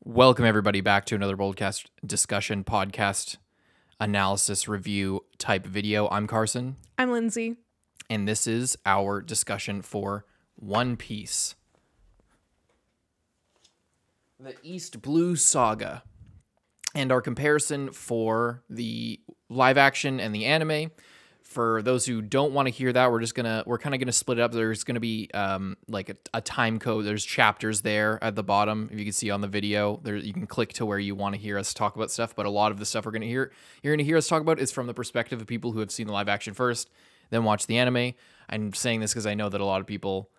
Welcome, everybody, back to another Boldcast discussion podcast analysis review type video. I'm Carson. I'm Lindsay. And this is our discussion for One Piece. The East Blue Saga. And our comparison for the live action and the anime. For those who don't want to hear that, we're kind of gonna split it up. There's gonna be like a time code. There's chapters there at the bottom. If you can see on the video, there you can click to where you want to hear us talk about stuff. But a lot of the stuff you're gonna hear us talk about is from the perspective of people who have seen the live action first, then watch the anime. I'm saying this because I know that a lot of people,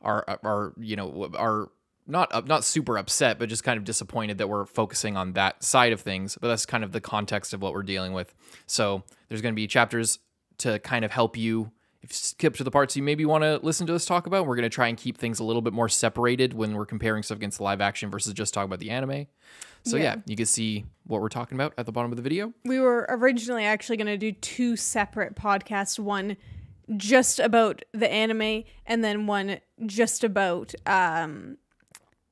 are not super upset, but just kind of disappointed that we're focusing on that side of things. But that's kind of the context of what we're dealing with. So there's going to be chapters to kind of help you skip to the parts you maybe want to listen to us talk about. We're going to try and keep things a little bit more separated when we're comparing stuff against the live action versus just talking about the anime. So yeah, you can see what we're talking about at the bottom of the video. We were originally actually going to do two separate podcasts, one just about the anime and then one just about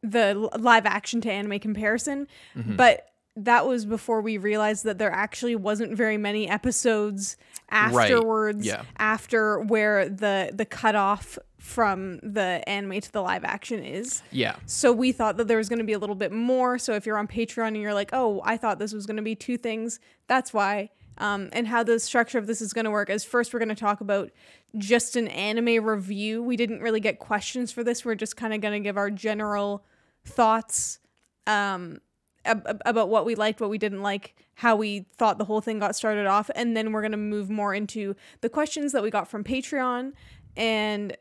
the live action to anime comparison. But that was before we realized that there actually wasn't very many episodes afterwards, after where the cutoff from the anime to the live action is. Yeah. So we thought that there was going to be a little bit more. So if you're on Patreon and you're like, oh, I thought this was going to be two things, that's why. And how the structure of this is going to work is first we're going to talk about just an anime review. We didn't really get questions for this. We're just kind of going to give our general thoughts about what we liked, what we didn't like, how we thought the whole thing got started off, and then we're going to move more into the questions that we got from Patreon and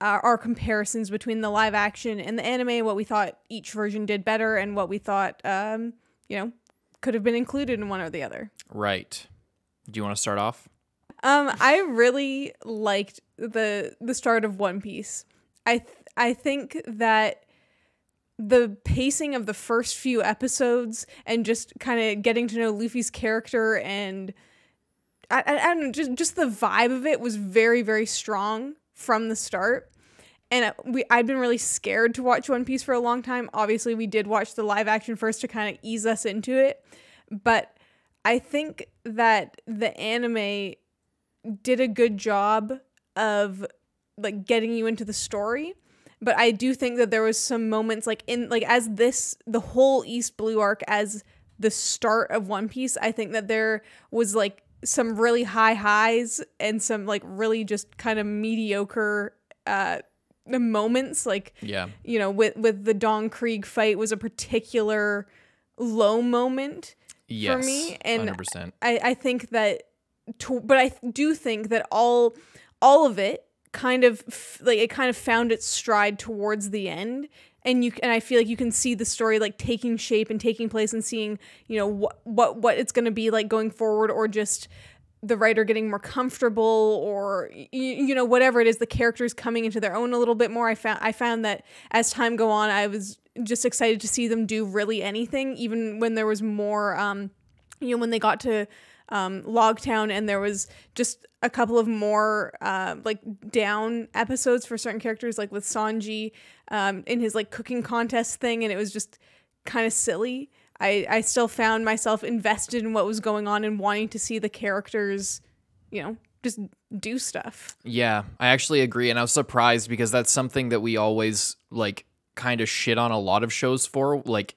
our comparisons between the live action and the anime, what we thought each version did better, and what we thought could have been included in one or the other. Right. Do you want to start off? I really liked the start of One Piece. I think that the pacing of the first few episodes and just kind of getting to know Luffy's character and I don't know, just the vibe of it was very, very strong from the start. And I'd been really scared to watch One Piece for a long time. Obviously, we did watch the live action first to kind of ease us into it. But I think that the anime did a good job of like getting you into the story. But I do think that there was some moments the whole East Blue arc as the start of One Piece. I think that there was like some really high highs and some like really just kind of mediocre moments. Like, with the Don Krieg fight was a particular low moment for me. And 100%. I think that, but I do think that all of it kind of found its stride towards the end, and I feel like you can see the story like taking shape and taking place and seeing what it's going to be like going forward, or just the writer getting more comfortable, or whatever it is, the characters coming into their own a little bit more. I found that as time go on, I was just excited to see them do really anything, even when there was more when they got to Logtown and there was just a couple of more like down episodes for certain characters, like with Sanji in his like cooking contest thing, and it was just kind of silly. I still found myself invested in what was going on and wanting to see the characters just do stuff. Yeah, I actually agree, and I was surprised because that's something that we always like kind of shit on a lot of shows for, like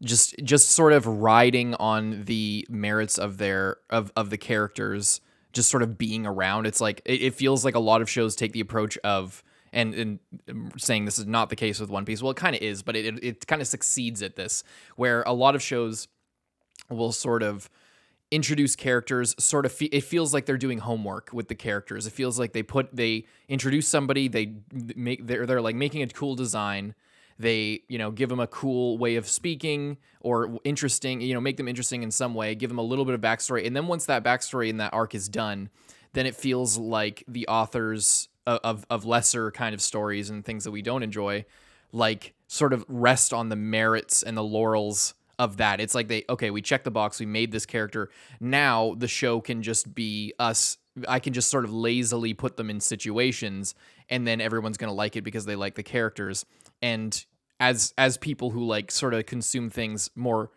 just sort of riding on the merits of the characters just sort of being around. It's like it feels like a lot of shows take the approach of and saying this is not the case with One Piece. Well, it kind of is, but it kind of succeeds at this, where a lot of shows will sort of introduce characters, it feels like they're doing homework with the characters. It feels like they introduce somebody, they're like making a cool design. They, give them a cool way of speaking or interesting, make them interesting in some way, give them a little bit of backstory. And then once that backstory in that arc is done, then it feels like the authors of lesser kind of stories and things that we don't enjoy, like sort of rest on the merits and the laurels of that. It's like we checked the box, we made this character. Now the show can just be us. I can just sort of lazily put them in situations and then everyone's going to like it because they like the characters. And as people who like sort of consume things more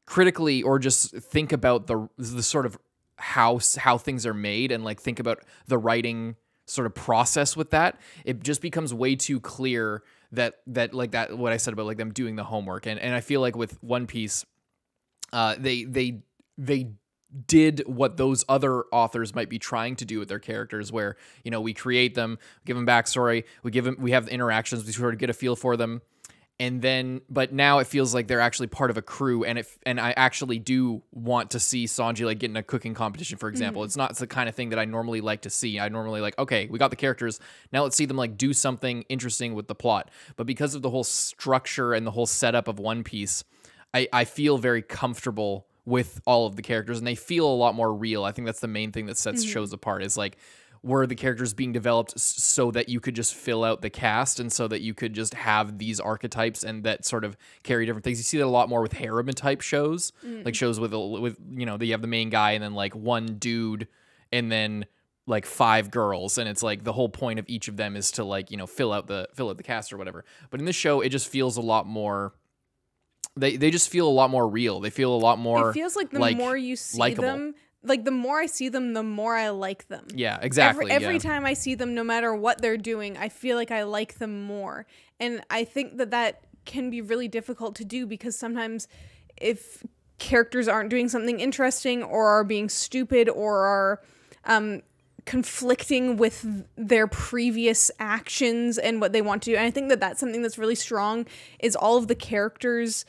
critically, or just think about the sort of how things are made, and like think about the writing sort of process with that, it just becomes way too clear that like that what I said about like them doing the homework. And I feel like with One Piece, they did what those other authors might be trying to do with their characters, where, you know, we create them, give them backstory, we have interactions, we sort of get a feel for them, and then, but now it feels like they're actually part of a crew, and I actually do want to see Sanji like get in a cooking competition, for example. It's not the kind of thing that I normally like to see. I normally like, okay, we got the characters, now let's see them like do something interesting with the plot. But because of the whole structure and the whole setup of One Piece, I feel very comfortable with all of the characters, and they feel a lot more real. I think that's the main thing that sets shows apart, is like, were the characters being developed so that you could just fill out the cast, and so that you could just have these archetypes and that sort of carry different things. You see that a lot more with harem type shows, like shows with you know, you have the main guy and then like one dude and then like 5 girls, and it's like the whole point of each of them is to like, you know, fill out the cast or whatever. But in this show, it just feels a lot more. They just feel a lot more real. They feel a lot more. It feels like the more you see likable. them, like the more I see them, the more I like them. Yeah, exactly. Every time I see them, no matter what they're doing, I feel like I like them more. And I think that can be really difficult to do, because sometimes if characters aren't doing something interesting, or are being stupid, or are conflicting with their previous actions and what they want to do. And I think that that's something that's really strong, is all of the characters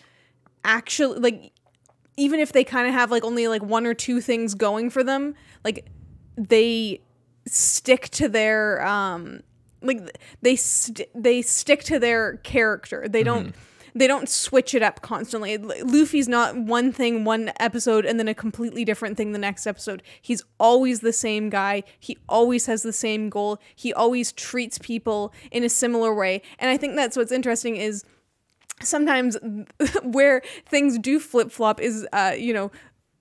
actually, like, even if they kind of have like only like 1 or 2 things going for them, like they stick to their like they stick to their character. They don't switch it up constantly. Luffy's not one thing one episode and then a completely different thing the next episode. He's always the same guy. He always has the same goal. He always treats people in a similar way. And I think that's what's interesting, is sometimes where things do flip-flop is, you know,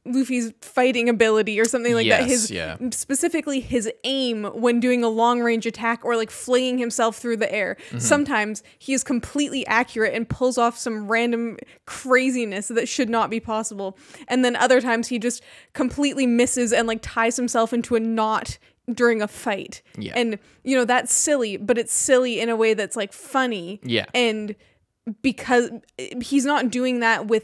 Luffy's fighting ability or something like that. Specifically his aim when doing a long-range attack, or like flinging himself through the air. Sometimes he is completely accurate and pulls off some random craziness that should not be possible. And then other times he just completely misses and like ties himself into a knot during a fight. Yeah. And, you know, that's silly, but it's silly in a way that's like funny. Yeah. And because he's not doing that with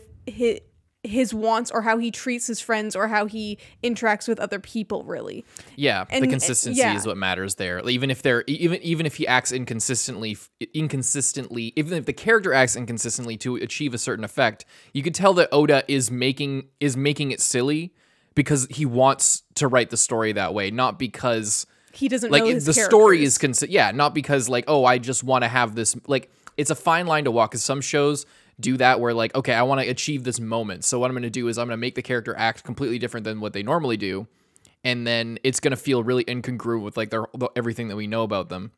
his wants, or how he treats his friends, or how he interacts with other people, really. Yeah, and the consistency is what matters there. Even if he acts inconsistently, even if the character acts inconsistently to achieve a certain effect, you could tell that Oda is making it silly because he wants to write the story that way, not because he doesn't like know his the characters. Story is not because like, oh, I just want to have this, like, it's a fine line to walk, because some shows do that where like, okay, I want to achieve this moment, so what I'm going to do is I'm going to make the character act completely different than what they normally do, and then it's going to feel really incongruent with like everything that we know about them.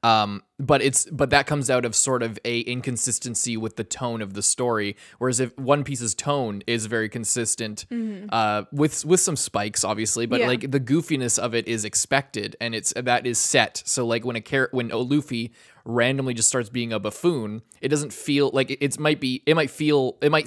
But that comes out of sort of a inconsistency with the tone of the story. Whereas if One Piece's tone is very consistent, with some spikes, obviously, but like the goofiness of it is expected, and that is set. So like when Luffy randomly just starts being a buffoon, it doesn't feel like it might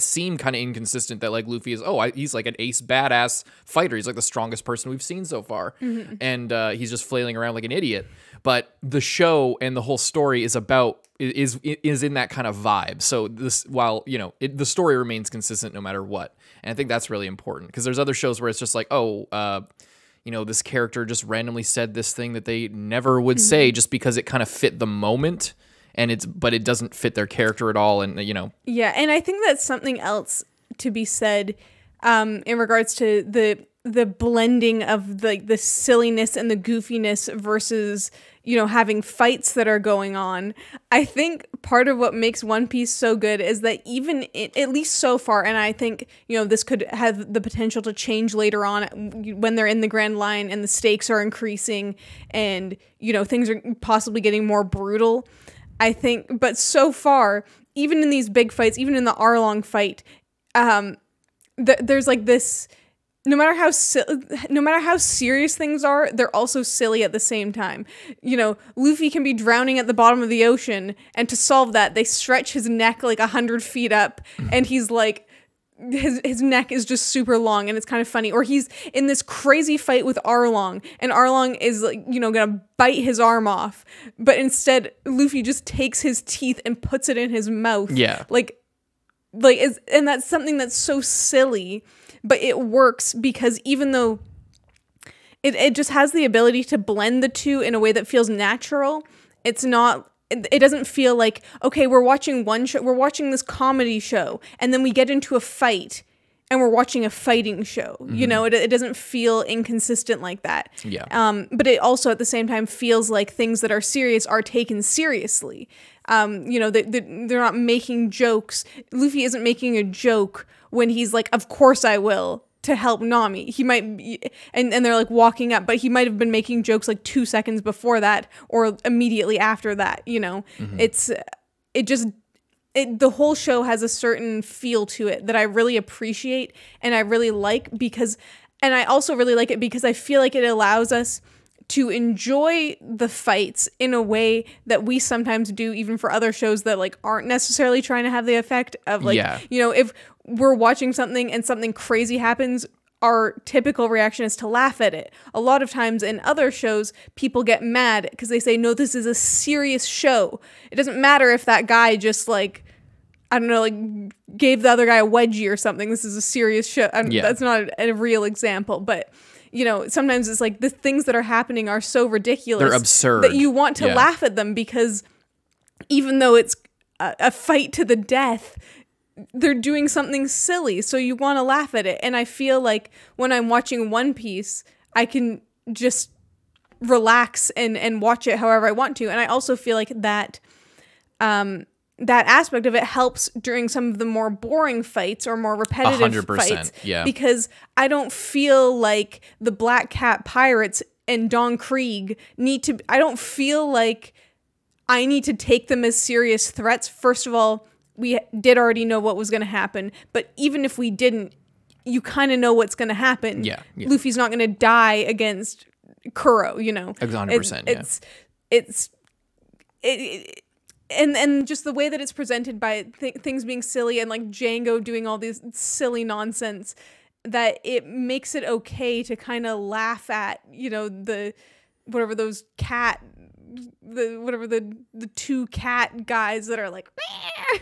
seem kind of inconsistent that like Luffy is, he's like an ace badass fighter. He's like the strongest person we've seen so far. And he's just flailing around like an idiot. But the show and the whole story is in that kind of vibe. So this, while, you know, the story remains consistent no matter what. And I think that's really important, because there's other shows where it's just like, you know, this character just randomly said this thing that they never would say just because it kind of fit the moment, but it doesn't fit their character at all. And, you know. Yeah. And I think that's something else to be said in regards to the blending of the silliness and the goofiness versus, you know, having fights that are going on. I think part of what makes One Piece so good is that even at least so far, and I think, you know, this could have the potential to change later on when they're in the Grand Line and the stakes are increasing and, you know, things are possibly getting more brutal, I think. But so far, even in these big fights, even in the Arlong fight, there's like this no matter how serious things are, they're also silly at the same time. Luffy can be drowning at the bottom of the ocean, and to solve that, they stretch his neck like 100 feet up, and he's like, his neck is just super long, and it's kind of funny. Or he's in this crazy fight with Arlong, and Arlong is like, gonna bite his arm off, but instead Luffy just takes his teeth and puts it in his mouth. Yeah. And that's something that's so silly, but it works because even though it just has the ability to blend the two in a way that feels natural, it doesn't feel like, okay, we're watching this comedy show, and then we get into a fight and we're watching a fighting show. It doesn't feel inconsistent like that. Yeah. But it also at the same time feels like things that are serious are taken seriously. They're not making jokes. Luffy isn't making a joke when he's like, of course I will, to help Nami. He might be, and they're like walking up, but he might have been making jokes like 2 seconds before that or immediately after that. The whole show has a certain feel to it that I really appreciate and I really like and I also really like it because I feel like it allows us to enjoy the fights in a way that we sometimes do even for other shows that like aren't necessarily trying to have the effect of like, if we're watching something and something crazy happens, our typical reaction is to laugh at it. A lot of times in other shows, people get mad because they say, no, this is a serious show. It doesn't matter if that guy just like, I don't know, like gave the other guy a wedgie or something. This is a serious show. That's not a real example, but sometimes it's like the things that are happening are so ridiculous. They're absurd. That you want to laugh at them because even though it's a fight to the death, they're doing something silly. So you want to laugh at it. And I feel like when I'm watching One Piece, I can just relax and watch it however I want to. And I also feel like that that aspect of it helps during some of the more boring fights or more repetitive 100%, fights. yeah. Because I don't feel like the Black Cat Pirates and Don Krieg I don't feel like I need to take them as serious threats. First of all, we did already know what was going to happen. But even if we didn't, you kind of know what's going to happen. Yeah. Luffy's not going to die against Kuro, 100%, And just the way that it's presented by things being silly and like Django doing all these silly nonsense, that it makes it okay to kind of laugh at, the two cat guys that are like,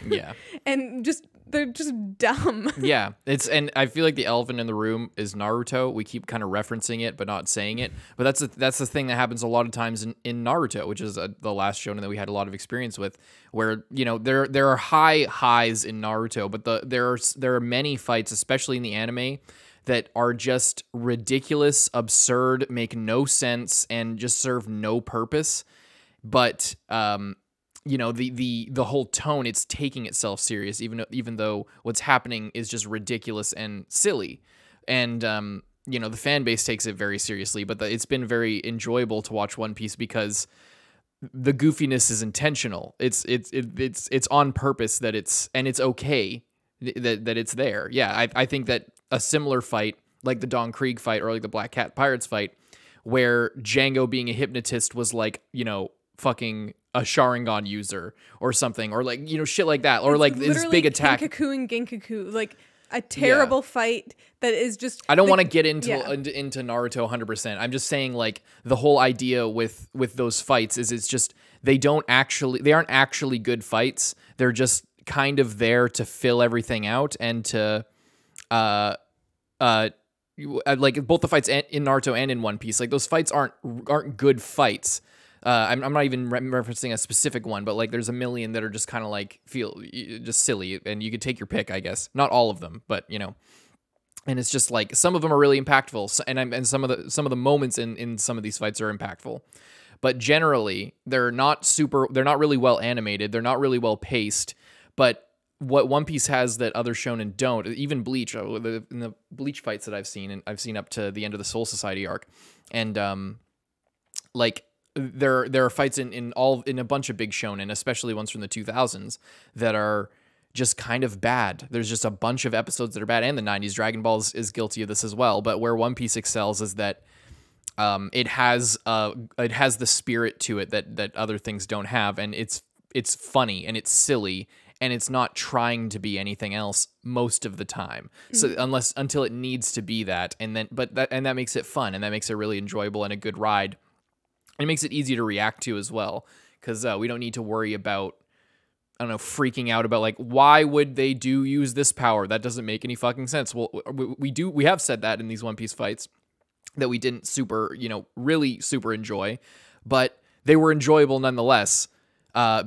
yeah, and they're just dumb. Yeah, and I feel like the elephant in the room is Naruto. We keep kind of referencing it but not saying it. But that's the thing that happens a lot of times in Naruto, which is the last shonen that we had a lot of experience with, where there are highs in Naruto, but there are many fights, especially in the anime, that are just ridiculous, absurd, make no sense, and just serve no purpose. But the whole tone, it's taking itself serious, even though what's happening is just ridiculous and silly. And the fan base takes it very seriously, but it's been very enjoyable to watch One Piece because the goofiness is intentional. It's on purpose that it's okay that it's there. Yeah, I think that a similar fight, like the Don Krieg fight or like the Black Cat Pirates fight, where Django being a hypnotist was like, fucking a Sharingan user or something, or like, shit like that, or it's like this big attack. Kinkaku and Genkaku, like a terrible fight that is just. I don't want to get into Naruto 100%. I'm just saying, like, the whole idea with those fights is it's just they aren't actually good fights. They're just kind of there to fill everything out and to like both the fights in Naruto and in One Piece, like those fights aren't good fights. I'm not even referencing a specific one, but like there's a million that are just kind of like feel just silly, and you could take your pick, I guess. Not all of them, but and it's just like some of them are really impactful, and some of the moments in some of these fights are impactful. But generally, they're not really well animated. They're not really well paced. But what One Piece has that other shonen don't, even Bleach, in the Bleach fights that I've seen, and I've seen up to the end of the Soul Society arc, and like there are fights in a bunch of big shonen, especially ones from the 2000s, that are just kind of bad. There's just a bunch of episodes that are bad, and the 90s Dragon Ball is guilty of this as well. But where One Piece excels is that it has the spirit to it that other things don't have, and it's funny and it's silly and it's not trying to be anything else most of the time. So until it needs to be that, and that makes it fun, and that makes it really enjoyable and a good ride. It makes it easy to react to as well, because we don't need to worry about, I don't know, freaking out about like, why would they use this power? That doesn't make any fucking sense. Well, we have said that in these One Piece fights that we didn't really super enjoy, but they were enjoyable nonetheless,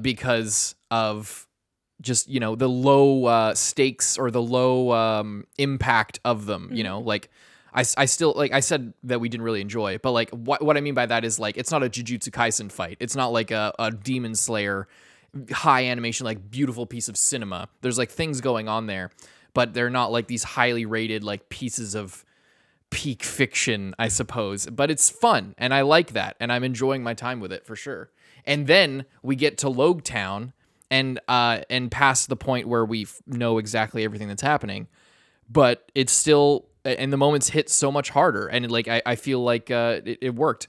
because of just, the low stakes or the low impact of them, like I still, like I said that we didn't really enjoy it, but like what I mean by that is like, it's not a Jujutsu Kaisen fight. It's not like a Demon Slayer high animation, like beautiful piece of cinema. There's like things going on there, but they're not like these highly rated like pieces of peak fiction, I suppose. But it's fun, and I like that, and I'm enjoying my time with it for sure. And then we get to Logtown, and past the point where we know exactly everything that's happening, but it's still, and the moments hit so much harder, and like I feel like it worked,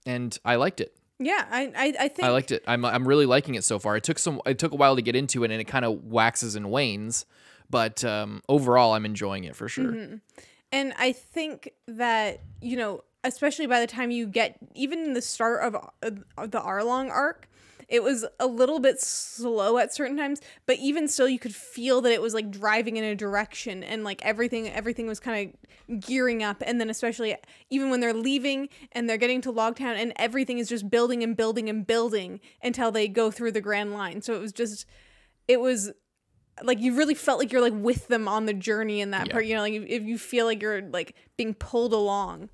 and I liked it. Yeah, I think I liked it. I'm really liking it so far. It took a while to get into it, and it kind of waxes and wanes, but overall I'm enjoying it for sure. Mm-hmm. And I think that, especially by the time you get even in the start of the Arlong arc, it was a little bit slow at certain times, but even still you could feel that it was like driving in a direction, and like everything was kind of gearing up. And then especially even when they're leaving and they're getting to Logtown, and everything is just building and building and building until they go through the Grand Line. So it was like you really felt like you're like with them on the journey in that part, like if you feel like you're like being pulled along.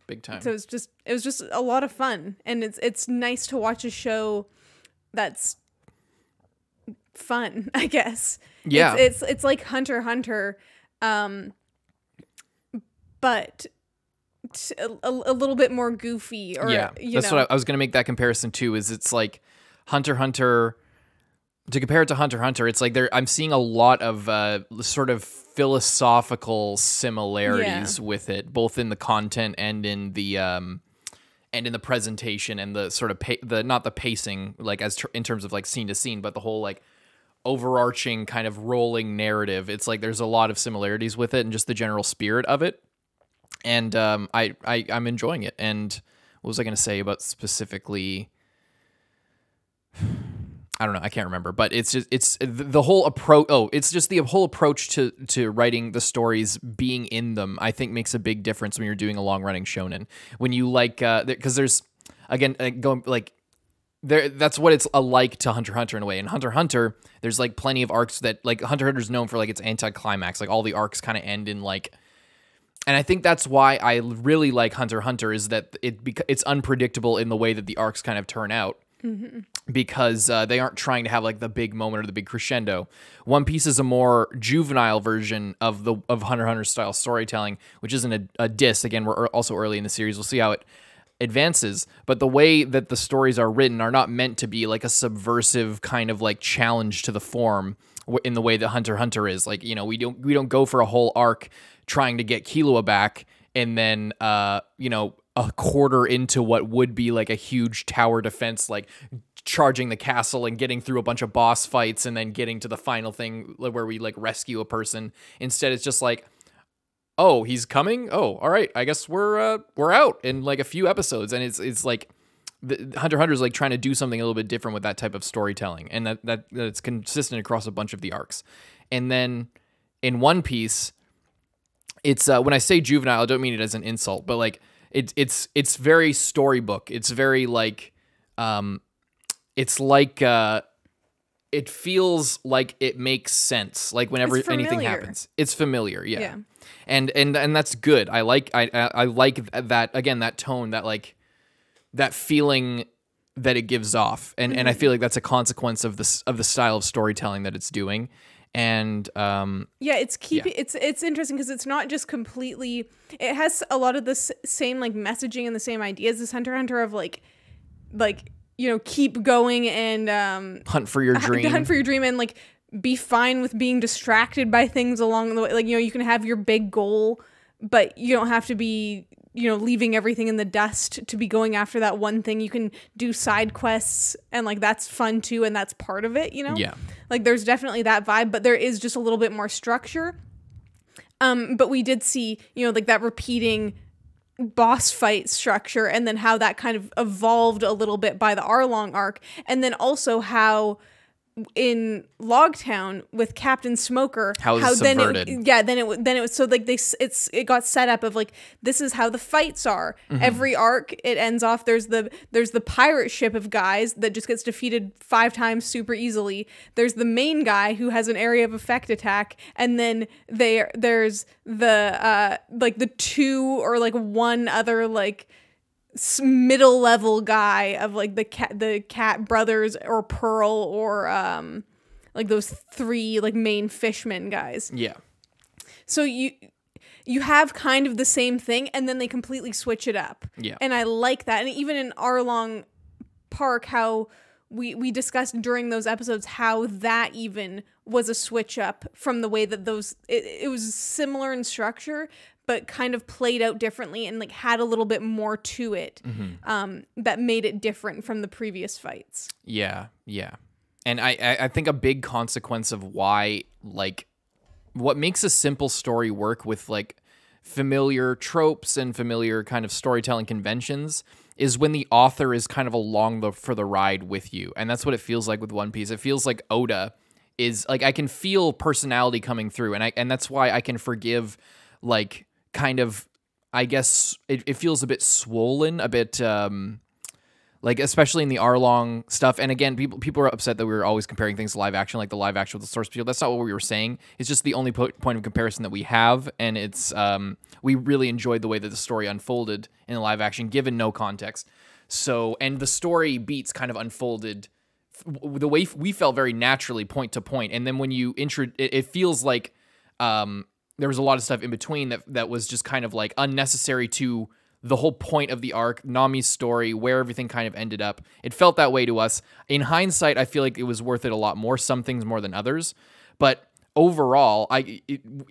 Big time. So it was just a lot of fun, and it's nice to watch a show that's fun, I guess. Yeah. It's like Hunter x Hunter, but a little bit more goofy, or that's what I was gonna make that comparison too. Is it's like Hunter x Hunter. To compare it to Hunter x Hunter, it's like I'm seeing a lot of sort of philosophical similarities with it, both in the content and in the presentation, and the sort of not the pacing, like in terms of like scene to scene, but the whole like overarching kind of rolling narrative. It's like there's a lot of similarities with it, and just the general spirit of it. And I'm enjoying it. And what was I going to say about specifically? I don't know. I can't remember, but it's the whole approach. Oh, it's just the whole approach to writing the stories, being in them, I think makes a big difference when you're doing a long running shonen. When you like, because there's, again, going like there, that's what it's alike to Hunter x Hunter in a way. In Hunter x Hunter, there's like plenty of arcs that like Hunter x Hunter is known for like its anticlimax. Like all the arcs kind of end in like, and I think that's why I really like Hunter x Hunter, is that it's unpredictable in the way that the arcs kind of turn out. Mm-hmm. Because they aren't trying to have like the big moment or the big crescendo. One Piece is a more juvenile version of Hunter x Hunter style storytelling, which isn't a diss. Again, we're also early in the series. We'll see how it advances. But the way that the stories are written are not meant to be like a subversive kind of like challenge to the form in the way that Hunter x Hunter is. Like, we don't go for a whole arc trying to get Killua back, and then a quarter into what would be like a huge tower defense, like charging the castle and getting through a bunch of boss fights and then getting to the final thing where we like rescue a person. Instead, it's just like, oh, he's coming. Oh, all right. I guess we're out in like a few episodes. And it's like Hunter x Hunter is like trying to do something a little bit different with that type of storytelling, and that's consistent across a bunch of the arcs. And then in One Piece, it's when I say juvenile, I don't mean it as an insult, but like it's very storybook. It's very like it's like it feels like it makes sense. Like whenever anything happens, it's familiar. Yeah. And that's good. I like that, again, that tone, that like that feeling that it gives off. And I feel like that's a consequence of the style of storytelling that it's doing. And it's interesting because it's not just completely, it has a lot of the same like messaging and the same ideas as Hunter x Hunter, of like keep going and hunt for your dream. Hunt for your dream and like be fine with being distracted by things along the way. Like, you can have your big goal, but you don't have to be, leaving everything in the dust to be going after that one thing. You can do side quests and like that's fun too, and that's part of it, Yeah. Like there's definitely that vibe, but there is just a little bit more structure. But we did see, like that repeating boss fight structure, and then how that kind of evolved a little bit by the Arlong arc, and then also how in Logtown with Captain Smoker, how subverted. Then it was so like it got set up of like, this is how the fights are. Every arc it ends off, there's the pirate ship of guys that just gets defeated 5 times super easily. There's the main guy who has an area of effect attack, and then there's the like the 2 or like 1 other like middle level guy of like the cat brothers or Pearl or like those 3 like main fishmen guys. Yeah. So you have kind of the same thing, and then they completely switch it up. Yeah. And I like that. And even in Arlong Park, how we discussed during those episodes how that even was a switch up from the way that it was similar in structure, but kind of played out differently and like had a little bit more to it, that made it different from the previous fights. Yeah, yeah. And I think a big consequence of why, like, what makes a simple story work with like familiar tropes and familiar kind of storytelling conventions is when the author is kind of along for the ride with you. And that's what it feels like with One Piece. It feels like Oda is like, I can feel personality coming through, and that's why I can forgive like kind of, I guess it feels a bit swollen, a bit like especially in the Arlong stuff. And again, people are upset that we were always comparing things to live action, like the live action with the source material. That's not what we were saying. It's just the only point of comparison that we have, and it's we really enjoyed the way that the story unfolded in the live action, given no context. So, and the story beats kind of unfolded the way we felt very naturally, point to point. And then when you it feels like there was a lot of stuff in between that was just kind of like unnecessary to the whole point of the arc, Nami's story, where everything kind of ended up. It felt that way to us. In hindsight, I feel like it was worth it a lot more, some things more than others. But overall,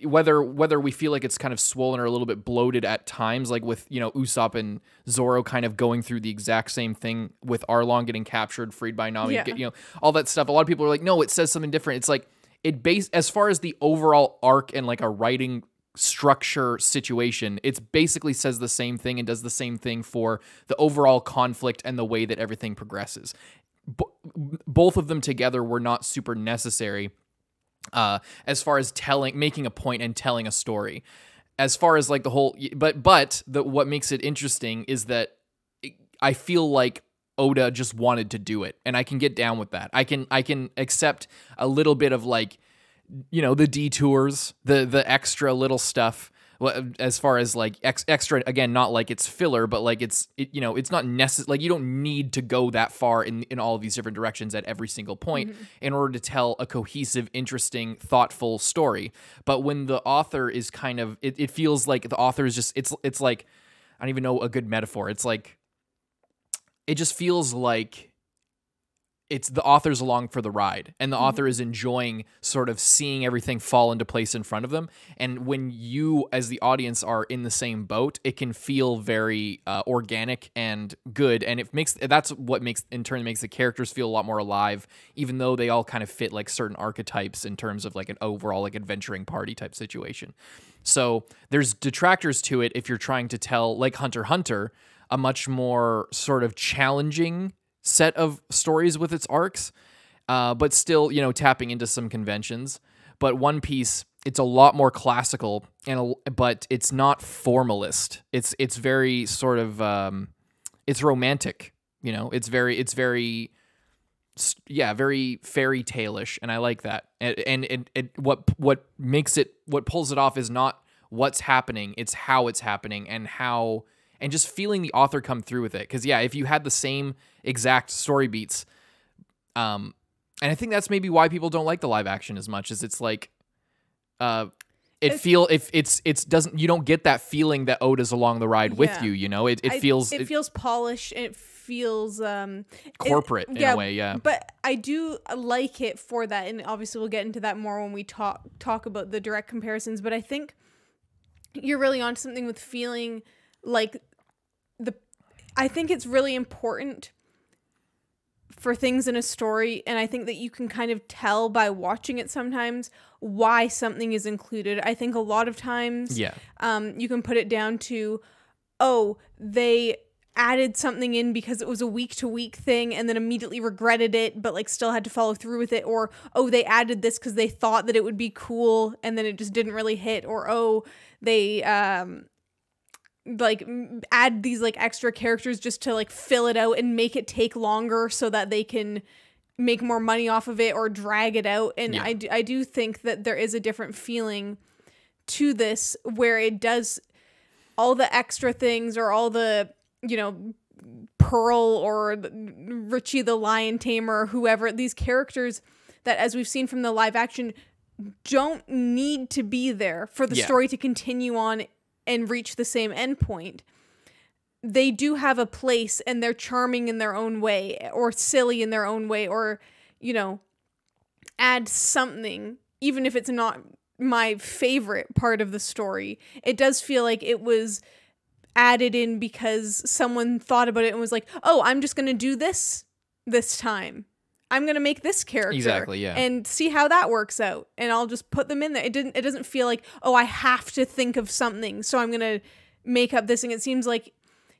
whether we feel like it's kind of swollen or a little bit bloated at times, like with, Usopp and Zoro kind of going through the exact same thing with Arlong getting captured, freed by Nami, all that stuff. A lot of people are like, no, it says something different. It's like, as far as the overall arc and like a writing structure situation, it's basically says the same thing and does the same thing for the overall conflict and the way that everything progresses. Both of them together were not super necessary as far as making a point and telling a story. As far as like the whole, but what makes it interesting is that I feel like Oda just wanted to do it, and I can get down with that. I can accept a little bit of like, the detours, the extra little stuff, as far as like extra, again, not like it's filler, but like it's not necessary. Like you don't need to go that far in all of these different directions at every single point in order to tell a cohesive, interesting, thoughtful story. But when the author is kind of, it feels like the author is just, it's like, I don't even know a good metaphor. It's like, it just feels like it's the author's along for the ride, and the author is enjoying sort of seeing everything fall into place in front of them. And when you, as the audience, are in the same boat, it can feel very organic and good. And that's what makes the characters feel a lot more alive, even though they all kind of fit like certain archetypes in terms of like an overall like adventuring party type situation. So there's detractors to it if you're trying to tell, like Hunter x Hunter, a much more sort of challenging set of stories with its arcs, but still, tapping into some conventions. But One Piece, it's a lot more classical, but it's not formalist. It's very sort of it's romantic. It's very very fairy tale-ish, and I like that. And what pulls it off is not what's happening, it's how it's happening, and just feeling the author come through with it. Because, if you had the same exact story beats, and I think that's maybe why people don't like the live action as much, is it's like, you don't get that feeling that Oda's along the ride with you. It feels polished, and it feels corporate in a way, yeah. But I do like it for that, and obviously we'll get into that more when we talk about the direct comparisons. But I think you're really onto something with feeling like I think it's really important for things in a story, and I think that you can kind of tell by watching it sometimes why something is included. I think a lot of times you can put it down to, oh, they added something in because it was a week-to-week thing and then immediately regretted it, but like still had to follow through with it. Or, oh, they added this because they thought that it would be cool and then it just didn't really hit. Or, oh, they like add these like extra characters just to like fill it out and make it take longer so that they can make more money off of it or drag it out. And I do think that there is a different feeling to this where it does all the extra things, or all the, you know, Pearl or Richie the Lion Tamer, or whoever, these characters that, as we've seen from the live action, don't need to be there for the story to continue on and reach the same endpoint. They do have a place, and they're charming in their own way, or silly in their own way, or, you know, add something, even if it's not my favorite part of the story. It does feel like it was added in because someone thought about it and was like, oh, I'm just going to do this time. I'm going to make this character. Exactly, yeah. And see how that works out. And I'll just put them in there. It doesn't feel like, oh, I have to think of something, so I'm going to make up this thing. It seems like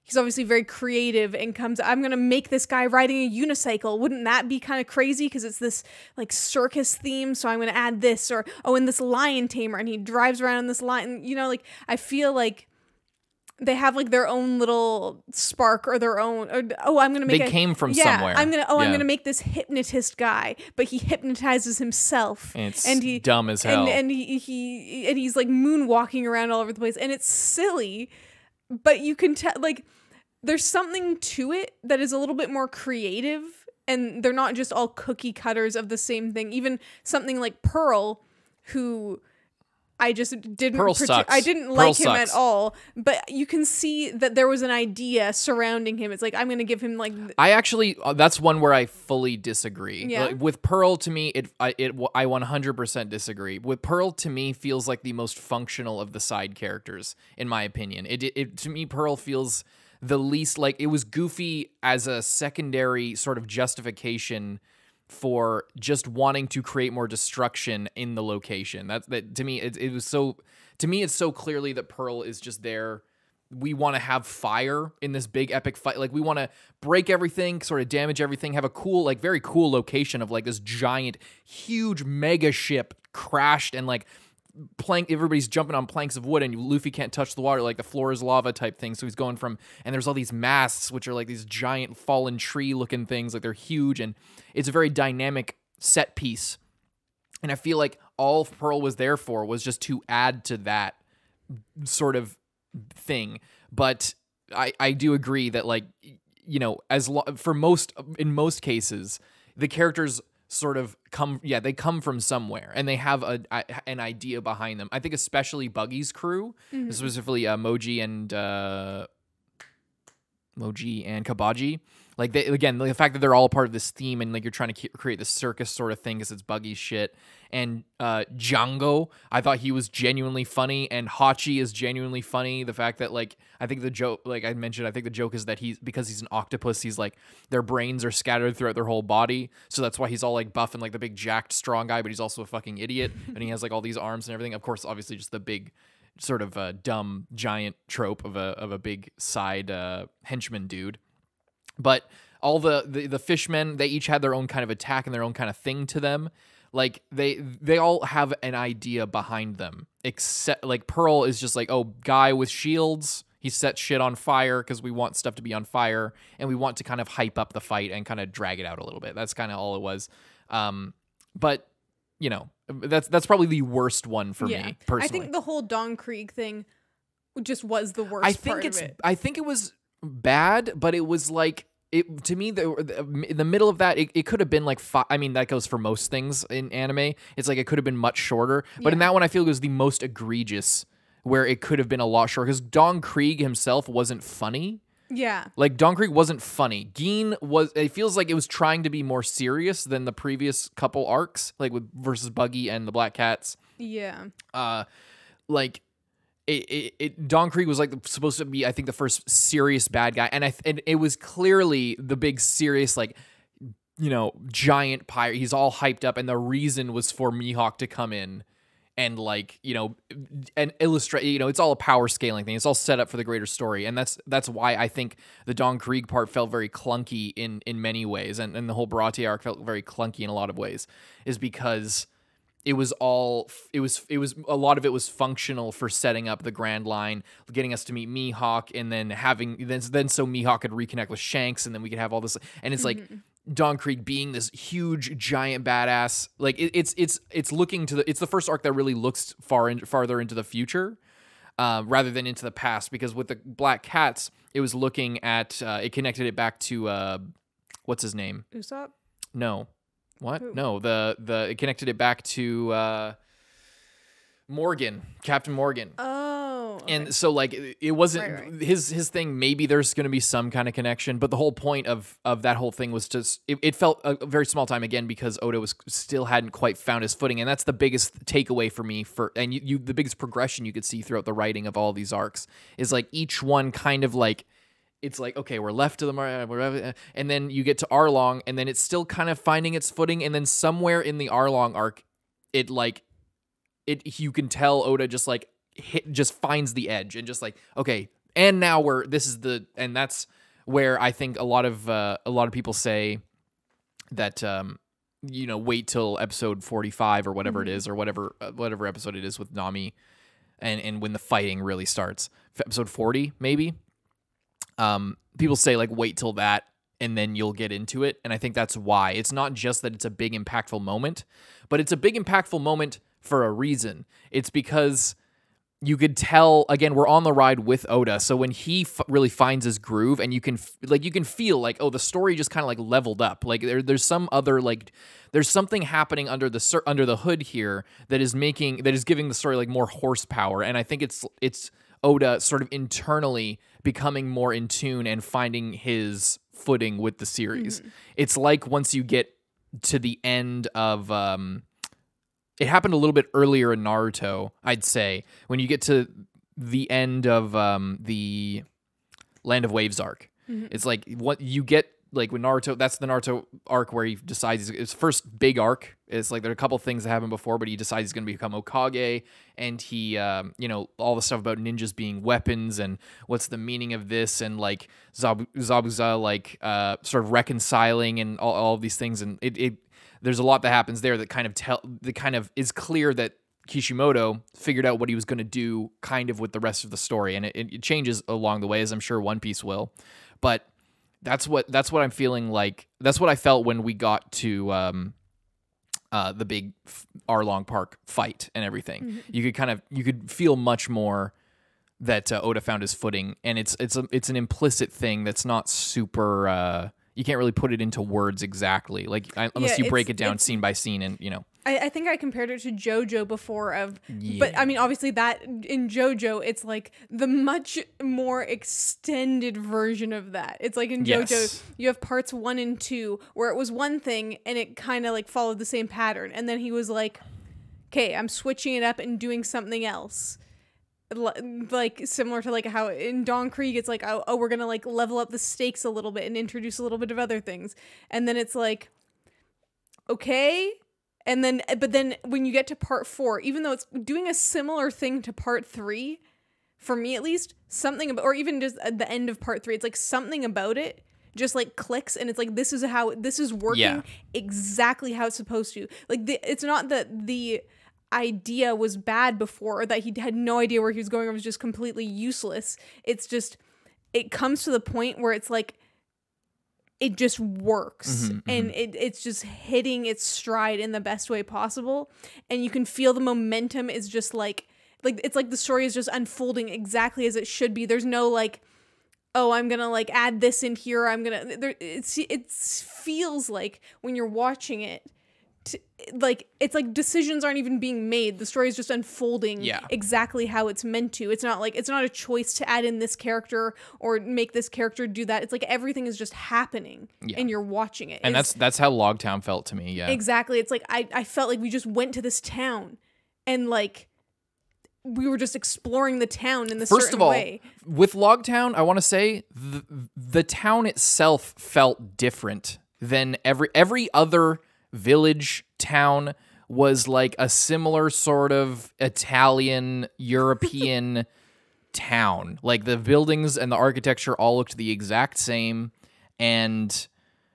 he's obviously very creative and I'm going to make this guy riding a unicycle. Wouldn't that be kind of crazy? Because it's this like circus theme. So I'm going to add this. Or, oh, and this lion tamer, and he drives around in this lion. You know, like, I feel like they have like their own little spark, or their own, or, oh, I'm going to make They came from somewhere. I'm going to make this hypnotist guy, but he hypnotizes himself. And it's dumb as hell. And he's like moonwalking around all over the place, and it's silly, but you can tell, like, there's something to it that is a little bit more creative, and they're not just all cookie cutters of the same thing. Even something like Pearl, who I just didn't I didn't like him at all, but you can see that there was an idea surrounding him. It's like, I'm going to give him like I actually that's one where I fully disagree. Yeah? Like, with Pearl, to me I 100% disagree. With Pearl, to me, feels like the most functional of the side characters, in my opinion. It to me, Pearl feels the least like, it was goofy as a secondary sort of justification for just wanting to create more destruction in the location. That to me, it was so, to me, it's so clearly that Pearl is just there. We want to have fire in this big epic fight. Like, we want to break everything, sort of damage everything, have a cool, like very cool location of like this giant, huge mega ship crashed, and like everybody's jumping on planks of wood, and Luffy can't touch the water, like the floor is lava type thing. So he's going from, and there's all these masts, which are like these giant fallen tree looking things, like they're huge, and it's a very dynamic set piece. And I feel like all Pearl was there for was just to add to that sort of thing. But I do agree that, like, you know, in most cases, the characters sort of come from somewhere, and they have an idea behind them. I think especially Buggy's crew, specifically Moji and Kabaji. Like, they, again, the fact that they're all a part of this theme, and like you're trying to create this circus sort of thing because it's Buggy's shit. And Django, I thought he was genuinely funny, and Hachi is genuinely funny. The fact that, like, I think the joke, like I mentioned, I think the joke is that because he's an octopus, he's like, their brains are scattered throughout their whole body, so that's why he's all like buff and like the big jacked strong guy, but he's also a fucking idiot, and he has like all these arms and everything. Of course, obviously, just the big sort of dumb giant trope of a big side henchman dude. But all the fishmen, they each had their own kind of attack and their own kind of thing to them. Like, they all have an idea behind them. Except, like, Pearl is just like, oh, guy with shields, he sets shit on fire because we want stuff to be on fire, and we want to kind of hype up the fight and kind of drag it out a little bit. That's kind of all it was. But, you know, that's probably the worst one for me, personally. I think the whole Don Krieg thing just was the worst part of it. I think it was bad, but it was like, to me, in the middle of that, it could have been like I mean, that goes for most things in anime. It's like it could have been much shorter, but in that one, I feel it was the most egregious, where it could have been a lot shorter, because Don Krieg himself wasn't funny. Yeah. Like, Dawn Creek wasn't funny. Geen was, it feels like it was trying to be more serious than the previous couple arcs, like with versus Buggy and the Black Cats. Yeah. Like, Dawn Creek was like supposed to be, I think, the first serious bad guy. And it was clearly the big serious, like, you know, giant pirate. He's all hyped up. And the reason was for Mihawk to come in and, like, you know, and illustrate, you know, it's all a power scaling thing. It's all set up for the greater story. And that's why I think the Dawn Krieg part felt very clunky in many ways. And the whole Baratie arc felt very clunky in a lot of ways, is because it was a lot of it was functional for setting up the Grand Line, getting us to meet Mihawk, and then then so Mihawk could reconnect with Shanks, and then we could have all this. And it's like, Dawn Krieg being this huge giant badass, like it's looking to it's the first arc that really looks farther into the future, rather than into the past. Because with the Black Cats, it was looking at it connected it back to what's his name? Usopp? No, what? Who? No, it connected it back to Morgan, Captain Morgan. Oh, okay. And so, like, it wasn't Right. his thing. Maybe there's going to be some kind of connection, but the whole point of that whole thing was just it felt a very small time, again, because Oda still hadn't quite found his footing, and that's the biggest takeaway for me. The biggest progression you could see throughout the writing of all these arcs is, like, each one kind of like, it's like, okay, we're left to the, and then you get to Arlong, and then it's still kind of finding its footing, and then somewhere in the Arlong arc, you can tell Oda just like just finds the edge and just like, okay, and now and that's where I think a lot of people say that you know, wait till episode 45 or whatever it is, or whatever episode it is with Nami, and when the fighting really starts, episode 40 maybe. People say, like, wait till that and then you'll get into it, and I think that's why. It's not just that it's a big impactful moment, but it's a big impactful moment for a reason. It's because you could tell, again, we're on the ride with Oda, so when he really finds his groove, and you can feel like, oh, the story just kind of like leveled up. Like there's some other, like, there's something happening under the hood here that is giving the story like more horsepower, and I think it's Oda sort of internally becoming more in tune and finding his footing with the series. It's like once you get to the end of it happened a little bit earlier in Naruto, I'd say, when you get to the end of the Land of Waves arc. It's like what you get, like, when Naruto, that's the Naruto arc where he decides his first big arc. It's like there are a couple things that happened before, but he decides he's going to become Hokage, and he, you know, all the stuff about ninjas being weapons and what's the meaning of this, and like Zabuza, like sort of reconciling and all of these things, and there's a lot that happens there that kind of is clear that Kishimoto figured out what he was going to do kind of with the rest of the story, and it changes along the way, as I'm sure One Piece will, but that's what I'm feeling like. That's what I felt when we got to the big Arlong Park fight and everything. You could feel much more that Oda found his footing, and it's an implicit thing that's not super. You can't really put it into words exactly, like unless you break it down scene by scene, and you know. I think I compared it to JoJo before but I mean, obviously that in JoJo, it's like the much more extended version of that. It's like in JoJo, you have parts 1 and 2 where it was one thing and it kind of like followed the same pattern. And then he was like, okay, I'm switching it up and doing something else. Like similar to like how in Dawn Krieg, it's like, oh, we're going to like level up the stakes a little bit and introduce a little bit of other things. And then it's like, okay. And then, but then when you get to part 4, even though it's doing a similar thing to part 3, for me at least, something about, or even just at the end of part 3, it's like something about it just like clicks, and it's like, this is working exactly how it's supposed to. Like it's not that the idea was bad before, or that he had no idea where he was going, or was just completely useless. It's just, it comes to the point where it's like, it just works, and it's just hitting its stride in the best way possible, and you can feel the momentum is just like it's like the story is just unfolding exactly as it should be. There's no like, oh, I'm gonna like add this in here, it feels like when you're watching it like it's like decisions aren't even being made. The story is just unfolding exactly how it's meant to. It's not a choice to add in this character or make this character do that. It's like everything is just happening and you're watching it. And that's how Logtown felt to me. Yeah, exactly. It's like I felt like we just went to this town and like we were just exploring the town in this First certain of all, way. with Logtown, I want to say the town itself felt different than every other village town was like a similar sort of Italian European town. Like the buildings and the architecture all looked the exact same, and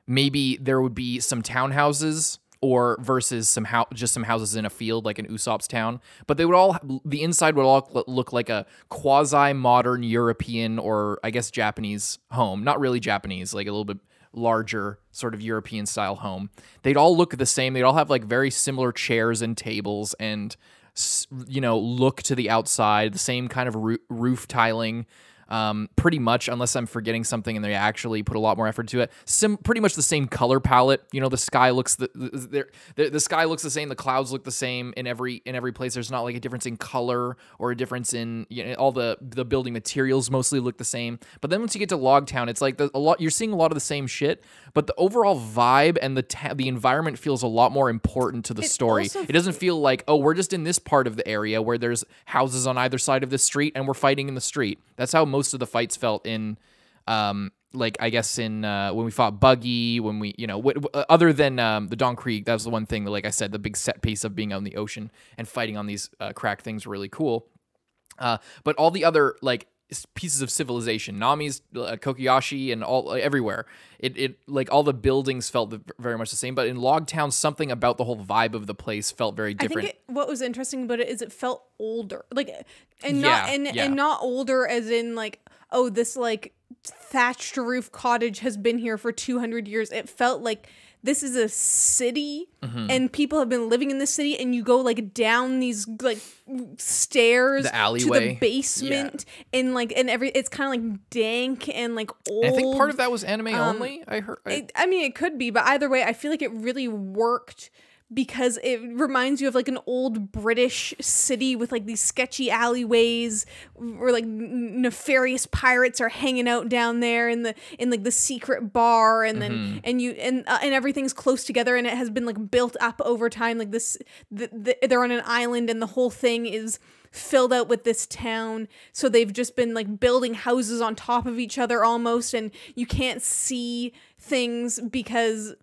maybe there would be some townhouses or versus just some houses in a field like in Usopp's town, but the inside would all look like a quasi-modern European or I guess Japanese home. Not really Japanese, like a little bit larger sort of European style home. They'd all look the same. They'd all have like very similar chairs and tables and, look to the outside, the same kind of roof tiling. Pretty much, unless I'm forgetting something and they actually put a lot more effort to it. Pretty much the same color palette. The sky looks the sky looks the same. The clouds look the same in every place. There's not like a difference in color or a difference in all the building materials mostly look the same. But then once you get to Logtown, it's like you're seeing a lot of the same shit, but the overall vibe and the environment feels a lot more important to the story. It doesn't feel like, oh, we're just in this part of the area where there's houses on either side of the street and we're fighting in the street. That's how most of the fights felt in, like I guess in when we fought Buggy, when we other than the Don Krieg, that was the one thing that, like I said, the big set piece of being out in the ocean and fighting on these cracked things were really cool. But all the other like pieces of civilization, Nami's, Kokoyashi, and all everywhere, it like all the buildings felt very much the same. But in Logtown, something about the whole vibe of the place felt very different. I think what was interesting about it is it felt older, like, and not older as in like, oh, this like thatched roof cottage has been here for 200 years. It felt like this is a city and people have been living in this city, and you go like down these like stairs the alleyway to the basement and like it's kind of like dank and like old. And I think part of that was anime only. I heard. I mean, it could be, but either way, I feel like it really worked because it reminds you of like an old British city with like these sketchy alleyways where like nefarious pirates are hanging out down there in like the secret bar, and then and everything's close together, and it has been like built up over time. Like they're on an island, and the whole thing is filled out with this town, so they've just been like building houses on top of each other almost, and you can't see things because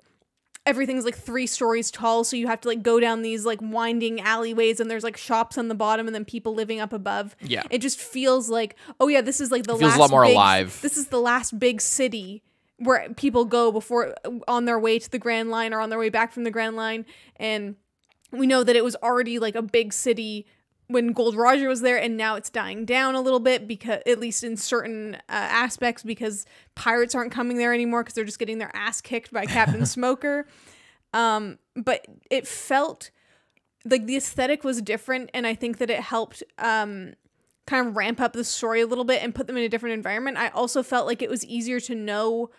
everything's like 3 stories tall, so you have to like go down these like winding alleyways, and there's like shops on the bottom and then people living up above. Yeah, it just feels like, oh yeah, this is like the feels a lot more alive. This is the last big city where people go before on their way to the Grand Line or on their way back from the Grand Line. And we know that it was already like a big city when Gold Roger was there, and now it's dying down a little bit, because at least in certain aspects, because pirates aren't coming there anymore because they're just getting their ass kicked by Captain Smoker. But it felt like the aesthetic was different, and I think that it helped kind of ramp up the story a little bit and put them in a different environment. I also felt like it was easier to know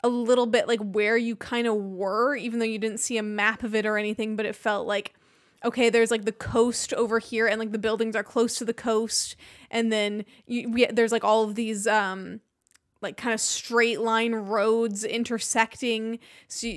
a little bit like where you kind of were, even though you didn't see a map of it or anything, but it felt like, okay, there's like the coast over here, and like the buildings are close to the coast, and then there's like all of these like kind of straight line roads intersecting. So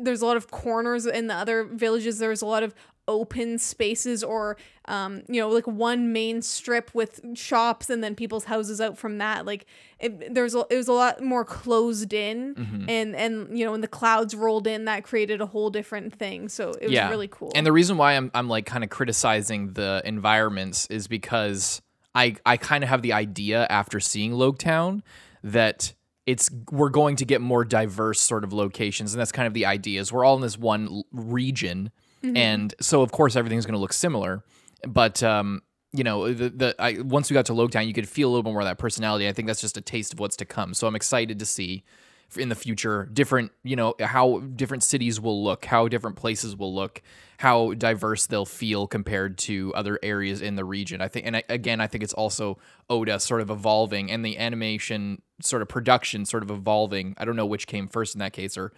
there's a lot of corners. In the other villages, there's a lot of open spaces, or like one main strip with shops and then people's houses out from that. Like it was a lot more closed in, and when the clouds rolled in, that created a whole different thing. So it was really cool. And the reason why I'm like kind of criticizing the environments is because I kind of have the idea after seeing Logtown that we're going to get more diverse sort of locations, and that's kind of the idea. Is we're all in this one region. And so, of course, everything's going to look similar. But, once we got to Logtown, you could feel a little bit more of that personality. I think that's just a taste of what's to come. So I'm excited to see in the future different, how different cities will look, how different places will look, how diverse they'll feel compared to other areas in the region. I think, and I think it's also Oda sort of evolving, and the animation sort of production sort of evolving. I don't know which came first in that case, or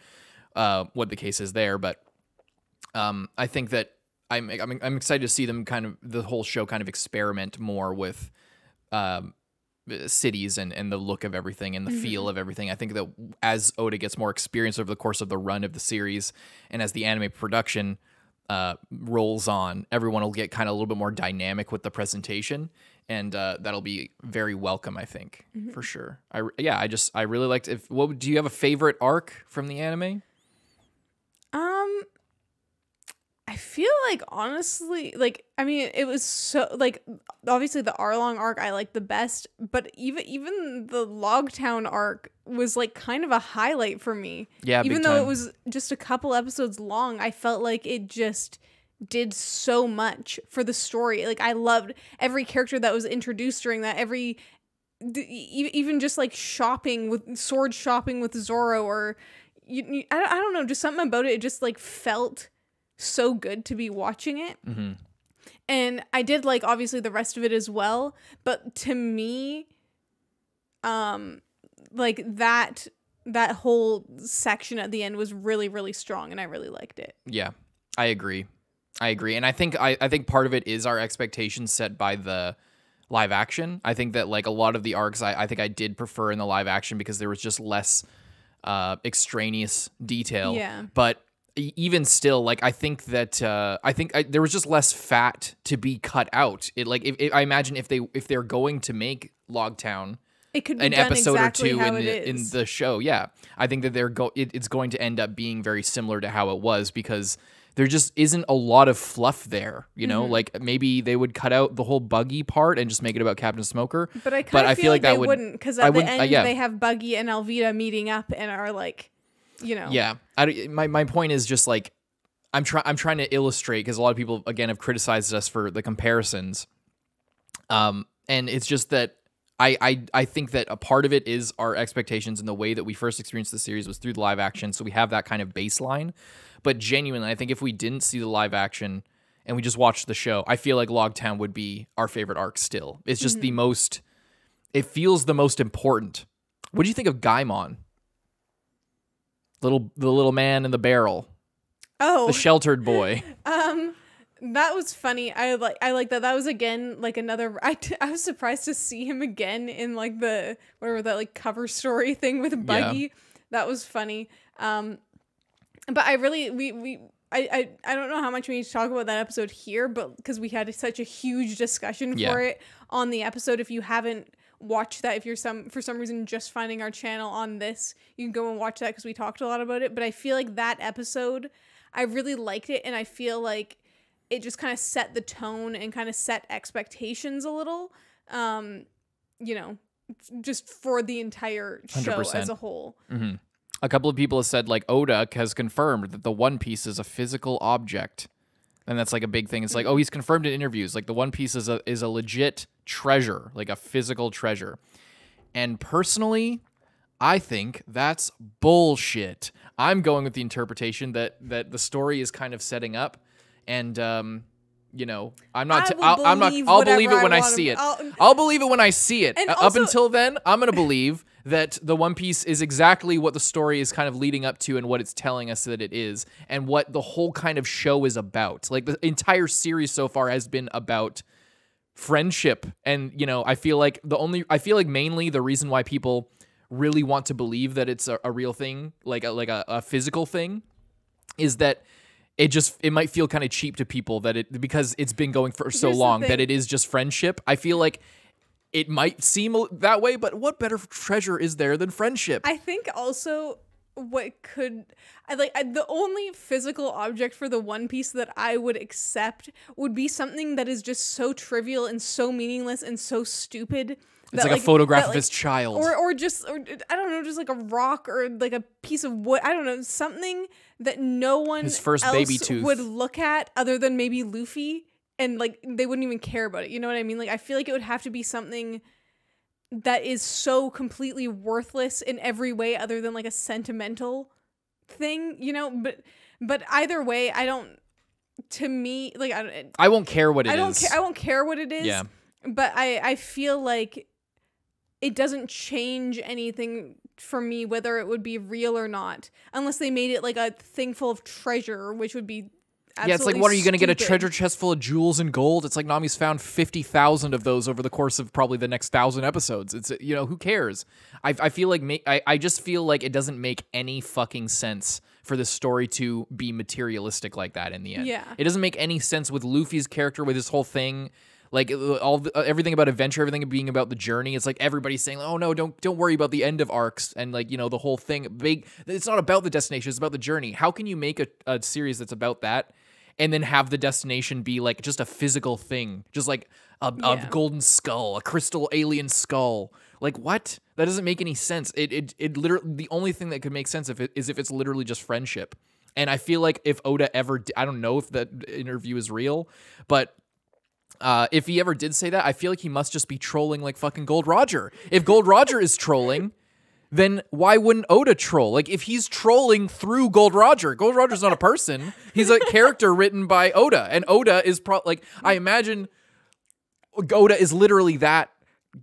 what the case is there, but I think that I'm excited to see them kind of the whole show kind of experiment more with cities and the look of everything and the feel of everything. I think that as Oda gets more experience over the course of the run of the series, and as the anime production rolls on, everyone will get kind of a little bit more dynamic with the presentation, and that'll be very welcome, I think, for sure. I really liked. Do you have a favorite arc from the anime? I feel like, honestly, like, I mean, it was so, like, obviously the Arlong arc I like the best, but even the Logtown arc was like kind of a highlight for me. Yeah, even big though time. it was just a couple episodes long, I felt like it just did so much for the story. Like, I loved every character that was introduced during that, even just like sword shopping with Zoro, or I don't know, just something about it. It just like felt so good to be watching it. And I did like, obviously, the rest of it as well, but to me, like that whole section at the end was really, really strong, and I really liked it. Yeah, I agree, and I think part of it is our expectations set by the live action. I think that like a lot of the arcs I think I did prefer in the live action because there was just less extraneous detail. Yeah. But even still, like, I think that there was just less fat to be cut out. It like I imagine if they're going to make Logtown it could be an done episode exactly or two how in the show, yeah, I think that it's going to end up being very similar to how it was, because there just isn't a lot of fluff there, you know. Like, maybe they would cut out the whole Buggy part and just make it about Captain Smoker. But I feel like that wouldn't, because at the end yeah. they have Buggy and Alvida meeting up and are like, you know. Yeah, my point is just like I'm trying to illustrate, because a lot of people again have criticized us for the comparisons, and it's just that I think that a part of it is our expectations, and the way that we first experienced the series was through the live action, so we have that kind of baseline. But genuinely, I think if we didn't see the live action and we just watched the show, I feel like Logtown would be our favorite arc still. It's just the most, it feels the most important. What do you think of Gaimon? The little man in the barrel. Oh, The sheltered boy. that was funny. I like that. That was again like another. I was surprised to see him again in like the whatever that like cover story thing with Buggy. Yeah. That was funny. But I really I don't know how much we need to talk about that episode here, but because we had such a huge discussion for it on the episode. If you haven't watched that, if you're for some reason just finding our channel on this, you can go and watch that because we talked a lot about it. But I feel like that episode, I really liked it, and I feel like it just kind of set the tone and kind of set expectations a little, you know, just for the entire show 100%. as a whole. A couple of people have said, like, Oda has confirmed that the One Piece is a physical object. And that's like a big thing. It's like, oh, he's confirmed in interviews, like the One Piece is a legit treasure, like a physical treasure. And personally, I think that's bullshit. I'm going with the interpretation that the story is kind of setting up, and you know, I'll believe it when I see it. I'll believe it when I see it. Up until then, I'm going to believe that the One Piece is exactly what the story is kind of leading up to, and what it's telling us that it is, and what the whole kind of show is about. Like, the entire series so far has been about friendship, and you know, I feel like mainly the reason why people really want to believe that it's a real thing, like a physical thing, is that it might feel kind of cheap to people because it's been going for so long that it is just friendship. I feel like it might seem that way, but what better treasure is there than friendship? I think also the only physical object for the One Piece that I would accept would be something that is just so trivial and so meaningless and so stupid. It's like a photograph of his child. Or I don't know, just like a rock or like a piece of wood. I don't know, something that no one his first else baby tooth would look at other than maybe Luffy, and like they wouldn't even care about it. You know what I mean? Like, I feel like it would have to be something that is so completely worthless in every way other than like a sentimental thing, you know? But either way, I won't care what it is. I won't care what it is. Yeah. But I feel like it doesn't change anything for me whether it would be real or not, unless they made it like a thing full of treasure, which would be Yeah, it's like, what are you going to get, a treasure chest full of jewels and gold? It's like Nami's found 50,000 of those over the course of probably the next 1,000 episodes. It's, you know, who cares? I feel like, I just feel like it doesn't make any fucking sense for this story to be materialistic like that in the end. Yeah. It doesn't make any sense with Luffy's character, with this whole thing. Like everything about adventure, everything being about the journey. It's like everybody's saying, "Oh no, don't worry about the end of arcs," and like, you know, the whole thing. It's not about the destination; it's about the journey. How can you make a series that's about that, and then have the destination be like just a physical thing, just like a golden skull, a crystal alien skull? Like, what? That doesn't make any sense. It literally, the only thing that could make sense is if it's literally just friendship. And I feel like if Oda ever, I don't know if that interview is real, but if he ever did say that, I feel like he must just be trolling like fucking Gold Roger. If Gold Roger is trolling, then why wouldn't Oda troll? Like, if he's trolling through Gold Roger's not a person. He's a character written by Oda. And Oda is I imagine Oda is literally that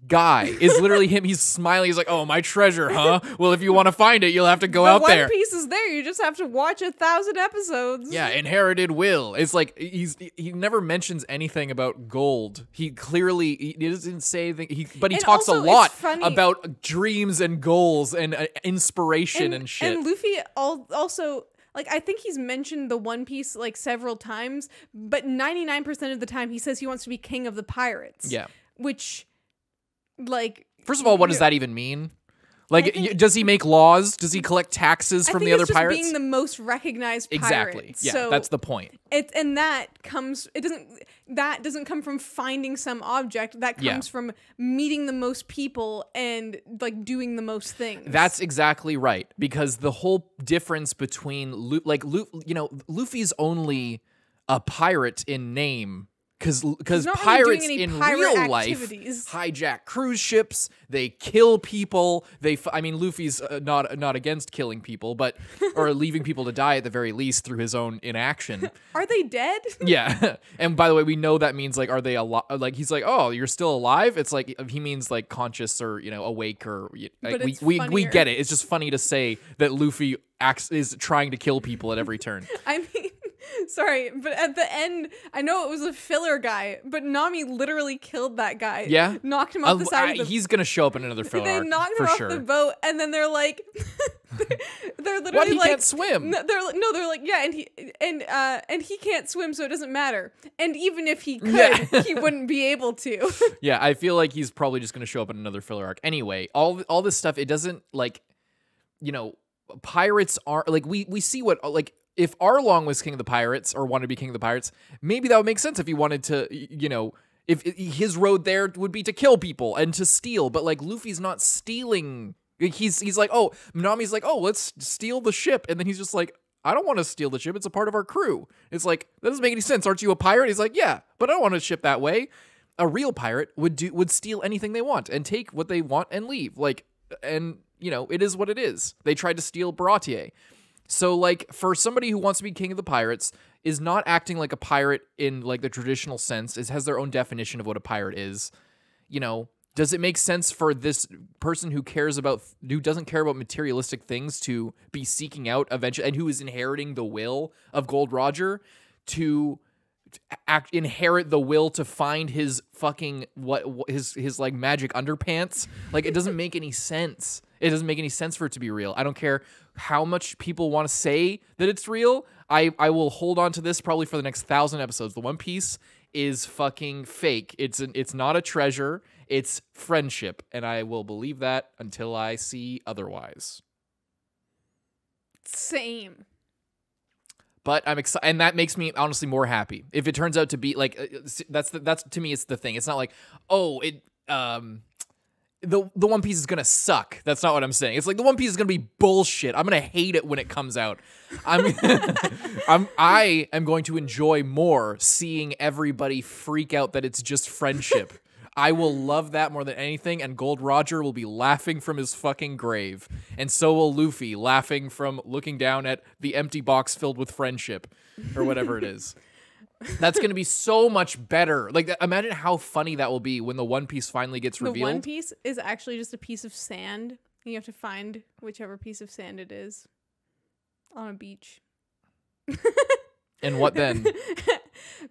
guy. Is literally him. He's smiling. He's like, "Oh, my treasure, huh? Well, if you want to find it, you'll have to go out there. One Piece is there. You just have to watch 1,000 episodes." Yeah, inherited will. It's like he never mentions anything about gold. He doesn't say anything. But he talks a lot about dreams and goals and inspiration and shit. And Luffy also, like, I think he's mentioned the One Piece like several times, but 99% of the time he says he wants to be king of the pirates. Yeah, which, like, first of all, what does that even mean? Like, does he make laws? Does he collect taxes from the other pirates? Being the most recognized pirate. Exactly. Yeah, so that's the point. That doesn't come from finding some object. That comes from meeting the most people and like doing the most things. That's exactly right. Because the whole difference between Luffy's only a pirate in name. Because pirates in real life hijack cruise ships, they kill people. Luffy's not against killing people, or leaving people to die at the very least through his own inaction. Are they dead? Yeah, and by the way, we know that means like, are they alive? Like, he's like, "Oh, you're still alive." It's like he means like conscious or awake or. Like, we get it. It's just funny to say that Luffy is trying to kill people at every turn. I mean. Sorry, but at the end, I know it was a filler guy, but Nami literally killed that guy. Yeah? Knocked him off the side of the... He's going to show up in another filler arc, They knocked him off the boat, and then they're like... they're literally what? He like... can't swim? They're like, yeah, and he can't swim, so it doesn't matter. And even if he could, he wouldn't be able to. Yeah, I feel like he's probably just going to show up in another filler arc. Anyway, all this stuff, it doesn't, like... pirates are... Like, we see what... Like, if Arlong was king of the pirates or wanted to be king of the pirates, maybe that would make sense if he wanted to, if his road there would be to kill people and to steal. But like, Luffy's not stealing. He's like, oh, Nami's like, oh, let's steal the ship. And then he's just like, I don't want to steal the ship. It's a part of our crew. It's like, that doesn't make any sense. Aren't you a pirate? He's like, yeah, but I don't want a ship that way. A real pirate would steal anything they want and take what they want and leave. Like, and it is what it is. They tried to steal Baratier. So, like, for somebody who wants to be king of the pirates, is not acting like a pirate in, like, the traditional sense, has their own definition of what a pirate is, does it make sense for this person who doesn't care about materialistic things to be seeking out eventually, and who is inheriting the will of Gold Roger, to inherit the will to find his fucking, his like, magic underpants? Like, it doesn't make any sense. It doesn't make any sense for it to be real. I don't care how much people want to say that it's real. I will hold on to this probably for the next 1,000 episodes. The One Piece is fucking fake. It's not a treasure. It's friendship. And I will believe that until I see otherwise. Same. But I'm excited, and that makes me honestly more happy. If it turns out to be like, that's to me, it's the thing. It's not like, oh, the One Piece is gonna suck. That's not what I'm saying. It's like the One Piece is gonna be bullshit. I'm gonna hate it when it comes out. I am going to enjoy more seeing everybody freak out that it's just friendship. I will love that more than anything, and Gold Roger will be laughing from his fucking grave. And so will Luffy, laughing from looking down at the empty box filled with friendship, or whatever it is. That's going to be so much better. Like, imagine how funny that will be when the One Piece finally gets revealed. The One Piece is actually just a piece of sand. You have to find whichever piece of sand it is on a beach. And what then?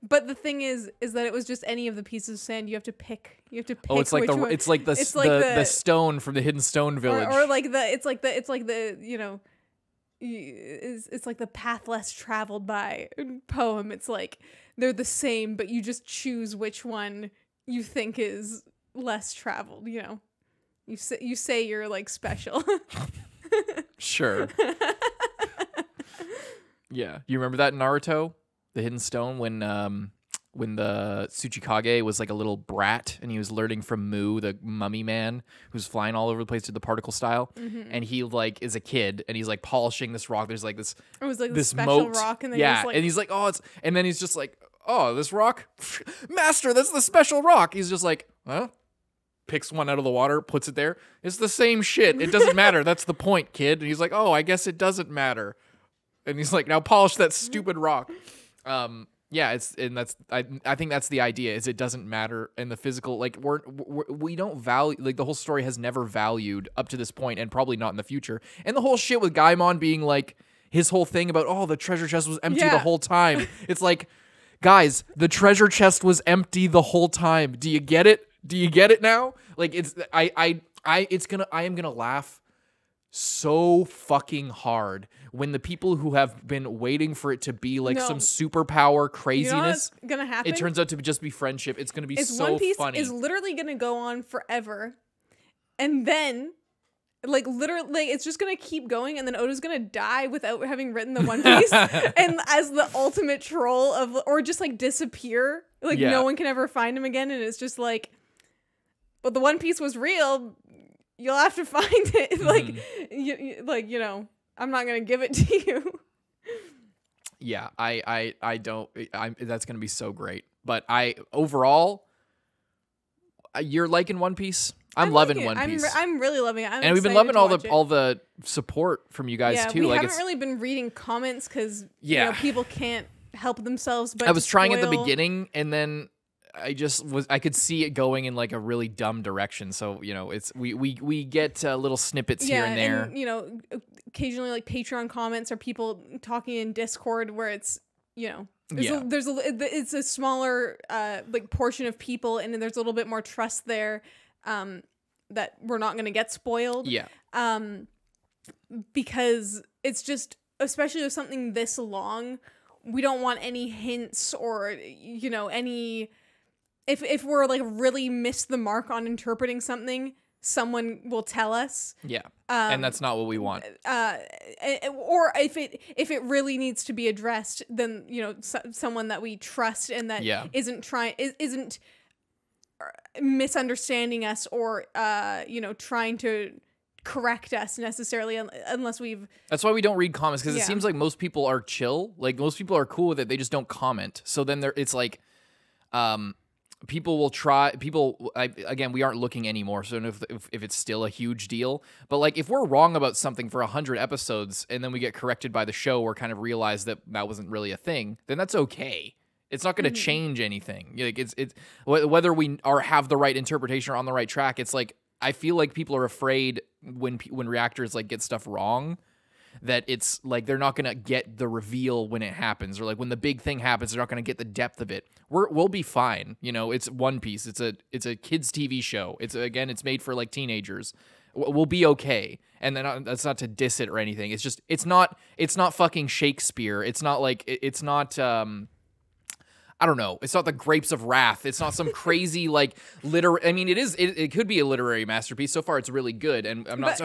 But the thing is that it was just any of the pieces of sand. You have to pick. You have to pick. Oh, it's like which the one. it's like the It's like the stone from the Hidden Stone Village. or like the it's like the you know, it's like the path less traveled by poem. It's like they're the same, but you just choose which one you think is less traveled. You know, you say you're like special. Sure. Yeah, you remember that in Naruto, the Hidden Stone, when the Tsuchikage was like a little brat and he was learning from Mu, the mummy man who's flying all over the place to the particle style, and he like is a kid and he's like polishing this rock. There's like this. It was like this special moat. rock, and then Yeah, like, and he's like, oh, and then he's just like, oh, this rock, master, that's the special rock. He's just like, huh? Picks one out of the water, puts it there. It's the same shit. It doesn't matter. That's the point, kid. And he's like, oh, I guess it doesn't matter. And he's like, now polish that stupid rock. Yeah, I think that's the idea. Is it doesn't matter in the physical. Like we don't value, like the whole story has never valued up to this point, and probably not in the future. And the whole shit with Gaimon being like his whole thing about, oh, the treasure chest was empty the whole time. It's like, guys, the treasure chest was empty the whole time. Do you get it? Do you get it now? Like I am gonna laugh so fucking hard when the people who have been waiting for it to be like some superpower craziness, you know what's gonna happen? It turns out to just be friendship. It's gonna be so One Piece funny. is literally gonna go on forever, and then like literally it's just gonna keep going, and then Oda's gonna die without having written the One Piece, and as the ultimate troll of, or just like disappear, like no one can ever find him again, and it's just like, but the One Piece was real. You'll have to find it. Like, you know, I'm not gonna give it to you. Yeah, I don't. That's gonna be so great. But overall, you're liking One Piece. I'm loving One Piece. I'm really loving it. And we've been loving all the support from you guys too. We like haven't really been reading comments because you know, people can't help themselves. But I was trying at the beginning, and then I could see it going in like a really dumb direction. So, you know, it's we get little snippets here and there. And, you know, occasionally like Patreon comments or people talking in Discord where it's, you know, it's a smaller like portion of people, and then there's a little bit more trust there that we're not going to get spoiled. Yeah. Because it's just, especially with something this long, we don't want any hints or, you know, any... If we're like really missed the mark on interpreting something, someone will tell us. Yeah, and that's not what we want. Or if it really needs to be addressed, then, you know, someone that we trust and that isn't misunderstanding us or you know, trying to correct us necessarily, unless we've... That's why we don't read comments, because it seems like most people are chill. Like most people are cool with it. They just don't comment. So then it's like people will try. Again, we aren't looking anymore, so if it's still a huge deal. But like, if we're wrong about something for 100 episodes and then we get corrected by the show or kind of realize that wasn't really a thing, then that's okay. It's not going to change anything. Like it's whether we have the right interpretation or on the right track. It's like, I feel like people are afraid when reactors like get stuff wrong, that it's like they're not gonna get the reveal when it happens, or like when the big thing happens, they're not gonna get the depth of it. We'll be fine, you know. It's One Piece. It's a kids TV show. It's made for like teenagers. We'll be okay. And then that's not to diss it or anything. It's just it's not fucking Shakespeare. It's not like it's not. I don't know. It's not the Grapes of Wrath. It's not some crazy like I mean, it is. It could be a literary masterpiece. So far, it's really good, and I'm not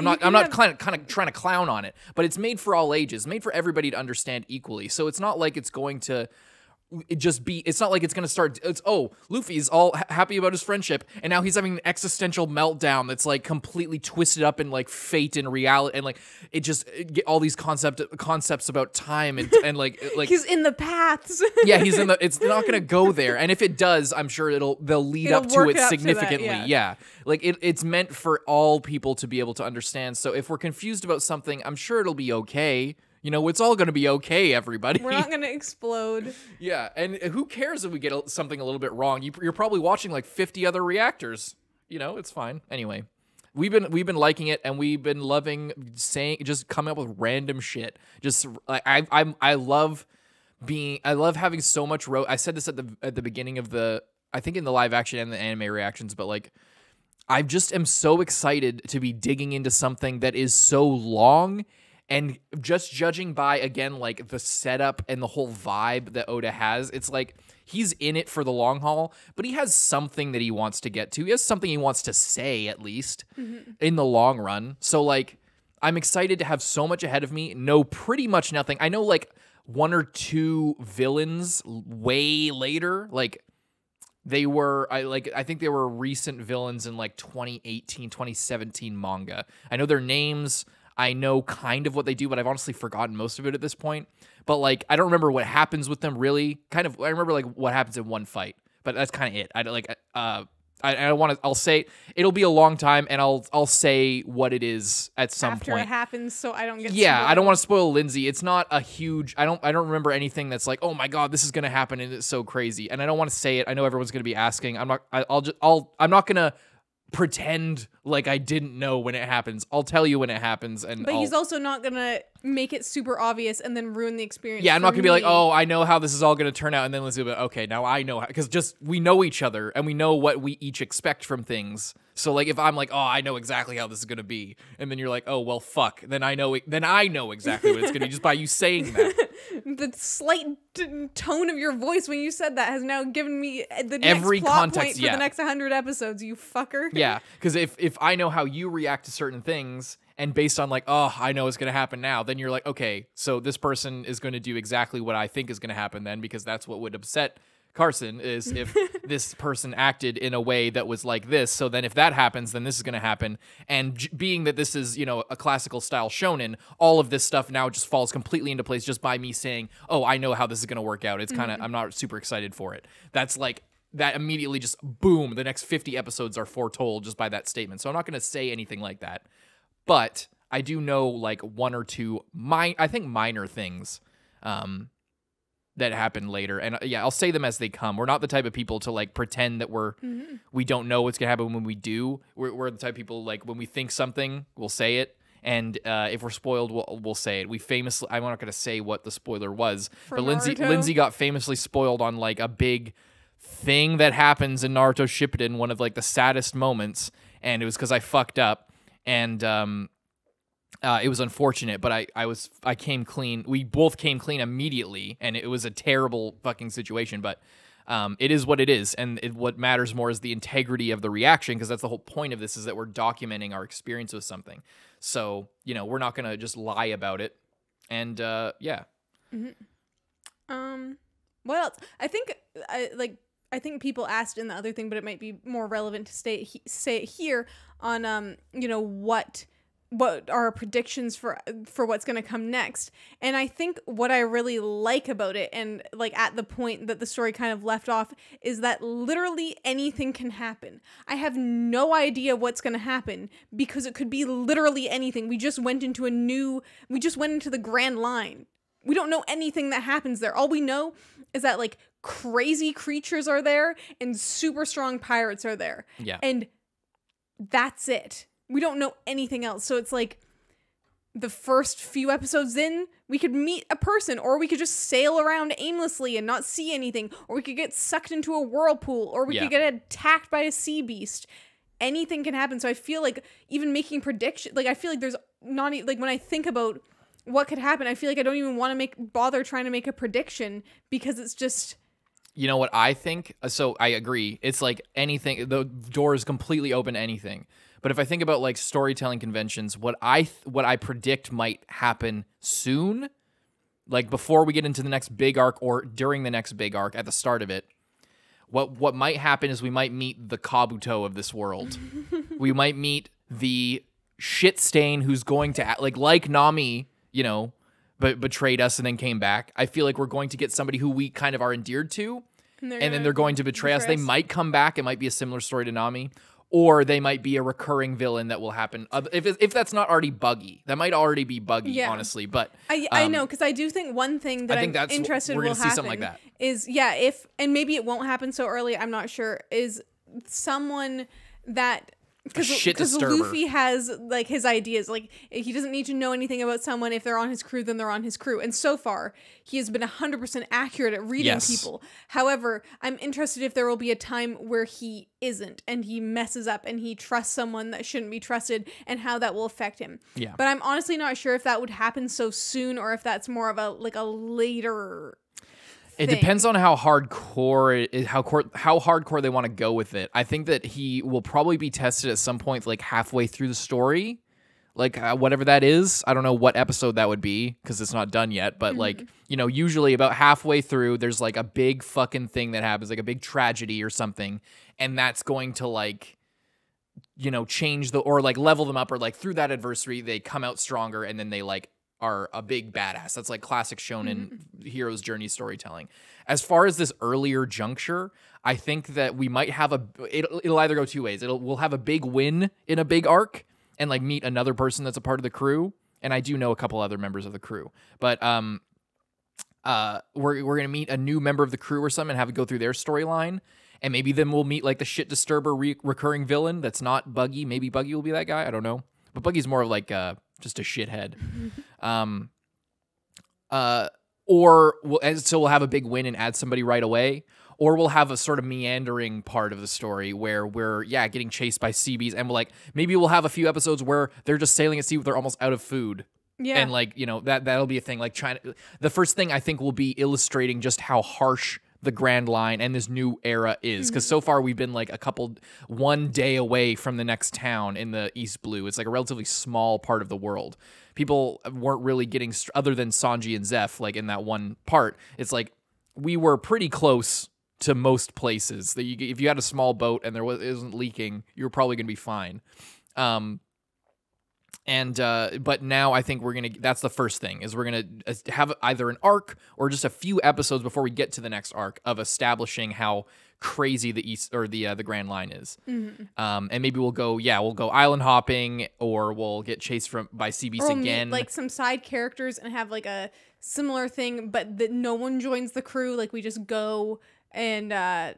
kind of trying to clown on it. But it's made for all ages, made for everybody to understand equally. So it's not like it's going to just be. It's not like it's going to start. Luffy's all happy about his friendship, and now he's having an existential meltdown that's like completely twisted up in like fate and reality, and like it just get all these concepts about time and like he's in the paths. Yeah, he's in the. It's not going to go there, and if it does, I'm sure they'll lead up to it significantly. To that, yeah. Like it's meant for all people to be able to understand. So if we're confused about something, I'm sure it'll be okay. You know, it's all going to be okay, everybody. We're not going to explode. Yeah, and who cares if we get something a little bit wrong? You're probably watching like 50 other reactors. You know, it's fine. Anyway, we've been liking it, and we've been loving just coming up with random shit. Just like I love I love having so much I said this at the beginning of I think in the live action and the anime reactions, but like I just am so excited to be digging into something that is so long, and just judging by, again, like the setup and the whole vibe that Oda has, it's like he's in it for the long haul, but he has something that he wants to get to. He has something he wants to say, at least, in the long run. So like I'm excited to have so much ahead of me, know pretty much nothing. I know like one or two villains way later, like I think they were recent villains in like 2018, 2017 manga. I know their names. I know kind of what they do, but I've honestly forgotten most of it at this point. But like, I don't remember what happens with them really. I remember like what happens in one fight, but that's kind of it. I don't want to. I'll say it'll be a long time, and I'll say what it is at some After point. it happens, so I don't get. Yeah, spoiled. I don't want to spoil Lindsay. It's not a huge. I don't remember anything that's like, oh my god, this is gonna happen, and it's so crazy. And I don't want to say it. I know everyone's gonna be asking. I'm not. I'm not gonna pretend like I didn't know when it happens. I'll tell you when it happens, and But he's also not gonna make it super obvious and then ruin the experience. Yeah, I'm not for gonna be like, me. oh, I know how this is all gonna turn out, and then let's do it. Okay, now I know, because just we know each other and we know what we each expect from things. So like, if I'm like, oh, I know exactly how this is gonna be, and then you're like, oh, well, fuck, then I know exactly what it's gonna be just by you saying that. The slight tone of your voice when you said that has now given me the Every next plot context, point for yeah. the next 100 episodes. You fucker. Yeah, because if I know how you react to certain things, and based on like, oh, I know it's going to happen now, then you're like, okay, so this person is going to do exactly what I think is going to happen then, because that's what would upset Carson, is if this person acted in a way that was like this. So then if that happens, then this is going to happen. And being that this is, a classical style shonen, all of this stuff now just falls completely into place just by me saying, oh, I know how this is going to work out. It's kind of, I'm not super excited for it. That's like, that immediately just, boom, the next 50 episodes are foretold just by that statement. So I'm not going to say anything like that. But I do know like one or two, I think minor things that happen later. And yeah, I'll say them as they come. We're not the type of people to like pretend that we don't know what's going to happen when we do. We're the type of people, like, when we think something, we'll say it. And if we're spoiled, we'll say it. I'm not going to say what the spoiler was, For but Naruto? Lindsay got famously spoiled on like a big thing that happens in Naruto Shippuden, one of like the saddest moments. And it was because I fucked up. And it was unfortunate, but I came clean. We both came clean immediately, and it was a terrible fucking situation. But it is what it is, and what matters more is the integrity of the reaction, because that's the whole point of this, is that we're documenting our experience with something. So we're not gonna just lie about it. And yeah. What else? I think people asked in the other thing, but it might be more relevant to say it here on what are our predictions for what's going to come next. And I think what I really like about it, and like at the point that the story kind of left off, is that literally anything can happen. I have no idea what's going to happen, because it could be literally anything. We just went into the Grand Line. We don't know anything that happens there. All we know is that like crazy creatures are there and super strong pirates are there. Yeah. And that's it. We don't know anything else. So it's like the first few episodes in, we could meet a person, or we could just sail around aimlessly and not see anything, or we could get sucked into a whirlpool, or we could get attacked by a sea beast. Anything can happen. So I feel like even making predictions, like I feel like there's not like when I think about what could happen, I feel like I don't even want to bother trying to make a prediction, because it's just... You know what I think? So I agree. It's like anything, the door is completely open to anything. But if I think about like storytelling conventions, what I predict might happen soon, like before we get into the next big arc or during the next big arc at the start of it, what might happen is we might meet the Kabuto of this world. We might meet the shit stain who's going to like Nami, but betrayed us and then came back. I feel like we're going to get somebody who we kind of are endeared to, and then they're going to betray us. They might come back. It might be a similar story to Nami. Or they might be a recurring villain that will happen. If that's not already Buggy, that might already be Buggy, honestly. But I know, because I do think one thing that I'm interested will happen see something like that. Is and maybe it won't happen so early, I'm not sure, is someone that shit because disturber. Luffy has like his ideas. Like he doesn't need to know anything about someone. If they're on his crew, then they're on his crew. And so far, he has been 100% accurate at reading people. However, I'm interested if there will be a time where he isn't and he messes up and he trusts someone that shouldn't be trusted, and how that will affect him. Yeah. But I'm honestly not sure if that would happen so soon or if that's more of a later. It depends on how hardcore how hardcore they want to go with it. I think that he will probably be tested at some point, like halfway through the story, like whatever that is. I don't know what episode that would be because it's not done yet. But like, you know, usually about halfway through, there's like a big fucking thing that happens, like a big tragedy or something, and that's going to like, you know, change or like level them up, or like through that adversity they come out stronger, and then they like are a big badass. That's like classic shonen hero's journey storytelling. As far as this earlier juncture, I think that we might have it'll either go two ways. We'll have a big win in a big arc and like meet another person that's a part of the crew. And I do know a couple other members of the crew, but we're gonna meet a new member of the crew or something and have it go through their storyline. And maybe then we'll meet like the shit disturber recurring villain that's not Buggy. Maybe Buggy will be that guy. I don't know. But Buggy's more of like just a shithead. So we'll have a big win and add somebody right away, or we'll have a sort of meandering part of the story where we're getting chased by Seabees, and maybe we'll have a few episodes where they're just sailing at sea, they're almost out of food. Yeah. And like, you know, that'll be a thing. Like the first thing I think will be illustrating just how harsh the Grand Line and this new era is, because so far we've been like one day away from the next town in the East Blue. It's like a relatively small part of the world. People weren't really getting, other than Sanji and Zeph, like in that one part, it's like we were pretty close to most places. That if you had a small boat and it wasn't leaking, you were probably going to be fine. But now I think that's the first thing, is we're gonna have either an arc or just a few episodes before we get to the next arc of establishing how crazy the East or the Grand Line is. And maybe we'll go island hopping, or we'll get chased by sea beasts again. Meet, like some side characters and have like a similar thing, but that no one joins the crew. Like we just go and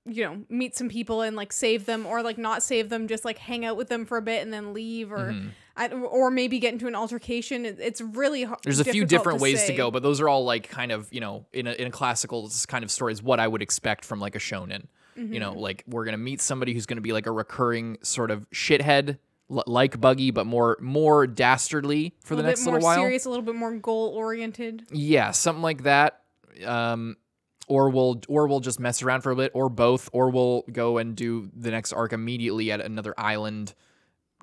you know, meet some people and like save them, or like not save them, just like hang out with them for a bit and then leave, or maybe get into an altercation. It's really hard. There's a few different ways to go, but those are all like kind of, you know, in a classical kind of story is what I would expect from like a shonen. You know, like we're gonna meet somebody who's gonna be like a recurring sort of shithead, like Buggy, but more dastardly for the next little while. A little bit more serious, a little bit more goal oriented. Yeah, something like that. Or we'll just mess around for a bit, or both, or we'll go and do the next arc immediately at another island,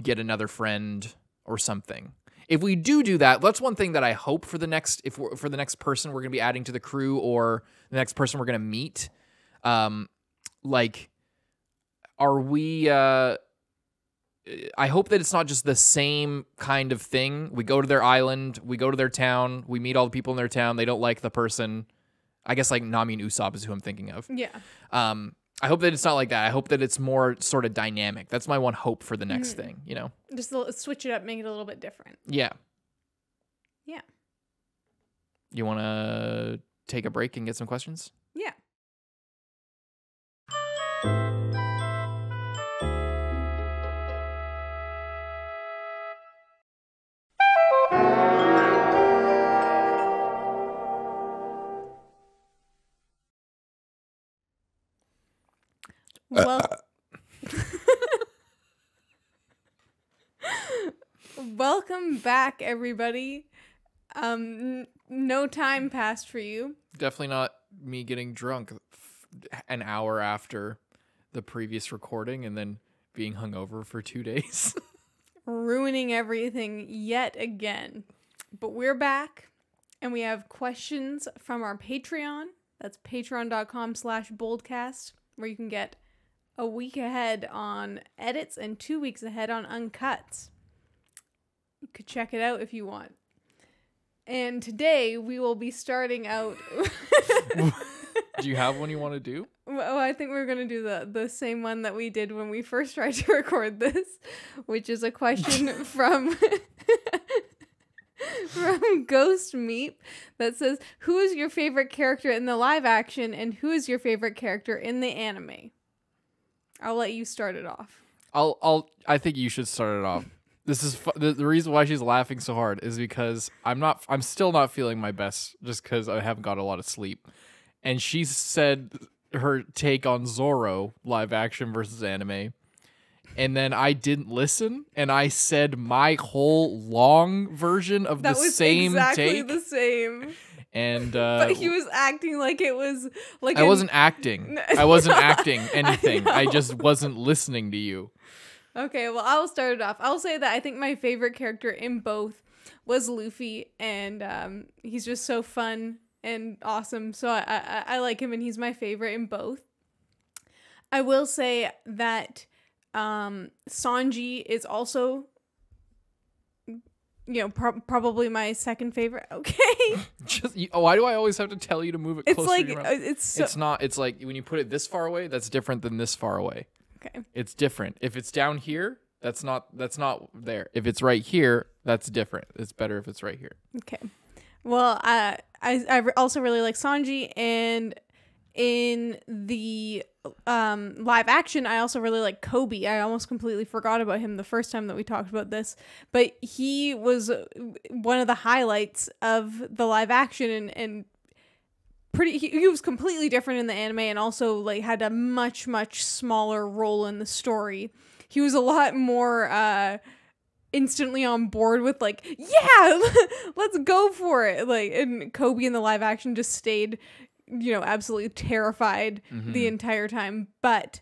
get another friend or something. If we do that, that's one thing that I hope for the next for the next person we're gonna be adding to the crew, or the next person we're gonna meet. Like, are we? I hope that it's not just the same kind of thing. We go to their island, we go to their town, we meet all the people in their town. They don't like the person. I guess like Nami and Usopp is who I'm thinking of. Yeah. I hope that it's not like that. I hope that it's more sort of dynamic. That's my one hope for the next thing, you know? Just switch it up, make it a little bit different. Yeah. Yeah. You want to take a break and get some questions? Yeah. Well, welcome back, everybody. No time passed for you. Definitely not me getting drunk an hour after the previous recording and then being hungover for 2 days. Ruining everything yet again. But we're back, and we have questions from our Patreon. That's patreon.com/boldcast, where you can get a week ahead on edits and 2 weeks ahead on uncuts. You could check it out if you want. And today we will be starting out. Do you have one you want to do? Well, I think we're going to do the same one that we did when we first tried to record this, which is a question from Ghost Meep that says, who is your favorite character in the live action and who is your favorite character in the anime? I'll let you start it off. I think you should start it off. This is the reason why she's laughing so hard is because I'm still not feeling my best just because I haven't got a lot of sleep. And she said her take on Zorro live action versus anime. And then I didn't listen, and I said my whole long version of That the was same exactly take. the same. And But he was acting like it was like I wasn't acting. I wasn't acting anything. I just wasn't listening to you. Okay, well, I'll start it off. I'll say that I think my favorite character in both was Luffy, and he's just so fun and awesome. So I like him, and he's my favorite in both. I will say that Sanji is also, probably my second favorite. Okay. Why do I always have to tell you to move it closer? It's like to your mouth? it's not. It's like when you put it this far away, that's different than this far away. okay. It's different. If it's down here, that's not there. If it's right here, that's different. It's better if it's right here. Okay. Well, I also really like Sanji, and in the live action, I also really like Kobe. I almost completely forgot about him the first time that we talked about this, but he was one of the highlights of the live action, and he was completely different in the anime, and also like had a much smaller role in the story. He was a lot more instantly on board with like, yeah, let's go for it. Like, and Kobe in the live action just stayed, absolutely terrified the entire time. But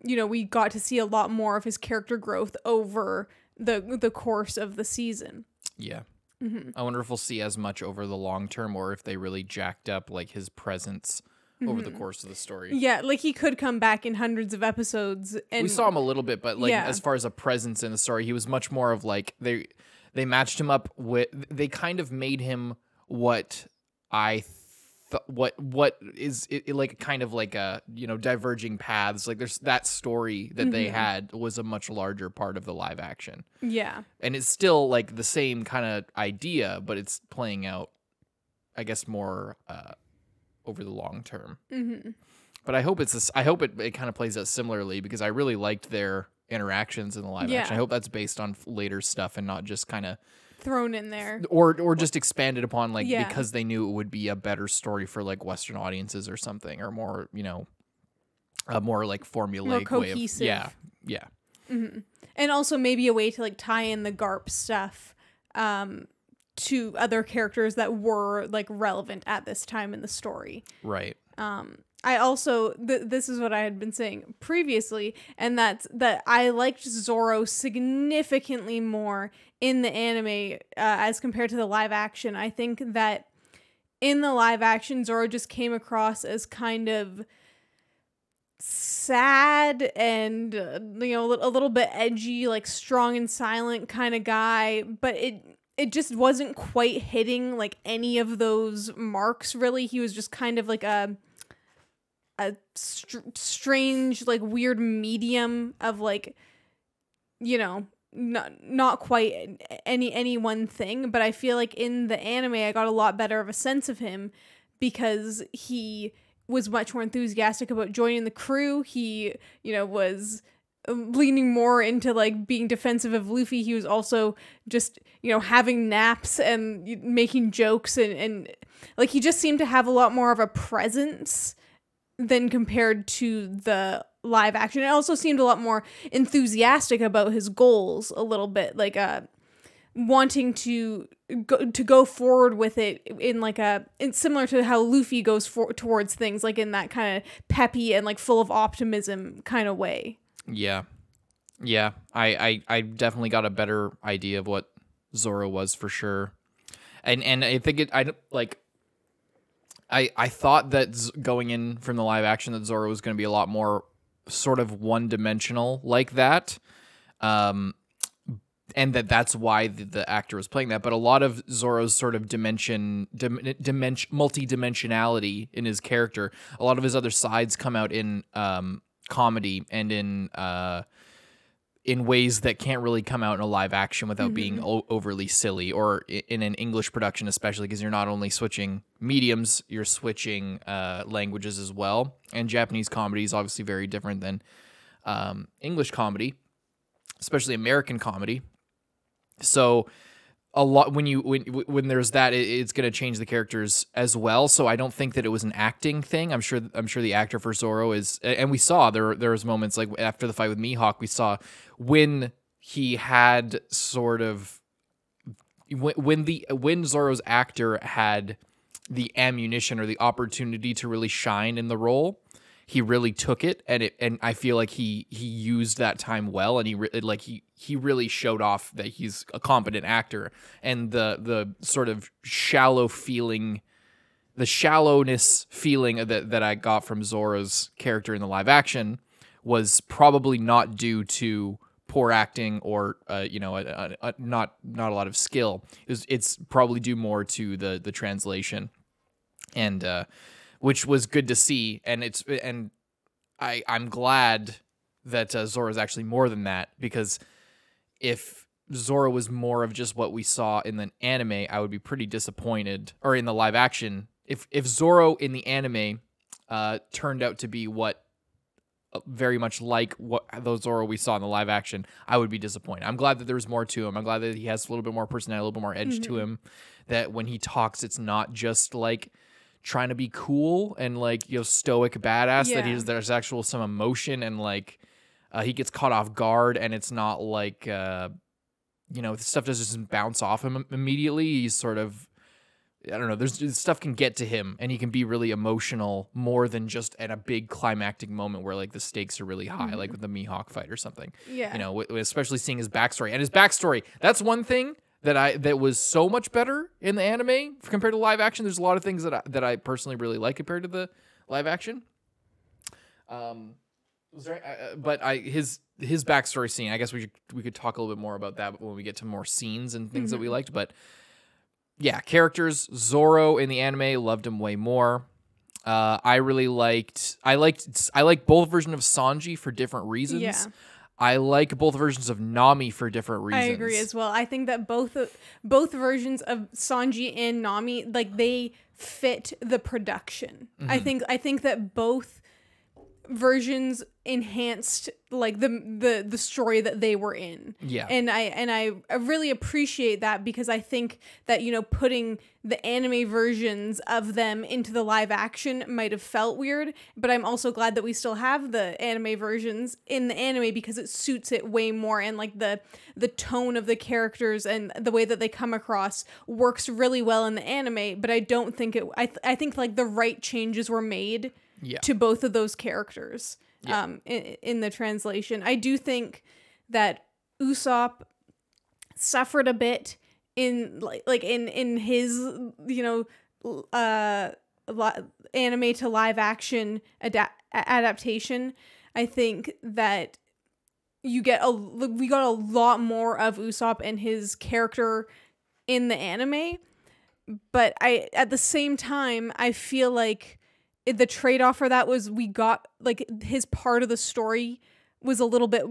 we got to see a lot more of his character growth over the course of the season. Yeah. I wonder if we'll see as much over the long term, or if they really jacked up like his presence over the course of the story. Yeah, like he could come back in hundreds of episodes. And we saw him a little bit, but like yeah. as far as a presence in the story, he was much more of like they matched him up with. They kind of made him what what is it like kind of like a diverging paths. Like there's that story that they had was a much larger part of the live action. Yeah, and it's still like the same kind of idea, but it's playing out, I guess, more over the long term. But I hope I hope it kind of plays out similarly, because I really liked their interactions in the live action. I hope that's based on later stuff and not just kind of thrown in there, or just expanded upon, like because they knew it would be a better story for like Western audiences or something, or more a more like formulaic, more cohesive way of, yeah. And also maybe a way to like tie in the Garp stuff to other characters that were like relevant at this time in the story. Right. I also this is what I had been saying previously, and that's that I liked Zoro significantly more in the anime as compared to the live action. I think that in the live action, Zoro just came across as kind of sad and a little bit edgy, like strong and silent kind of guy, but it just wasn't quite hitting like any of those marks really. He was just kind of like a strange, like weird medium of like, not quite any one thing. But I feel like in the anime, I got a lot better of a sense of him because he was much more enthusiastic about joining the crew. He, was leaning more into like being defensive of Luffy. He was also just, having naps and making jokes and like he just seemed to have a lot more of a presence than compared to the live action. It also seemed a lot more enthusiastic about his goals a little bit, like wanting to go forward with it in like it's similar to how Luffy goes towards things, like in that kind of peppy and like full of optimism kind of way. Yeah. I definitely got a better idea of what Zoro was for sure, and I think I thought that going in from the live action that Zoro was going to be a lot more sort of one-dimensional like that, and that's why the actor was playing that. But a lot of Zoro's sort of multi-dimensionality in his character, a lot of his other sides come out in comedy and in ways that can't really come out in a live action without being overly silly, or in an English production especially, because you're not only switching mediums, you're switching languages as well. And Japanese comedy is obviously very different than English comedy, especially American comedy. So a lot when there's that, it's going to change the characters as well. So I don't think that it was an acting thing. I'm sure the actor for Zoro is, and we saw there was moments like after the fight with Mihawk, we saw when he had sort of when Zoro's actor had the ammunition or the opportunity to really shine in the role, he really took it, and I feel like he used that time well, and he really showed off that he's a competent actor, and the sort of shallowness feeling that I got from Zoro's character in the live action was probably not due to poor acting or not a lot of skill. It's probably due more to the translation, and which was good to see. And I'm glad that Zoro is actually more than that, because if Zoro was more of just what we saw in the anime, I would be pretty disappointed. Or in the live action, if Zoro in the anime turned out to be what very much like what those Zoro we saw in the live action, I would be disappointed. I'm glad that there's more to him. I'm glad that he has a little bit more personality, a little bit more edge to him, that when he talks, it's not just like trying to be cool and like, stoic badass, that there's actual some emotion, and like he gets caught off guard, and it's not like stuff doesn't bounce off him immediately. He's sort of, I don't know, there's stuff can get to him, and he can be really emotional more than just at a big climactic moment where like the stakes are really high, like with the Mihawk fight or something. Yeah. Especially seeing his backstory. And his backstory, that's one thing that was so much better in the anime compared to live action. There's a lot of things that I personally really like compared to the live action. His backstory scene, I guess we could talk a little bit more about that when we get to more scenes and things that we liked. But yeah, characters. Zoro in the anime, loved him way more. I like both versions of Sanji for different reasons. Yeah. I like both versions of Nami for different reasons. I agree as well. I think that both versions of Sanji and Nami, like, they fit the production. I think that both versions enhanced like the story that they were in. Yeah. And I really appreciate that, because I think that, putting the anime versions of them into the live action might have felt weird, but I'm also glad that we still have the anime versions in the anime, because it suits it way more, and like the tone of the characters and the way that they come across works really well in the anime. But I don't think I think like the right changes were made to both of those characters in the translation. I do think that Usopp suffered a bit in in his anime to live action adaptation. I think that we got a lot more of Usopp and his character in the anime, but at the same time I feel like the trade-off for that was we got like his part of the story was a little bit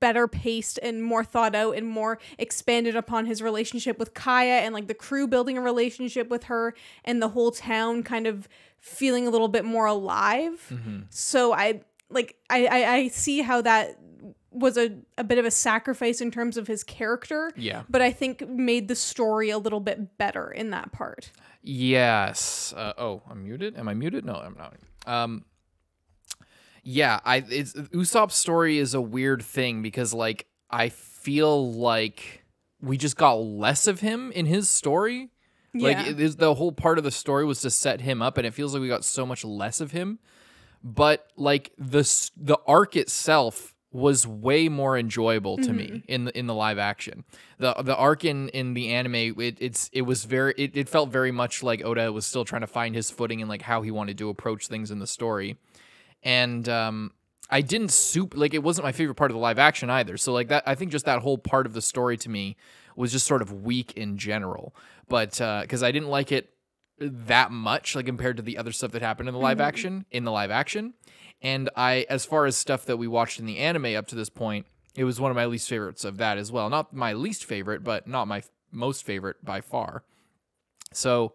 better paced and more thought out and more expanded upon his relationship with Kaya, and like the crew building a relationship with her, and the whole town kind of feeling a little bit more alive. So I see how that was a bit of a sacrifice in terms of his character, but I think made the story a little bit better in that part. Yes. I'm muted. Am I muted? No, I'm not. Usopp's story is a weird thing, because like I feel like we just got less of him in his story. Like the whole part of the story was to set him up, and it feels like we got so much less of him. But like the arc itself was way more enjoyable to me in the live action. The arc in the anime, it felt very much like Oda was still trying to find his footing and like how he wanted to approach things in the story. And I didn't it wasn't my favorite part of the live action either. So like that, I think just that whole part of the story to me was just sort of weak in general. But because I didn't like it that much, like compared to the other stuff that happened in the live action, And as far as stuff that we watched in the anime up to this point, it was one of my least favorites of that as well. Not my least favorite, but not my most favorite by far. So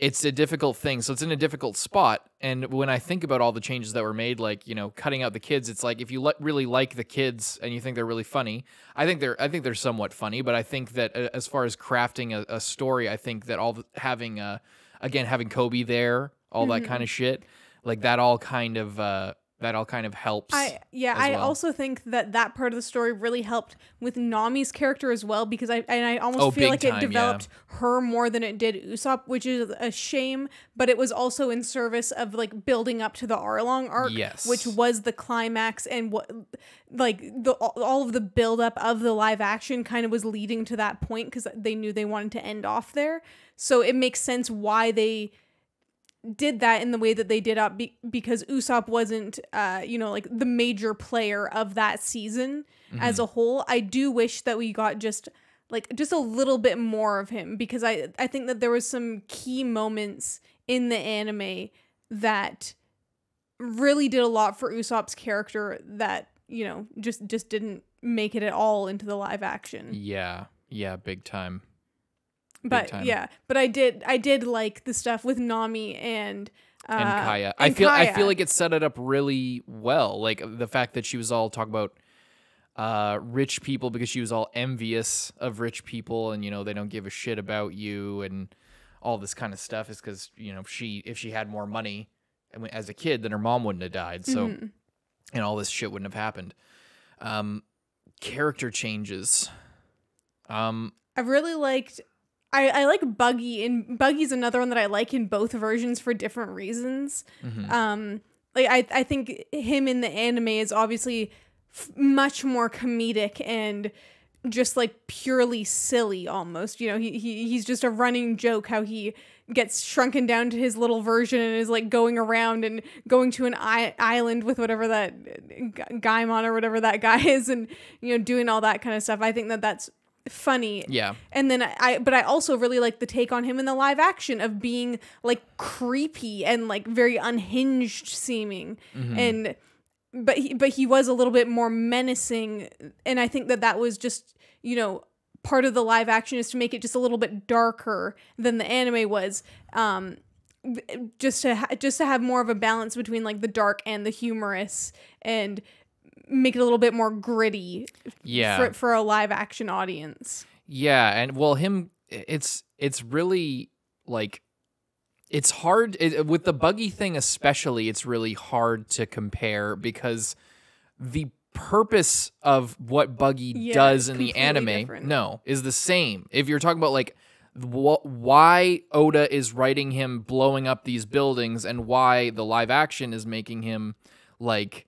it's a difficult thing. So it's in a difficult spot. And when I think about all the changes that were made, like, you know, cutting out the kids, it's like if you really like the kids and you think they're really funny, I think they're somewhat funny. But I think that as far as crafting a story, I think that having Kobe there, all that kind of shit, like that all kind of helps. I well. also think that part of the story really helped with Nami's character as well, because I almost feel like it developed her more than it did Usopp, which is a shame, but it was also in service of like building up to the Arlong arc, which was the climax, and what like all of the build up of the live action kind of was leading to that point, because they knew they wanted to end off there. So it makes sense why they did that in the way that they did up because Usopp wasn't like the major player of that season as a whole. I do wish that we got just a little bit more of him, because I think that there was some key moments in the anime that really did a lot for Usopp's character that, you know, just didn't make it at all into the live action. Yeah, big time. But I did like the stuff with Nami and Kaya. I feel like it set it up really well. Like the fact that she was all talking about rich people, because she was all envious of rich people, and you know they don't give a shit about you, and all this kind of stuff is because, you know, if she had more money as a kid, then her mom wouldn't have died. So and all this shit wouldn't have happened. Character changes. I really liked. I like Buggy, and Buggy's another one that I like in both versions for different reasons. I think him in the anime is obviously much more comedic and just like purely silly almost. You know, he's just a running joke how he gets shrunken down to his little version and is like going around and going to an island with whatever that Gaimon or whatever that guy is, and, you know, doing all that kind of stuff. I think that's funny. Yeah. And then I also really like the take on him in the live action of being like creepy and like very unhinged seeming. And but he was a little bit more menacing, and I think that was just, you know, part of the live action is to make it just a little bit darker than the anime was, just to have more of a balance between like the dark and the humorous, and make it a little bit more gritty for a live action audience. Yeah, and well, it's really like, it's hard with the Buggy thing especially. It's really hard to compare because the purpose of what Buggy does in the anime is the same. If you're talking about like why Oda is writing him blowing up these buildings, and why the live action is making him like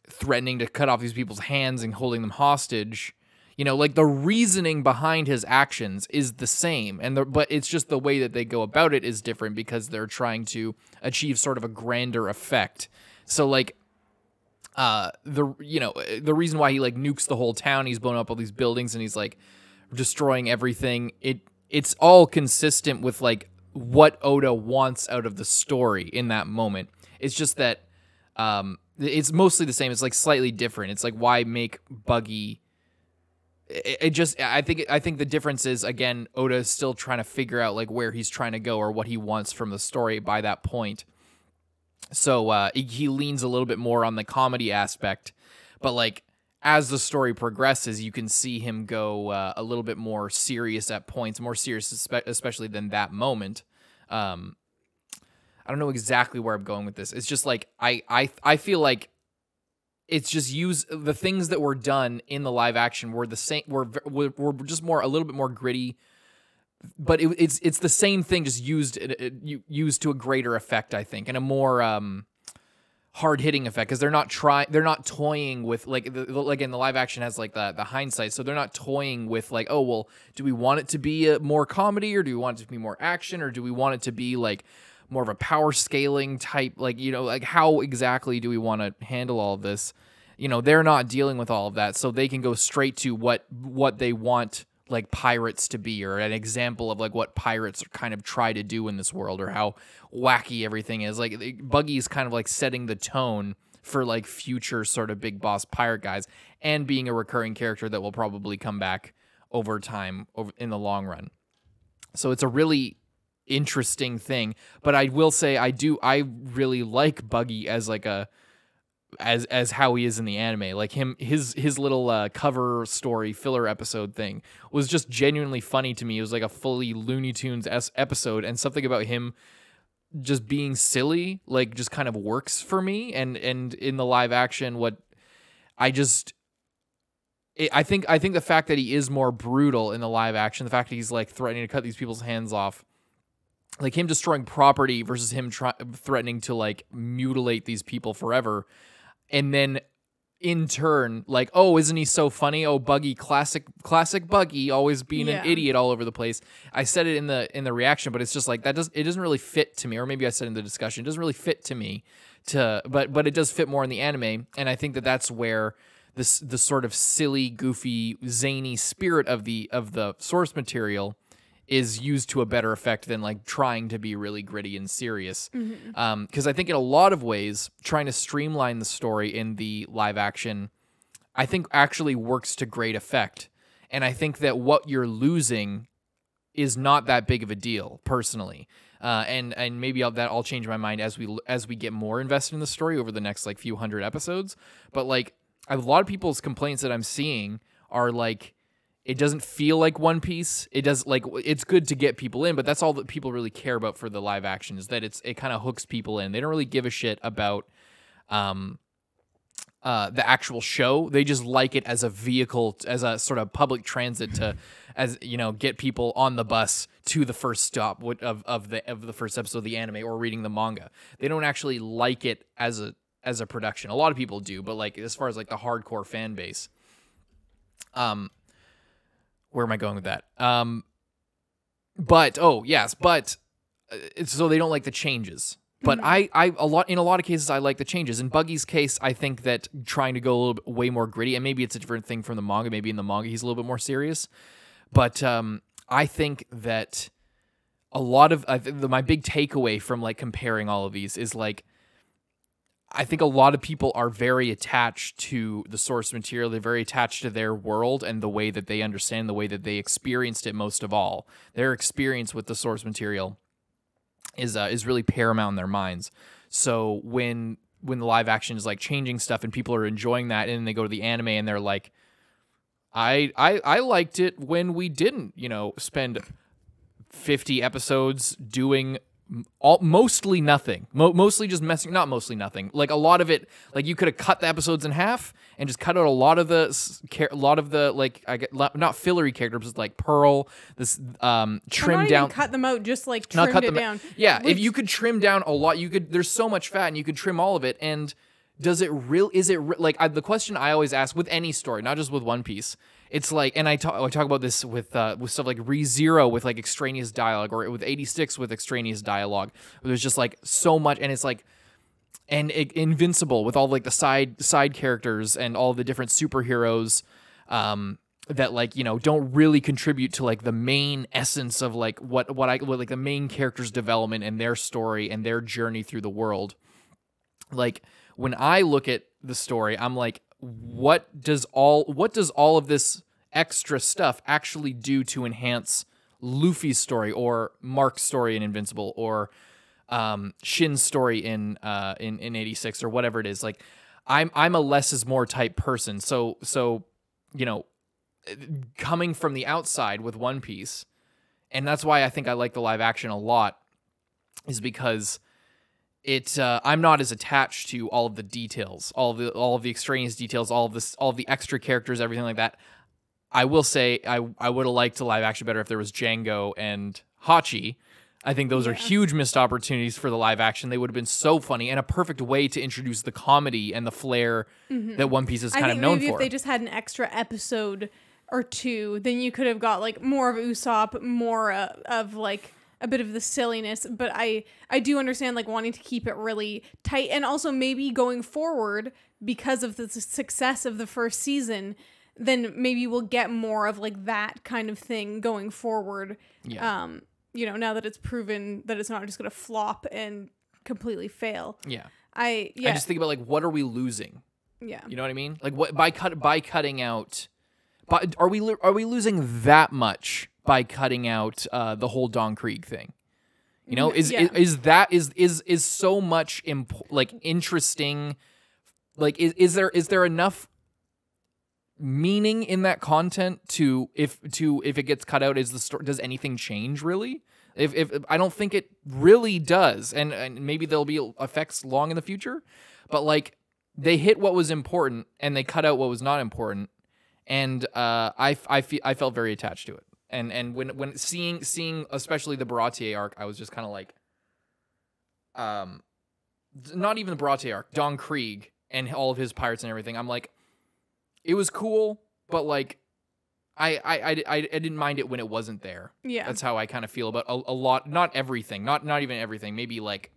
threatening to cut off these people's hands and holding them hostage, you know, like the reasoning behind his actions is the same, but it's just the way that they go about it is different, because they're trying to achieve sort of a grander effect. So like the reason why he like nukes the whole town, he's blowing up all these buildings and he's like destroying everything, it's all consistent with like what Oda wants out of the story in that moment. It's just that it's mostly the same. It's like slightly different. It's like, why make Buggy? I think the difference is, again, Oda is still trying to figure out like where he's trying to go or what he wants from the story by that point. So he leans a little bit more on the comedy aspect, but like as the story progresses, you can see him go a little bit more serious at points, more serious especially than that moment. I don't know exactly where I'm going with this. It's just like I feel like it's just the things that were done in the live action were the same. Were just a little bit more gritty, but it's the same thing, just used to a greater effect, I think, and a more hard hitting effect, because they're not toying with like again, the live action has like the hindsight, so they're not toying with like, oh well, do we want it to be a more comedy, or do we want it to be more action, or do we want it to be like more of a power scaling type, like, you know, like how exactly do we want to handle all of this? You know, they're not dealing with all of that, so they can go straight to what they want like pirates to be, or an example of like what pirates kind of try to do in this world, or how wacky everything is. Like Buggy's kind of like setting the tone for like future sort of big boss pirate guys, and being a recurring character that will probably come back over time in the long run. So it's a really interesting thing. But I will say I really like Buggy as like a as how he is in the anime. Like his little cover story filler episode thing was just genuinely funny to me. It was like a fully Looney Tunes episode, and something about him just being silly like just kind of works for me. And in the live action, what I just I think the fact that he is more brutal in the live action, the fact that he's like threatening to cut these people's hands off, like him destroying property versus him threatening to like mutilate these people forever. And then in turn, like, oh, isn't he so funny? Oh, Buggy, classic Buggy, always being an idiot all over the place. I said it in the reaction, but it's just like it doesn't really fit to me. Or maybe I said in the discussion, it doesn't really fit to me. But it does fit more in the anime, and I think that's where the sort of silly, goofy, zany spirit of the source material is used to a better effect than like trying to be really gritty and serious. Because I think in a lot of ways, trying to streamline the story in the live action, I think actually works to great effect. And I think that what you're losing is not that big of a deal, personally. And maybe I'll change my mind as we get more invested in the story over the next like few hundred episodes. But like a lot of people's complaints that I'm seeing are like, it doesn't feel like One Piece. It does, like, it's good to get people in, but that's all that people really care about for the live action, is that it kind of hooks people in. They don't really give a shit about the actual show. They just like it as a vehicle, as a sort of public transit to, as you know, get people on the bus to the first stop of the first episode of the anime or reading the manga. They don't actually like it as a production. A lot of people do, but like as far as like the hardcore fan base, where am I going with that? So they don't like the changes. But in a lot of cases, I like the changes. In Buggy's case, I think that trying to go a little bit way more gritty, and maybe it's a different thing from the manga. Maybe in the manga he's a little bit more serious. But I think that a lot of my big takeaway from like comparing all of these is like, I think a lot of people are very attached to the source material. They're very attached to their world and the way that they understand, the way that they experienced it most of all. Their experience with the source material is really paramount in their minds. So when the live action is like changing stuff and people are enjoying that, and then they go to the anime and they're like, I liked it when we didn't, spend 50 episodes doing mostly nothing, mostly just messing, not mostly nothing. Like a lot of it, like you could have cut the episodes in half and just cut out a lot of the like not fillery characters, but like Pearl, this trim down, cut them out, just like trimmed it down. Yeah, if you could trim down a lot, there's so much fat and you could trim all of it. And the question I always ask with any story, not just with One Piece, it's like, and I talk about this with stuff like ReZero with like extraneous dialogue, or with 86 with extraneous dialogue, where there's just like so much, and it's like, and Invincible with all like the side characters and all the different superheroes that like don't really contribute to like the main essence of like what like the main character's development and their story and their journey through the world. Like when I look at the story, I'm like, what does all of this extra stuff actually do to enhance Luffy's story, or Mark's story in Invincible, or Shin's story in 86, or whatever it is? Like I'm a less is more type person. So coming from the outside with One Piece, and that's why I think I like the live action a lot, is because I'm not as attached to all of the details, all of the extraneous details, all of the extra characters, everything like that. I will say I would have liked the live action better if there was Django and Hachi. I think those are huge missed opportunities for the live action. They would have been so funny, and a perfect way to introduce the comedy and the flair that One Piece is kind of known for. If they just had an extra episode or two, then you could have got like more of Usopp, more of like a bit of the silliness. But I do understand like wanting to keep it really tight, and also maybe going forward, because of the success of the first season, then maybe we'll get more of like that kind of thing going forward. Yeah. Now that it's proven that it's not just going to flop and completely fail. Yeah. I just think about like, what are we losing? Yeah. You know what I mean? Like what by cutting out, are we losing that much by cutting out the whole Don Krieg thing? You know, is that so much like interesting? Like, is there enough meaning in that content to if it gets cut out, is the story, does anything change really? If I don't think it really does, and maybe there'll be effects long in the future, but like they hit what was important and they cut out what was not important, and I felt very attached to it, and when seeing especially the Baratier arc, I was just kind of like, not even the Baratier arc, Don Krieg and all of his pirates and everything. I'm like, it was cool, but like, I didn't mind it when it wasn't there. Yeah, that's how I kind of feel about a lot. Not everything, not even everything. Maybe like,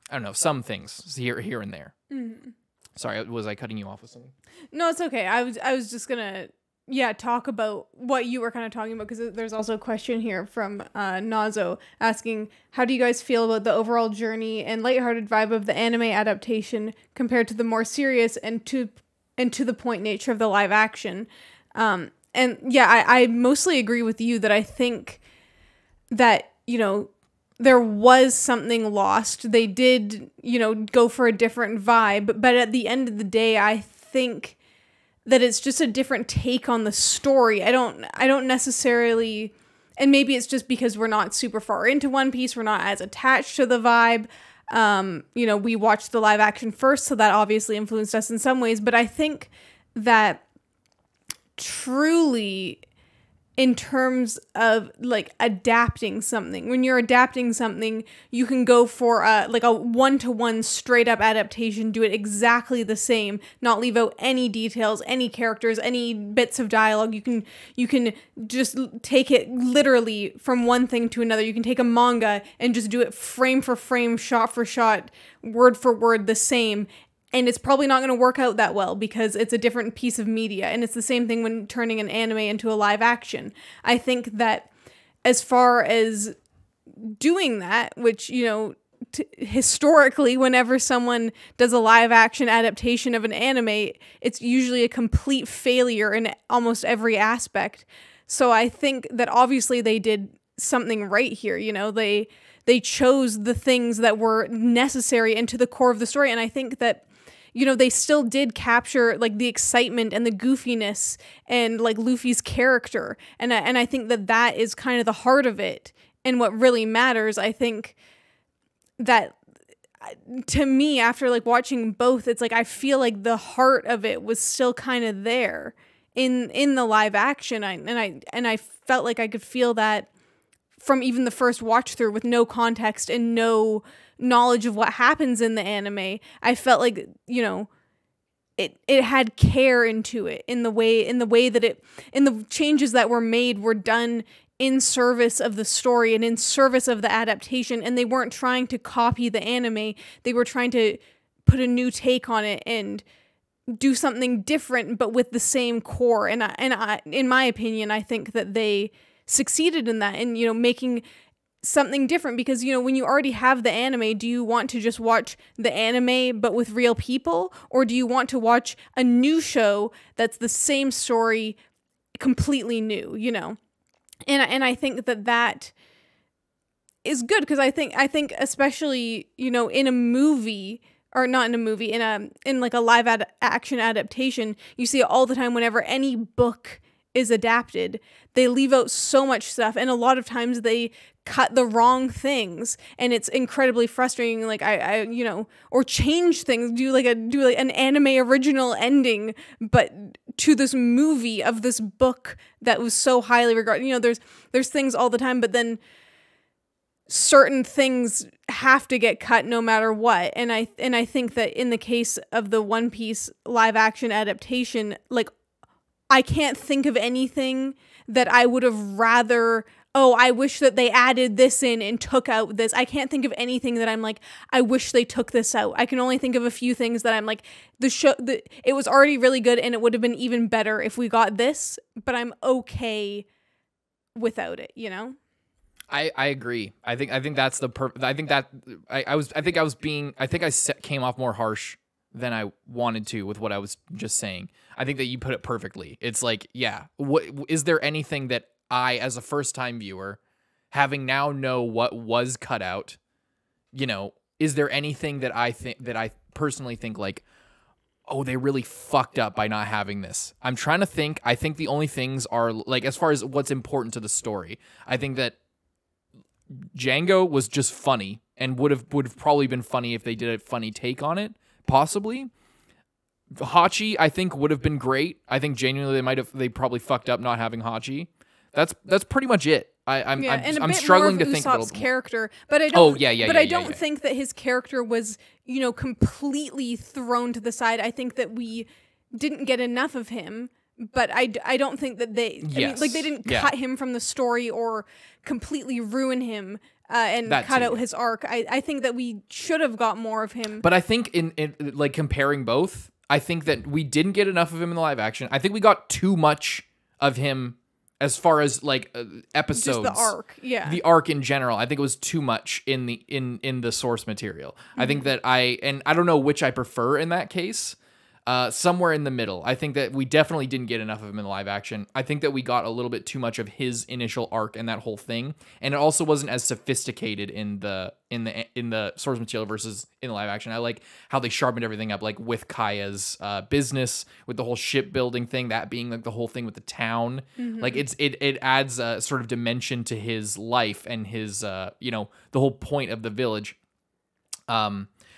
I don't know, some things here and there. Mm-hmm. Sorry, was I cutting you off with something? No, it's okay. I was just gonna talk about what you were kind of talking about, because there's also a question here from Nazo asking, how do you guys feel about the overall journey and lighthearted vibe of the anime adaptation compared to the more serious and to the point nature of the live action? And yeah, I mostly agree with you that I think that, you know, there was something lost. They did, you know, go for a different vibe, but at the end of the day, I think that it's just a different take on the story. I don't necessarily, and maybe it's just because we're not super far into One Piece, we're not as attached to the vibe. You know, we watched the live action first, so that obviously influenced us in some ways, but I think that truly, in terms of like adapting something, when you're adapting something, you can go for like a one-to-one straight up adaptation, do it exactly the same, not leave out any details, any characters, any bits of dialogue. You can just take it literally from one thing to another. You can take a manga and just do it frame for frame, shot for shot, word for word the same. And it's probably not going to work out that well because it's a different piece of media. And it's the same thing when turning an anime into a live action. I think that as far as doing that, which, you know, historically, whenever someone does a live action adaptation of an anime, it's usually a complete failure in almost every aspect. So I think that obviously they did something right here. You know, they chose the things that were necessary into the core of the story. And I think that, you know, they still did capture like the excitement and the goofiness and like Luffy's character. And I think that is kind of the heart of it and what really matters. I think that to me, after like watching both, it's like I feel like the heart of it was still kind of there in the live action. I felt like I could feel that from even the first watch through with no context and no knowledge of what happens in the anime. I felt like, you know, it had care into it in the way that the changes that were made were done in service of the story and in service of the adaptation, and they weren't trying to copy the anime. They were trying to put a new take on it and do something different but with the same core. And I in my opinion, I think that they succeeded in that, and, you know, making something different, because, you know, when you already have the anime, do you want to just watch the anime but with real people, or do you want to watch a new show that's the same story completely new, you know? And I think that is good, because I think especially, you know, in a movie, or not in a movie, in like a live action adaptation, you see it all the time. Whenever any book is adapted, they leave out so much stuff, and a lot of times they cut the wrong things, and it's incredibly frustrating. Like I you know, or change things, do like an anime original ending, but to this movie of this book that was so highly regarded. You know, there's things all the time, but then certain things have to get cut no matter what. And I think that in the case of the One Piece live action adaptation, like, I can't think of anything that I would have rather, oh, I wish that they added this in and took out this. I can't think of anything that I'm like, I wish they took this out. I can only think of a few things that I'm like, it was already really good and it would have been even better if we got this, but I'm okay without it, you know? I agree. I think that's the I think that I came off more harsh than I wanted to with what I was just saying. I think that you put it perfectly. It's like, yeah, what is there anything that I, as a first-time viewer, having now know what was cut out, you know, is there anything that I personally think like, oh, they really fucked up by not having this? I'm trying to think. I think the only things are like, as far as what's important to the story, I think that Django was just funny and would have probably been funny if they did a funny take on it, possibly. Hachi, I think, would have been great. I think genuinely they probably fucked up not having Hachi. That's pretty much it. I'm struggling to think about Usopp's character, but I don't. I don't think that his character was, completely thrown to the side. I think that we didn't get enough of him, but I don't think that they. Yes. I mean, they didn't cut him from the story or completely ruin him and cut out his arc. I think that we should have got more of him. But I think in like comparing both, I think that we didn't get enough of him in the live action. I think we got too much of him. As far as like episodes, just the arc, the arc in general, I think it was too much in the source material. I think that I don't know which I prefer in that case. Somewhere in the middle. I think that we definitely didn't get enough of him in the live action. I think that we got a little bit too much of his initial arc and that whole thing, and it also wasn't as sophisticated in the source material versus in the live action. I like how they sharpened everything up, like with Kaya's business, with the whole shipbuilding thing, that being like the whole thing with the town. Like it adds a sort of dimension to his life and his the whole point of the village.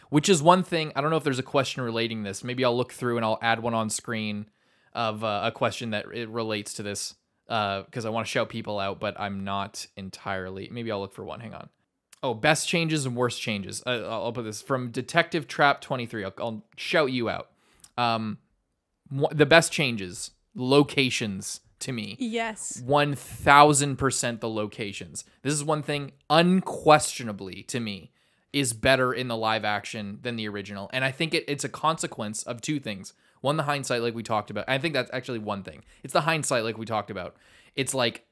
Which is one thing, I don't know if there's a question relating this. Maybe I'll look through and I'll add one on screen of a question that it relates to this because I want to shout people out, but I'm not entirely. Maybe I'll look for one. Hang on. Oh, best changes and worst changes. I'll put this from Detective Trap 23. I'll shout you out. The best changes, locations to me. Yes. 1000% the locations. This is one thing unquestionably to me is better in the live action than the original. And I think it's a consequence of two things. One, the hindsight, like we talked about. I think that's actually one thing. It's the hindsight, like we talked about. It's like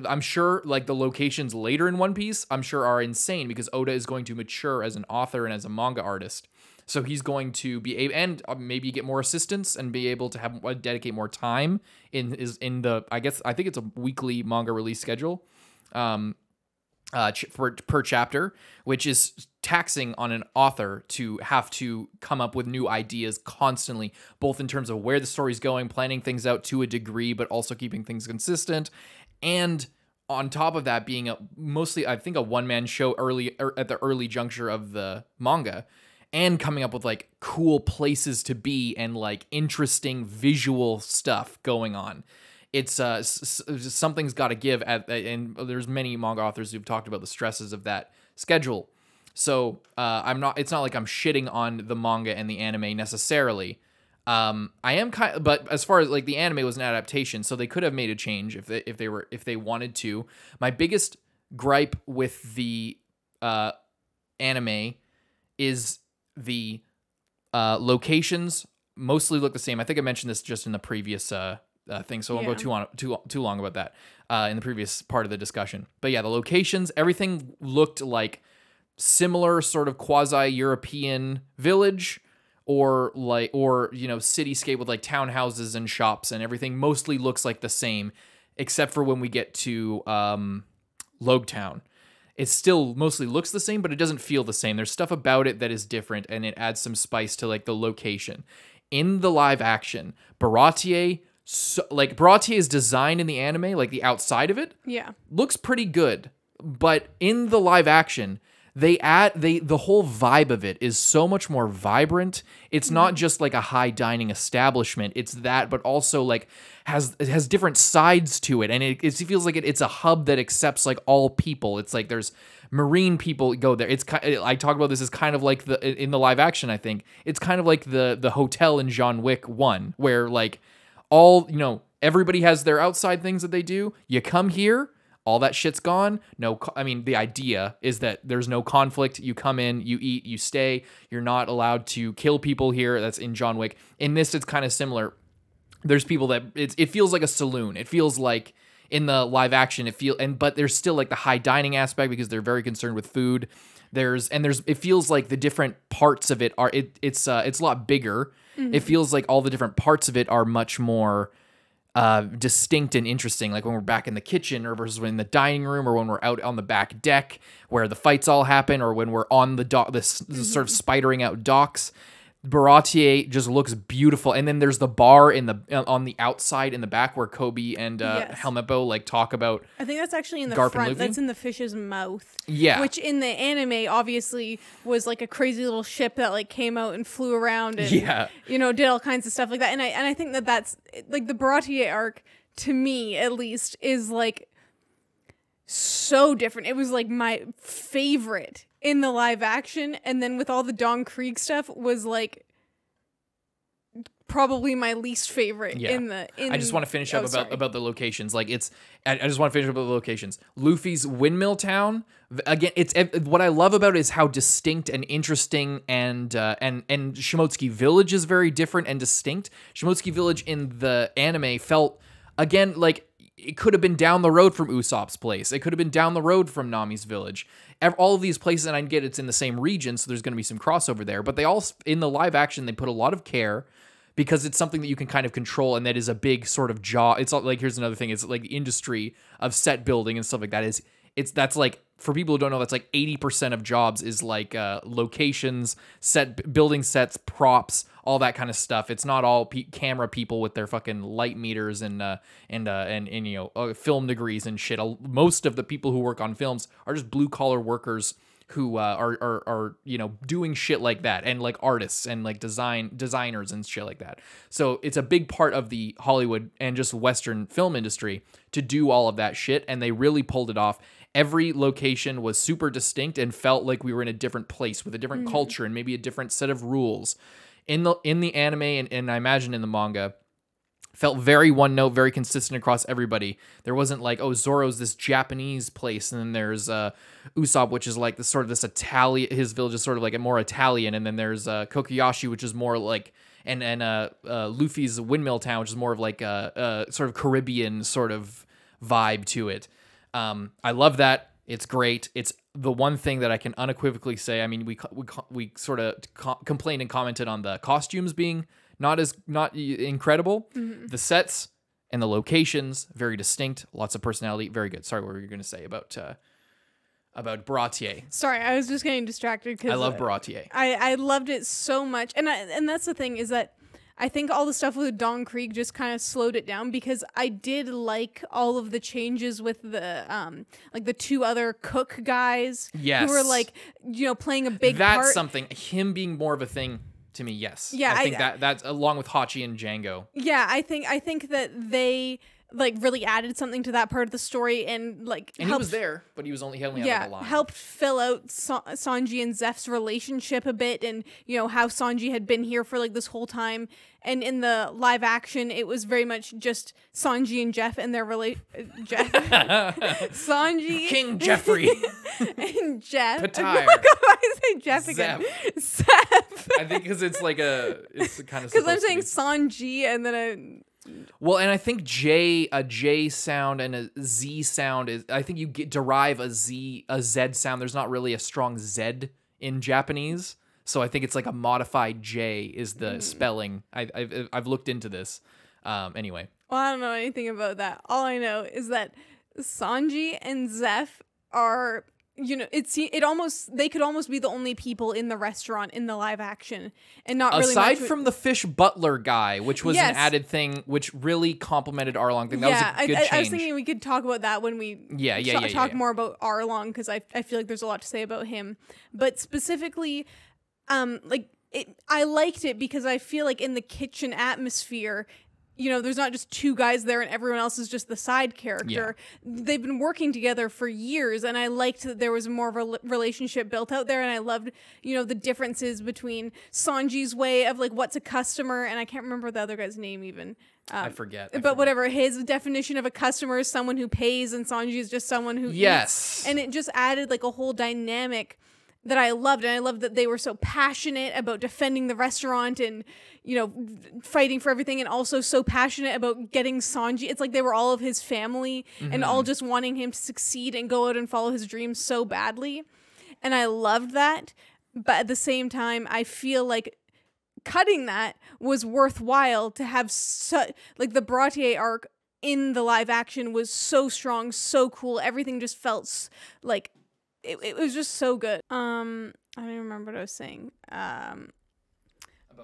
I'm sure like the locations later in One Piece, I'm sure are insane because Oda is going to mature as an author and as a manga artist. So he's going to be able, and maybe get more assistance and be able to have dedicate more time in the, I think it's a weekly manga release schedule. Per chapter, which is taxing on an author to have to come up with new ideas constantly, both in terms of where the story's going, planning things out to a degree, but also keeping things consistent. And on top of that, being mostly, I think, a one-man show at the early juncture of the manga, and coming up with like cool places to be and like interesting visual stuff going on. It's something's got to give and there's many manga authors who've talked about the stresses of that schedule. So it's not like I'm shitting on the manga and the anime necessarily. I am but as far as like the anime was an adaptation, so they could have made a change if they wanted to. My biggest gripe with the anime is the locations mostly look the same. I think I mentioned this just in the previous thing, so I won't go too long about that in the previous part of the discussion. But yeah, the locations, everything looked like similar sort of quasi-European village or cityscape with like townhouses and shops, and everything mostly looks like the same, except for when we get to Logtown. It still mostly looks the same, but it doesn't feel the same. There's stuff about it that is different, and it adds some spice to like the location. In the live action, Baratier's design in the anime, like the outside of it, looks pretty good. But in the live action, the whole vibe of it is so much more vibrant. It's not just like a high dining establishment. It's that, but also like it has different sides to it, and it feels like it's a hub that accepts like all people. It's like there's marine people go there. I talk about this as kind of like in the live action. I think it's kind of like the hotel in John Wick 1, where like everybody has their outside things that they do. You come here, all that shit's gone. The idea is that there's no conflict. You come in, you eat, you stay. You're not allowed to kill people here. That's in John Wick. In this, it's kind of similar. There's people that it feels like a saloon. It feels like in the live action, but there's still like the high dining aspect because they're very concerned with food. It feels like the different parts of it are, it's a lot bigger. Mm-hmm. It feels like all the different parts of it are much more distinct and interesting, like when we're back in the kitchen or versus when in the dining room, or when we're out on the back deck where the fights all happen, or when we're on the dock, this sort of spidering out docks. Baratier just looks beautiful, and then there's the bar in the on the outside in the back where Kobe and Helmeppo like talk about. I think that's actually in the Garp front. That's in the fish's mouth. Yeah, which in the anime obviously was like a crazy little ship that like came out and flew around and you know, did all kinds of stuff like that. And I think that that's like the Baratier arc, to me at least, is like so different. It was like my favorite in the live action, and then with all the Don Krieg stuff was like probably my least favorite in the I just want to finish up about the locations. Like I just want to finish up about the locations. Luffy's Windmill Town, again, it's what I love about it is how distinct and interesting and Shimotsuki Village is very different and distinct. Shimotsuki Village in the anime felt, again, like it could have been down the road from Usopp's place. It could have been down the road from Nami's village. All of these places, and I get it's in the same region, so there's going to be some crossover there. But they all, in the live action, they put a lot of care because it's something that you can kind of control, and that is a big sort of jaw. It's like, here's another thing. It's like the industry of set building and stuff like that that's like, for people who don't know, that's like 80% of jobs is like locations, building sets, props, all that kind of stuff. It's not all camera people with their fucking light meters and you know, film degrees and shit. Most of the people who work on films are just blue collar workers who are you know, doing shit like that, and like artists and like designers and shit like that. So it's a big part of the Hollywood and just Western film industry to do all of that shit, and they really pulled it off. Every location was super distinct and felt like we were in a different place with a different culture and maybe a different set of rules. In the anime and I imagine in the manga, felt very one note, very consistent across everybody. There wasn't like, oh, Zoro's this Japanese place, and then there's Usopp, which is like this Italian. His village is sort of like a more Italian, and then there's Kokoyashi, which is more like and Luffy's Windmill Town, which is more of like a sort of Caribbean sort of vibe to it. I love that. It's great. It's the one thing that I can unequivocally say. I mean, we sort of complained and commented on the costumes being not incredible. The sets and the locations, very distinct, lots of personality, very good. Sorry, what were you going to say about Baratier? Sorry, I was just getting distracted because I love Baratier. I loved it so much, and that's the thing, is that I think all the stuff with Don Krieg just kind of slowed it down, because I did like all of the changes with the like the two other cook guys who were like, you know, playing a big part. That's something, him being more of a thing to me, yes. Yeah, I think that's along with Hachi and Django. Yeah, I think that they like really added something to that part of the story, and like he was there, but he only had like a line. Helped fill out Sanji and Zeph's relationship a bit, and you know how Sanji had been here for like this whole time. And in the live action, it was very much just Sanji and Jeff and their Sanji, King Jeffrey, and Jeff. Pattaya. Oh my God, why did I say Jeff again? Zeph. I think because it's kind of because I'm saying Sanji and then well, and I think a J sound and a Z sound is. I think you derive a Z sound. There's not really a strong Z in Japanese. So I think it's like a modified J is the spelling. I've looked into this. Anyway. Well, I don't know anything about that. All I know is that Sanji and Zeph are, you know, they could almost be the only people in the restaurant in the live action, and not really aside from the fish butler guy, which was an added thing, which really complemented Arlong thing. That was a good change. I was thinking we could talk about that when we talk more about Arlong, because I feel like there's a lot to say about him, but specifically. I liked it because I feel like in the kitchen atmosphere, you know, there's not just two guys there and everyone else is just the side character. Yeah. They've been working together for years, and I liked that there was more of a relationship built out there, and I loved, you know, the differences between Sanji's way of like what's a customer, and I can't remember the other guy's name even. I forget. Whatever, his definition of a customer is someone who pays, and Sanji is just someone who eats. And it just added like a whole dynamic that I loved, and I loved that they were so passionate about defending the restaurant and, you know, fighting for everything, and also so passionate about getting Sanji. It's like they were all of his family and all just wanting him to succeed and go out and follow his dreams so badly. And I loved that. But at the same time, I feel like cutting that was worthwhile to have like the Baratier arc in the live action was so strong, so cool. Everything just felt like it was just so good. I don't even remember what I was saying. About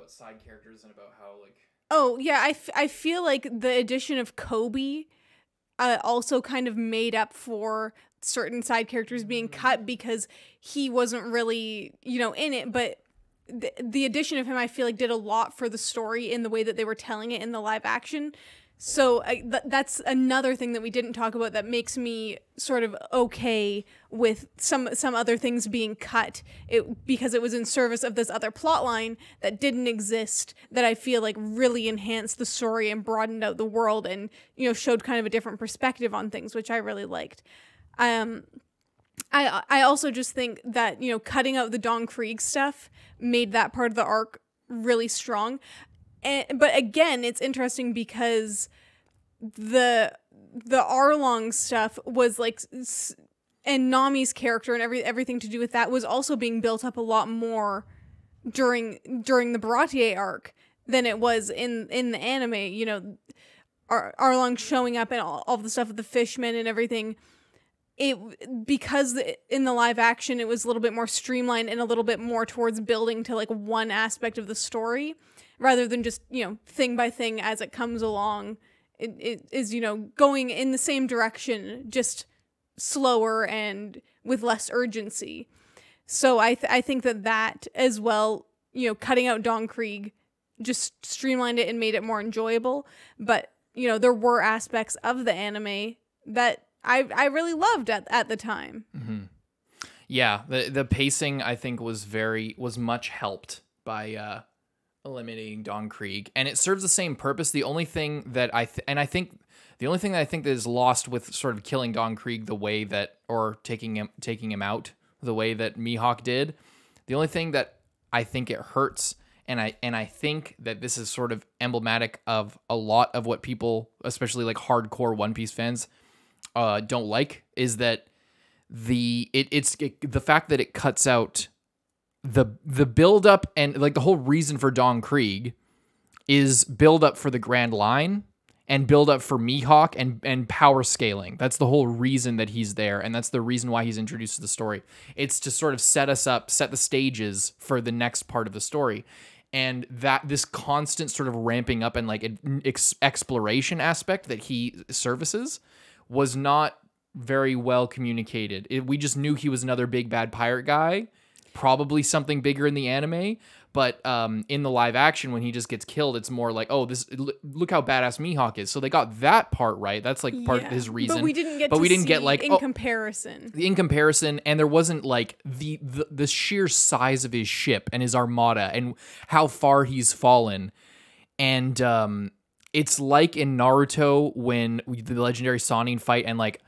side characters and about how like. Oh yeah, I feel like the addition of Kobe also kind of made up for certain side characters being cut because he wasn't really, in it, but the addition of him, I feel like, did a lot for the story in the way that they were telling it in the live action. So that's another thing that we didn't talk about that makes me sort of okay with some other things being cut, because it was in service of this other plot line that didn't exist, that I feel like really enhanced the story and broadened out the world and, showed kind of a different perspective on things, which I really liked. I also just think that, cutting out the Don Krieg stuff made that part of the arc really strong. But again, it's interesting because the Arlong stuff was like, and Nami's character and everything to do with that was also being built up a lot more during the Baratier arc than it was in the anime. Arlong showing up and all the stuff with the fishmen and everything. Because in the live action it was a little bit more streamlined and a little bit more towards building to like one aspect of the story, rather than just, thing by thing as it comes along. It is, going in the same direction, just slower and with less urgency. So I think that as well, cutting out Don Krieg just streamlined it and made it more enjoyable. But, there were aspects of the anime that I really loved at the time. Mm-hmm. Yeah, the pacing, I think, was much helped by eliminating Don Krieg, and it serves the same purpose. The only thing that I think that is lost with sort of killing Don Krieg the way that, or taking him out the way that Mihawk did, the only thing that I think it hurts, and I think that this is sort of emblematic of a lot of what people, especially like hardcore One Piece fans, don't like, is that the fact that it cuts out the build up, and like the whole reason for Don Krieg is build up for the Grand Line and build up for Mihawk and power scaling. That's the whole reason that he's there, and that's the reason why he's introduced to the story. It's to sort of set the stages for the next part of the story. And that this constant sort of ramping up and like exploration aspect that he services was not very well communicated. We just knew he was another big bad pirate guy, probably something bigger in the anime, but in the live action, when he just gets killed, it's more like, oh, look how badass Mihawk is. So they got that part right. That's like part of his reason. But we didn't get like in comparison. In comparison, and there wasn't like the sheer size of his ship and his armada and how far he's fallen. And it's like in Naruto when the legendary Sannin fight and like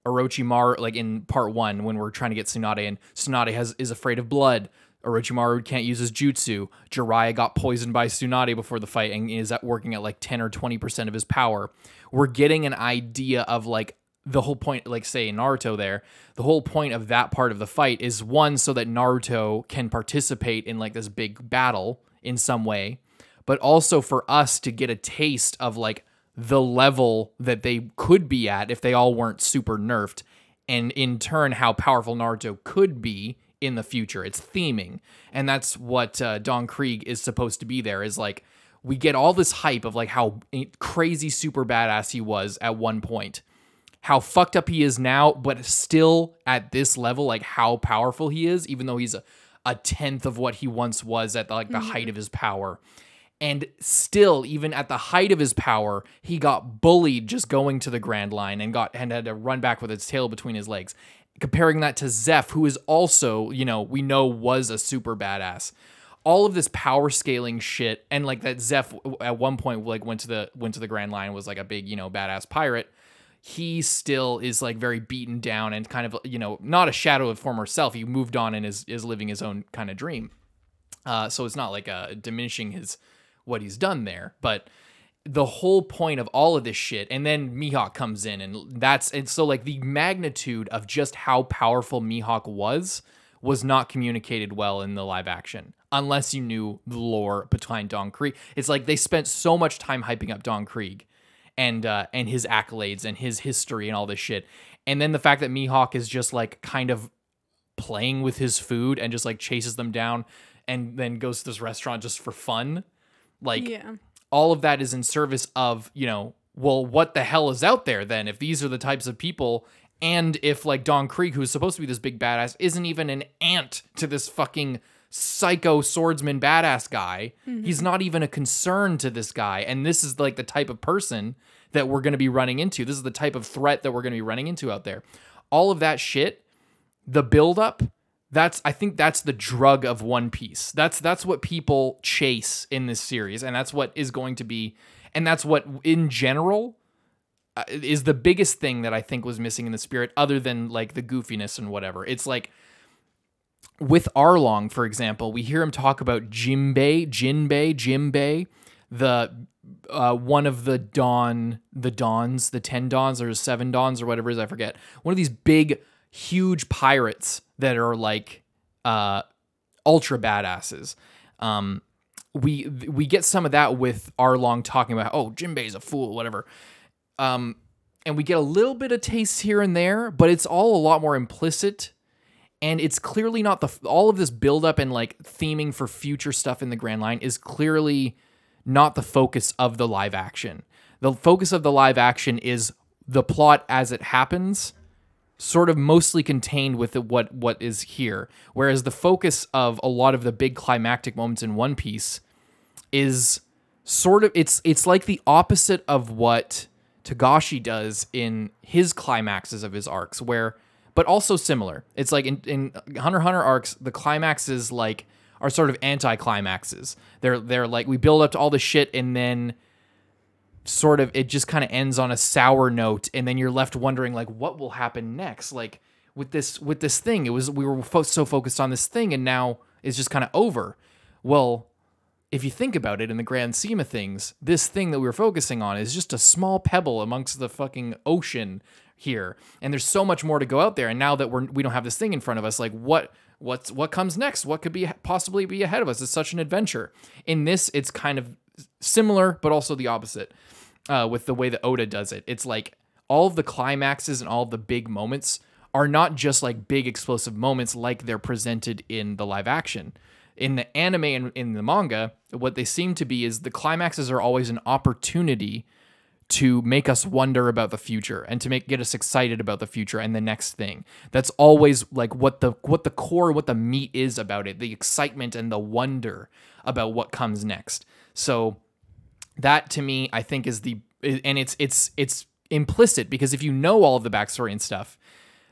Orochimaru, like in part 1 when we're trying to get Tsunade, and Tsunade is afraid of blood. Orochimaru can't use his jutsu. Jiraiya got poisoned by Tsunade before the fight and is working at like 10 or 20% of his power. We're getting an idea of like the whole point, like say in Naruto there, the whole point of that part of the fight is, one, so that Naruto can participate in like this big battle in some way, but also for us to get a taste of like the level that they could be at if they all weren't super nerfed, and in turn how powerful Naruto could be in the future. It's theming, and that's what Don Krieg is supposed to be there, is like we get all this hype of like how crazy super badass he was at one point, how fucked up he is now, but still at this level, like how powerful he is, even though he's a tenth of what he once was at the height of his power. And still, even at the height of his power, he got bullied just going to the Grand Line and had to run back with its tail between his legs. Comparing that to Zeph, who is also, we know was a super badass. All of this power scaling shit, and like that Zeph at one point like went to the Grand Line, was like a big, badass pirate. He still is like very beaten down and kind of, not a shadow of former self. He moved on and is living his own kind of dream. So it's not like diminishing what he's done there, but the whole point of all of this shit, and then Mihawk comes in, and so like the magnitude of just how powerful Mihawk was was not communicated well in the live action, unless you knew the lore behind Don Krieg. It's like they spent so much time hyping up Don Krieg and his accolades and his history and all this shit. And then the fact that Mihawk is just like kind of playing with his food and just like chases them down and then goes to this restaurant just for fun. Like, all of that is in service of, you know, well, what the hell is out there then if these are the types of people, and if like Don Krieg, who's supposed to be this big badass, isn't even an ant to this fucking psycho swordsman badass guy. He's not even a concern to this guy. And this is like the type of person that we're going to be running into. This is the type of threat that we're going to be running into out there. All of that shit, the buildup, I think that's the drug of One Piece. That's what people chase in this series, and that's what is going to be, and that's what in general is the biggest thing that I think was missing in the spirit, other than like the goofiness and whatever. It's like with Arlong, for example, we hear him talk about Jinbei, the one of the 10 Dons or 7 Dons or whatever it is, I forget. One of these big, huge pirates that are like ultra badasses. We get some of that with Arlong talking about, oh, Jinbei's a fool, whatever. And we get a little bit of taste here and there, but it's all a lot more implicit. And it's clearly not all of this buildup and like theming for future stuff in the Grand Line is clearly not the focus of the live action. The focus of the live action is the plot as it happens, sort of mostly contained with what is here. Whereas the focus of a lot of the big climactic moments in One Piece is sort of, it's like the opposite of what Togashi does in his climaxes of his arcs, but also similar. It's like in Hunter x Hunter arcs, the climaxes like are sort of anti-climaxes. They're like, we build up to all this shit and then sort of it just kind of ends on a sour note, and then you're left wondering like what will happen next. Like with this thing, we were so focused on this thing, and now it's just kind of over. Well, if you think about it in the grand scheme of things, this thing that we were focusing on is just a small pebble amongst the fucking ocean here, and there's so much more to go out there. And now that we don't have this thing in front of us, like what comes next? What could possibly be ahead of us? It's such an adventure. In this, it's kind of similar, but also the opposite with the way that Oda does it. It's like all of the climaxes and all of the big moments are not just like big explosive moments like they're presented in the live action. In the anime and in the manga, what they seem to be is the climaxes are always an opportunity to make us wonder about the future and to get us excited about the future and the next thing. That's always like what the core, what the meat is about it, the excitement and the wonder about what comes next. So that to me, I think is and it's implicit, because if you know all of the backstory and stuff,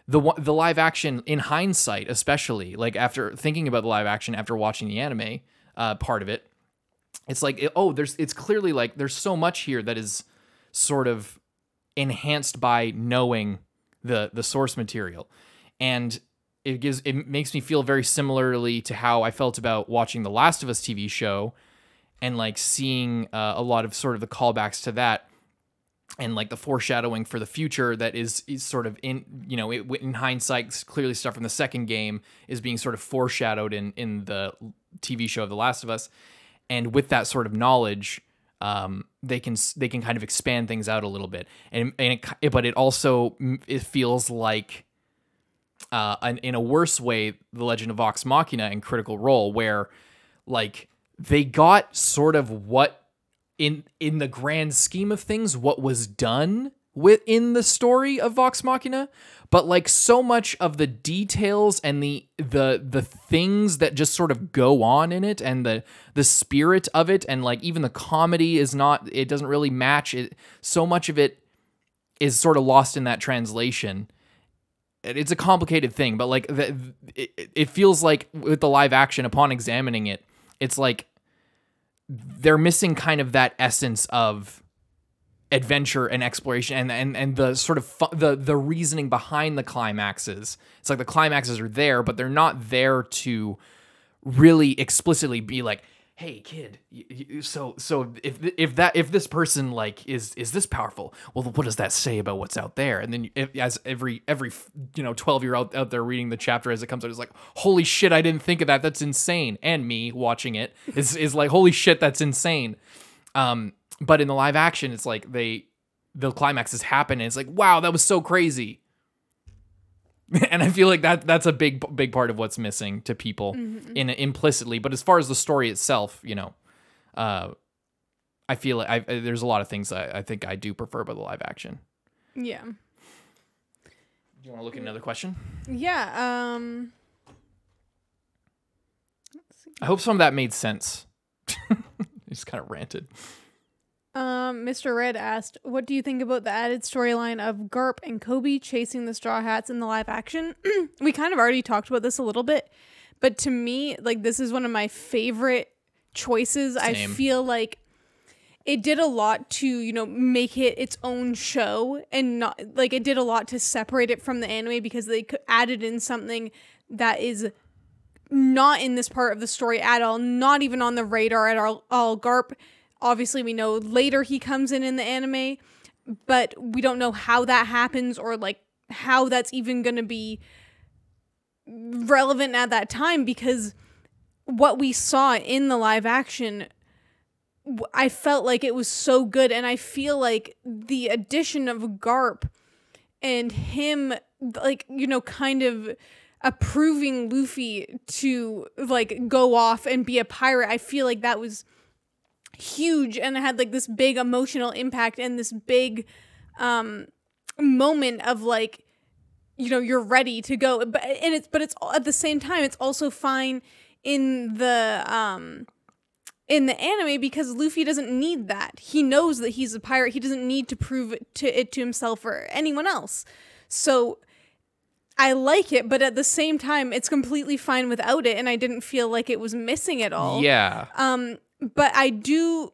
the live action in hindsight, especially like after thinking about the live action after watching the anime part of it, it's like, it's clearly like there's so much here that is sort of enhanced by knowing the source material. And it makes me feel very similarly to how I felt about watching the Last of Us TV show and like seeing a lot of sort of the callbacks to that and like the foreshadowing for the future that is sort of in hindsight, clearly stuff from the second game is being sort of foreshadowed in the TV show of The Last of Us. And with that sort of knowledge, they can kind of expand things out a little bit, but it also feels like in a worse way, The Legend of Vox Machina and Critical Role, where like they got sort of what in the grand scheme of things what was done within the story of Vox Machina, but like so much of the details and the things that just sort of go on in it and the spirit of it, and like even the comedy it doesn't really match it. So much of it is sort of lost in that translation. It's a complicated thing, but like it feels like with the live action, upon examining it, it's like they're missing kind of that essence of adventure and exploration and the sort of the reasoning behind the climaxes. It's like the climaxes are there, but they're not there to really explicitly be like, hey kid, so if this person like is this powerful, well, what does that say about what's out there? And then as every 12-year-old out there reading the chapter as it comes out is like, holy shit, I didn't think of that, that's insane. And me watching it is like, holy shit, that's insane. But in the live action, it's like the climaxes happen and it's like, wow, that was so crazy. And I feel like that's a big part of what's missing to people implicitly. But as far as the story itself, I feel like there's a lot of things I think I do prefer about the live action. Yeah. Do you want to look at another question? Yeah. Let's see. I hope some of that made sense. Just kind of ranted. Mr. Red asked, what do you think about the added storyline of Garp and Kobe chasing the Straw Hats in the live action? We kind of already talked about this a little bit, but to me, like, this is one of my favorite choices. Same. I feel like it did a lot to, make it its own show, and not like it did a lot to separate it from the anime because they added in something that is not in this part of the story at all, not even on the radar at all. Garp, obviously, we know later he comes in the anime, but we don't know how that happens or like how that's even going to be relevant at that time, because what we saw in the live action, I felt like it was so good. And I feel like the addition of Garp and him, like, kind of approving Luffy to like go off and be a pirate, I feel like that was huge, and it had like this big emotional impact and this big moment of like, you're ready to go. But it's at the same time, it's also fine in the anime because Luffy doesn't need that. He knows that he's a pirate. He doesn't need to prove it to himself or anyone else. So I like it, but at the same time, it's completely fine without it, and I didn't feel like it was missing at all. Yeah. But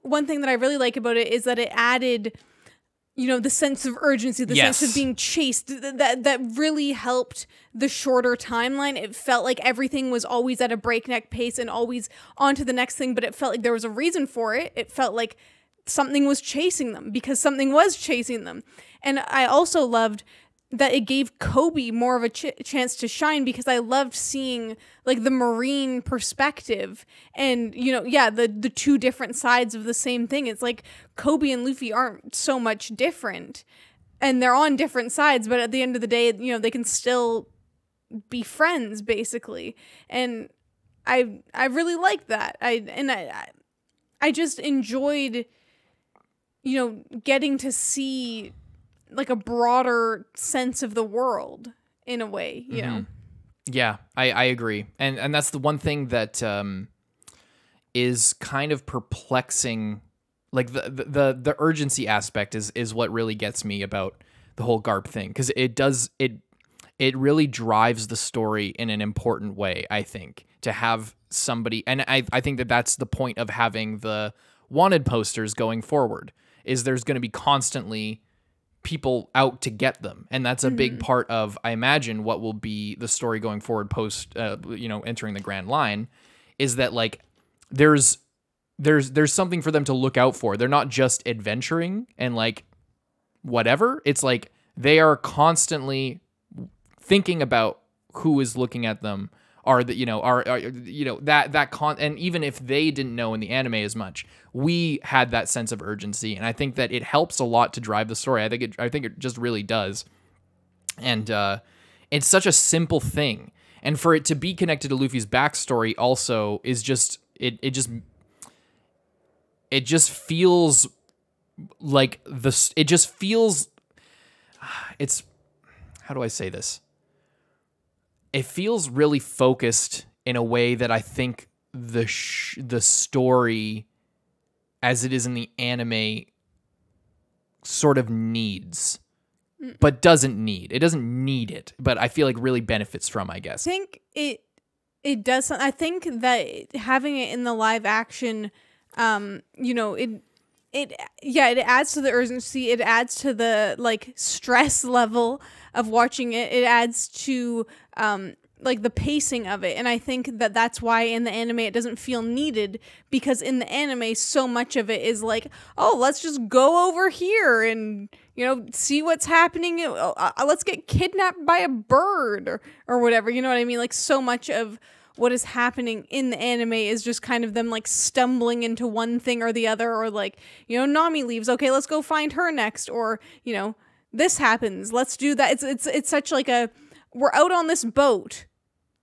one thing that I really like about it is that it added, the sense of urgency, the sense of being chased, that really helped the shorter timeline. It felt like everything was always at a breakneck pace and always on to the next thing, but it felt like there was a reason for it. It felt like something was chasing them because something was chasing them. And I also loved that it gave Kobe more of a chance to shine, because I loved seeing like the Marine perspective and, the two different sides of the same thing. It's like Kobe and Luffy aren't so much different and they're on different sides, but at the end of the day, they can still be friends basically. And I really liked that. I just enjoyed, getting to see like a broader sense of the world in a way, you know? Yeah, I agree. And that's the one thing that is kind of perplexing. Like the urgency aspect is what really gets me about the whole Garp thing. Cause it really drives the story in an important way, I think, to have somebody, and I think that's the point of having the wanted posters going forward, is there's going to be constantly people out to get them, and that's a big part of, I imagine, what will be the story going forward post entering the Grand Line, is that like there's something for them to look out for. They're not just adventuring and like whatever. It's like they are constantly thinking about who is looking at them, and even if they didn't know in the anime as much, we had that sense of urgency, and I think that it helps a lot to drive the story. I think it just really does, and it's such a simple thing, and for it to be connected to Luffy's backstory also is just it just feels like it's, how do I say this? It feels really focused in a way that I think the story, as it is in the anime, sort of needs, but doesn't need. It doesn't need it, but I feel like really benefits from, I guess. I think it does. I think that having it in the live action, it adds to the urgency. It adds to the like stress level of watching it. It adds to like the pacing of it. And I think that that's why in the anime it doesn't feel needed, because in the anime so much of it is like, oh, let's just go over here and, you know, see what's happening. Let's get kidnapped by a bird or whatever. You know what I mean? Like so much of what is happening in the anime is just kind of them like stumbling into one thing or the other, or like, you know, Nami leaves. Okay, let's go find her next. Or, you know, this happens. Let's do that. It's such like a, we're out on this boat.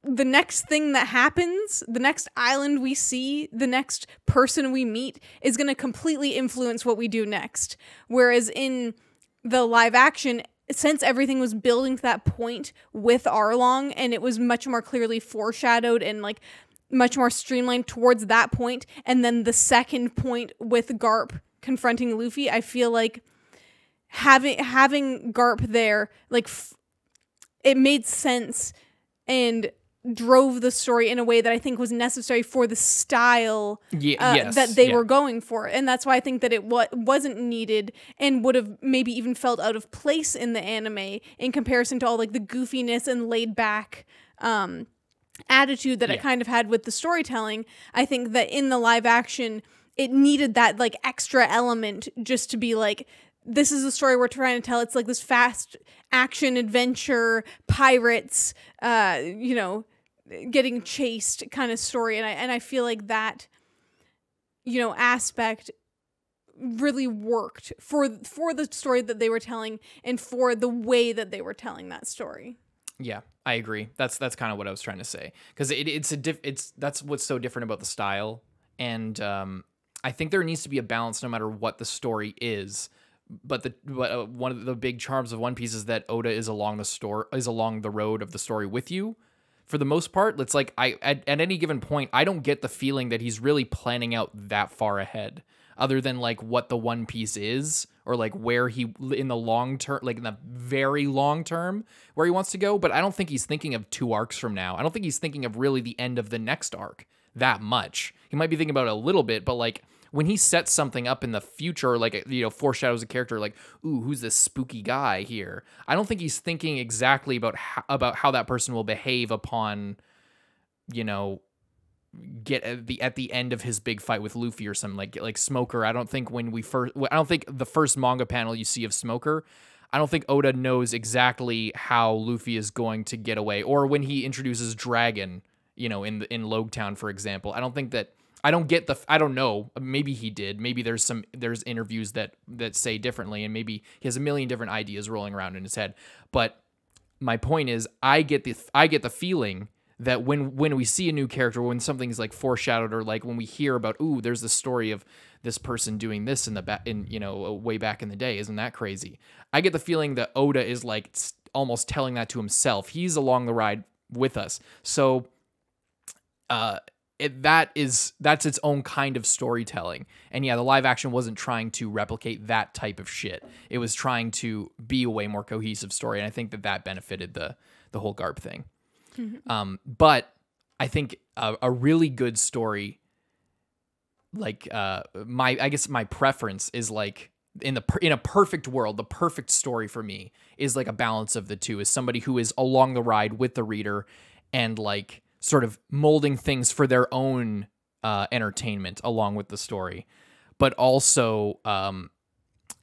The next thing that happens, the next island we see, the next person we meet is going to completely influence what we do next. Whereas in the live action, since everything was building to that point with Arlong, and it was much more clearly foreshadowed and like much more streamlined towards that point, and then the second point with Garp confronting Luffy, I feel like having Garp there, like it made sense and drove the story in a way that I think was necessary for the style that they were going for. And that's why I think that it wasn't needed and would have maybe even felt out of place in the anime in comparison to all like the goofiness and laid back attitude that it kind of had with the storytelling. I think that in the live action, it needed that like extra element just to be like, this is the story we're trying to tell. It's like this fast action adventure, pirates, you know, getting chased kind of story. And I feel like that, you know, aspect really worked for the story that they were telling and for the way that they were telling that story. Yeah, I agree. That's kind of what I was trying to say, because that's what's so different about the style. And I think there needs to be a balance no matter what the story is. But one of the big charms of One Piece is that Oda is along the road of the story with you. For the most part, it's like at any given point, I don't get the feeling that he's really planning out that far ahead, other than like what the One Piece is, or like where he in the long term, like in the very long term, where he wants to go. But I don't think he's thinking of 2 arcs from now. I don't think he's thinking of really the end of the next arc that much. He might be thinking about it a little bit, but like when he sets something up in the future, like, you know, foreshadows a character like, ooh, who's this spooky guy here? I don't think he's thinking exactly about how that person will behave upon, you know, get at the end of his big fight with Luffy or something like Smoker. I don't think the first manga panel you see of Smoker, I don't think Oda knows exactly how Luffy is going to get away, or when he introduces Dragon, you know, in Logetown, for example. I don't know. Maybe he did. Maybe there's interviews that say differently, and maybe he has a million different ideas rolling around in his head. But my point is, I get the feeling that when we see a new character, when something's like foreshadowed, or like when we hear about, ooh, there's the story of this person doing this in you know, way back in the day. Isn't that crazy? I get the feeling that Oda is like almost telling that to himself. He's along the ride with us. So, that's its own kind of storytelling. And yeah, the live action wasn't trying to replicate that type of shit. It was trying to be a way more cohesive story, and I think that benefited the whole Garp thing. Mm-hmm. But I think a really good story, like I guess my preference is like in a perfect world, the perfect story for me is like a balance of the two. Is somebody who is along the ride with the reader and like sort of molding things for their own entertainment along with the story, but also,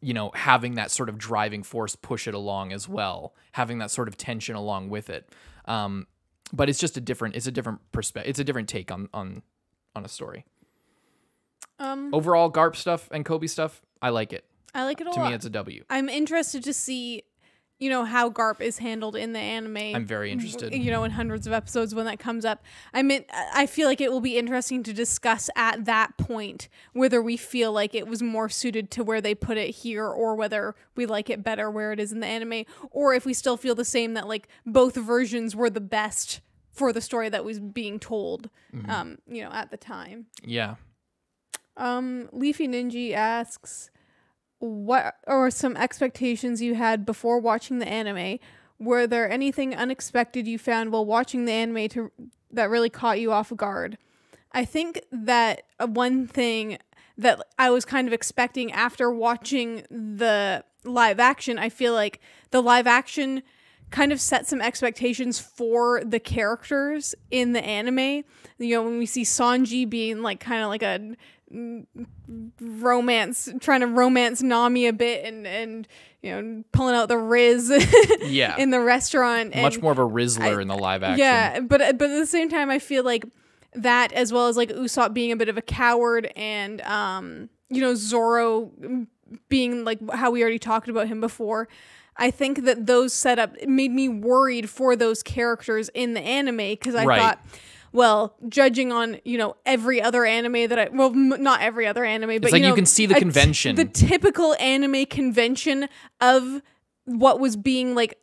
you know, having that sort of driving force push it along as well, having that sort of tension along with it. But it's just a different perspective. It's a different take on a story. Overall, Garp stuff and Kobe stuff, I like it. I like it a lot. To me, it's a W. I'm interested to see, you know, how Garp is handled in the anime. I'm very interested. You know, in hundreds of episodes when that comes up. I feel like it will be interesting to discuss at that point whether we feel like it was more suited to where they put it here, or whether we like it better where it is in the anime, or if we still feel the same, that like both versions were the best for the story that was being told, you know, at the time. Yeah. Leafy Ninja asks, what are some expectations you had before watching the anime? Were there anything unexpected you found while watching the anime that really caught you off guard? I think that one thing that I was kind of expecting after watching the live action, I feel like the live action kind of set some expectations for the characters in the anime. You know, when we see Sanji being like kind of like a trying to romance Nami a bit, and you know, pulling out the Riz Yeah. in the restaurant. Much more of a Rizzler in the live action. Yeah, but at the same time, I feel like that, as well as like Usopp being a bit of a coward, and you know, Zoro being like how we already talked about him before. I think that those setup made me worried for those characters in the anime, because I thought, well, judging on, you know, every other anime that not every other anime, but it's like you know, you can see the convention. The typical anime convention of what was being like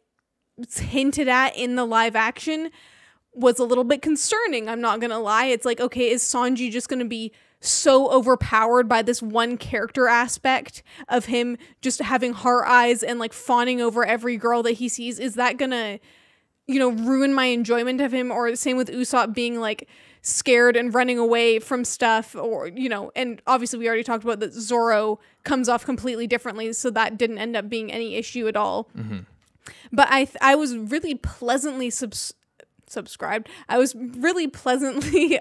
hinted at in the live action was a little bit concerning. I'm not going to lie. It's like, okay, is Sanji just going to be so overpowered by this one character aspect of him just having heart eyes and like fawning over every girl that he sees? Is that gonna, you know, ruin my enjoyment of him? Or same with Usopp being like scared and running away from stuff, or, you know, and obviously we already talked about that Zoro comes off completely differently, so that didn't end up being any issue at all. But I was really pleasantly subscribed. I was really pleasantly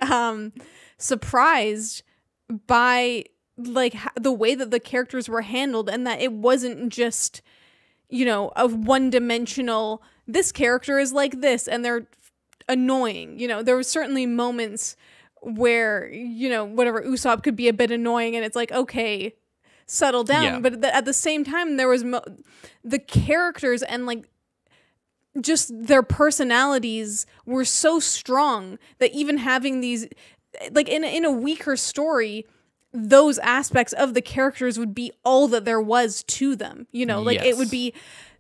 surprised by like the way that the characters were handled, and that it wasn't just, you know, a one-dimensional, this character is like this and they're annoying. You know, there were certainly moments where, you know, whatever, Usopp could be a bit annoying, and it's like, okay, settle down. Yeah. But at the same time, there was the characters and like just their personalities were so strong that even having these, like in a weaker story, those aspects of the characters would be all that there was to them. You know, like it would be,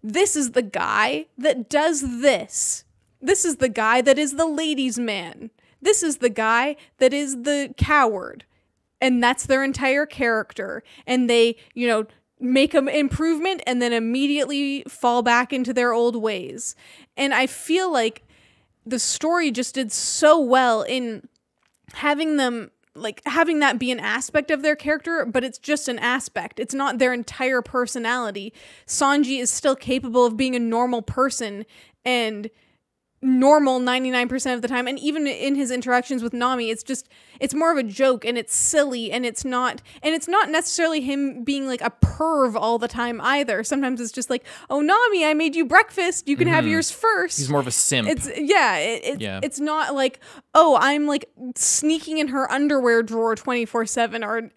this is the guy that does this. This is the guy that is the ladies' man. This is the guy that is the coward. And that's their entire character. And they, you know, make an improvement and then immediately fall back into their old ways. And I feel like the story just did so well in having them, like, having that be an aspect of their character, but it's just an aspect. It's not their entire personality. Sanji is still capable of being a normal person, and normal 99% of the time. And even in his interactions with Nami, it's more of a joke, and it's silly, and it's not necessarily him being like a perv all the time either. Sometimes it's just like, oh, Nami, I made you breakfast, you can have yours first. He's more of a simp. It's not like, oh, I'm like sneaking in her underwear drawer 24/7, or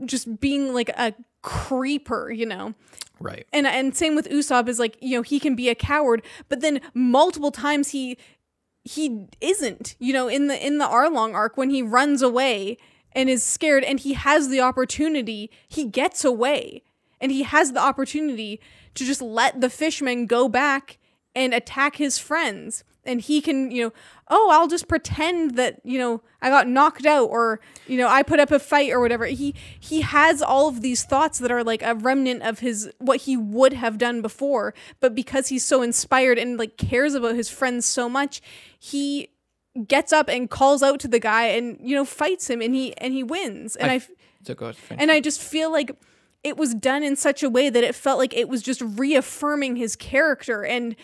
just being like a creeper, you know. Right. And same with Usopp, is like, you know, he can be a coward, but then multiple times he isn't, you know, in the Arlong arc, when he runs away and is scared and he has the opportunity, he gets away, and he has the opportunity to just let the fishmen go back and attack his friends. And he can, you know, oh, I'll just pretend that, you know, I got knocked out, or, you know, I put up a fight or whatever. He has all of these thoughts that are like a remnant of what he would have done before. But because he's so inspired and like cares about his friends so much, he gets up and calls out to the guy and, you know, fights him, and he wins. And I just feel like it was done in such a way that it felt like it was just reaffirming his character and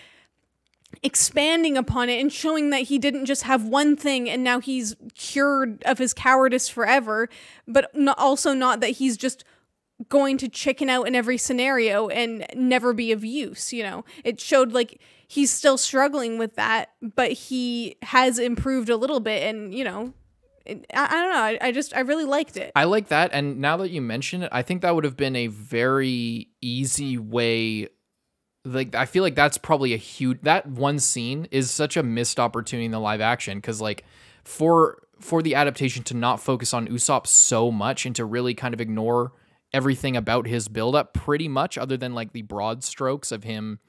expanding upon it, and showing that he didn't just have one thing and now he's cured of his cowardice forever, but also not that he's just going to chicken out in every scenario and never be of use. You know, it showed like he's still struggling with that, but he has improved a little bit. And, you know, I don't know. I really liked it. I like that. And now that you mention it, I think that would have been a very easy way. Like, I feel like that's probably that one scene is such a missed opportunity in the live action. Cause like for the adaptation to not focus on Usopp so much, and to really kind of ignore everything about his buildup pretty much, other than like the broad strokes of him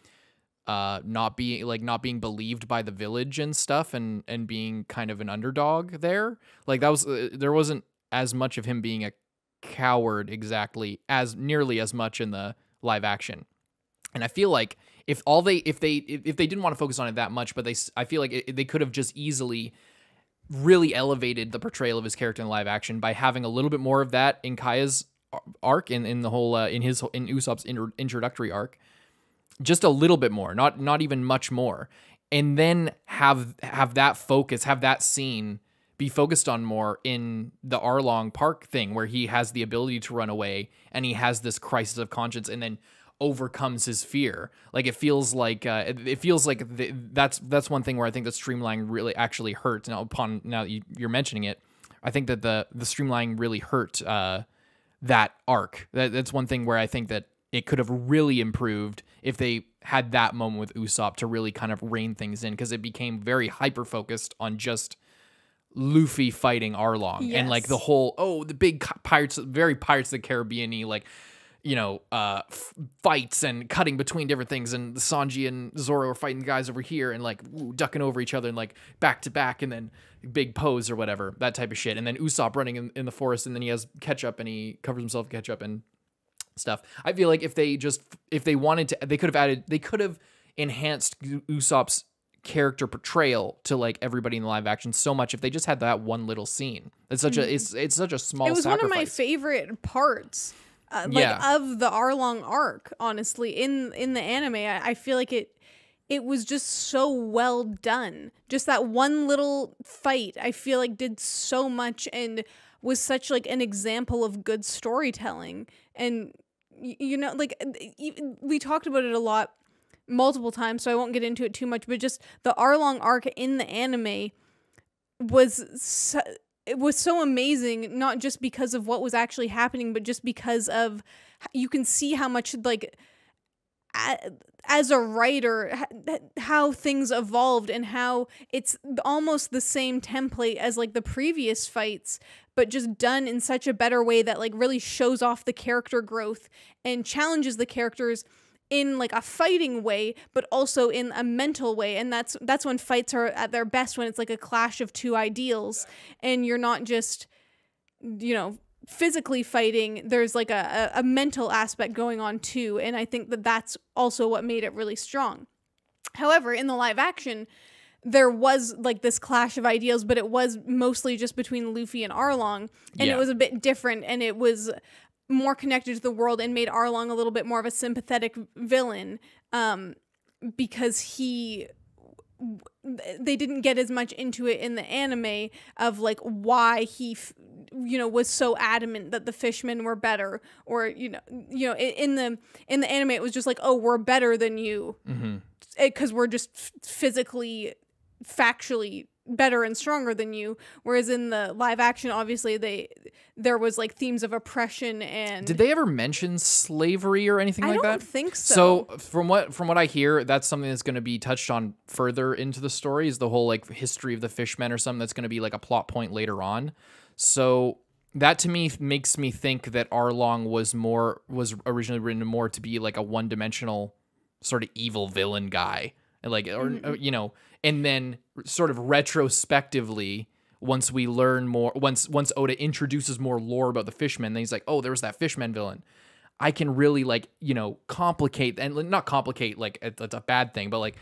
not being believed by the village and stuff, and being kind of an underdog there. Like that was there wasn't as much of him being a coward exactly as nearly as much in the live action. And I feel like if they didn't want to focus on it that much, but I feel like they could have just easily really elevated the portrayal of his character in live action by having a little bit more of that in Kaya's arc, in the whole in Usopp's introductory arc, just a little bit more, not even much more, and then have that focus, have that scene be focused on more in the Arlong Park thing, where he has the ability to run away and he has this crisis of conscience and then overcomes his fear. Like it feels like that's one thing where I think the streamlining really actually hurt. Now that you're mentioning it, I think that the streamlining really hurt that arc. That's one thing where I think that it could have really improved if they had that moment with Usopp to really kind of rein things in, because it became very hyper focused on just Luffy fighting Arlong and like the whole the big pirates, very Pirates of the Caribbean-y, like, you know, fights and cutting between different things, and Sanji and Zoro are fighting guys over here and like ducking over each other and like back to back, and then big pose or whatever, that type of shit. And then Usopp running in the forest, and then he has ketchup and he covers himself with ketchup and stuff. I feel like if they wanted to, they could have enhanced Usopp's character portrayal to like everybody in the live action so much if they just had that one little scene. It's such a it's such a small. It was sacrifice. one of my favorite parts, of the Arlong arc. Honestly, in the anime, I feel like it was just so well done. Just that one little fight, I feel like did so much and was such like an example of good storytelling. And you know, like we talked about it a lot, multiple times, so I won't get into it too much, but just the Arlong arc in the anime was so amazing, not just because of what was actually happening, but just because of, you can see how much, like, as a writer, how things evolved and how it's almost the same template as like the previous fights, but just done in such a better way that like really shows off the character growth and challenges the characters in like a fighting way, but also in a mental way. And that's when fights are at their best, when it's like a clash of two ideals and you're not just, you know, physically fighting. There's like a mental aspect going on too. And I think that that's also what made it really strong. However, in the live action, there was like this clash of ideals, but it was mostly just between Luffy and Arlong, and it was a bit different, and it was more connected to the world and made Arlong a little bit more of a sympathetic villain, because they didn't get as much into it in the anime of like why he was so adamant that the fishmen were better, or in the anime it was just like, oh, we're better than you because we're just physically, factually better and stronger than you. Whereas in the live action, obviously there was like themes of oppression. And did they ever mention slavery or anything like that? I don't think so. So from what I hear, that's something that's going to be touched on further into the story, is the whole like history of the fishmen, or something that's going to be like a plot point later on. So that to me makes me think that Arlong was originally written more to be like a one-dimensional sort of evil villain guy, like, or you know. And then sort of retrospectively, once we learn more, once Oda introduces more lore about the fishmen, then he's like, oh, there was that fishmen villain. I can really like, complicate, and not complicate like it's a bad thing, but like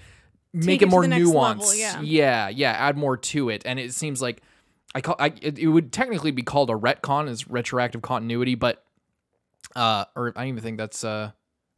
make it more nuanced. Yeah, add more to it. And it seems like it would technically be called a retcon, as retroactive continuity, but or I don't even think that's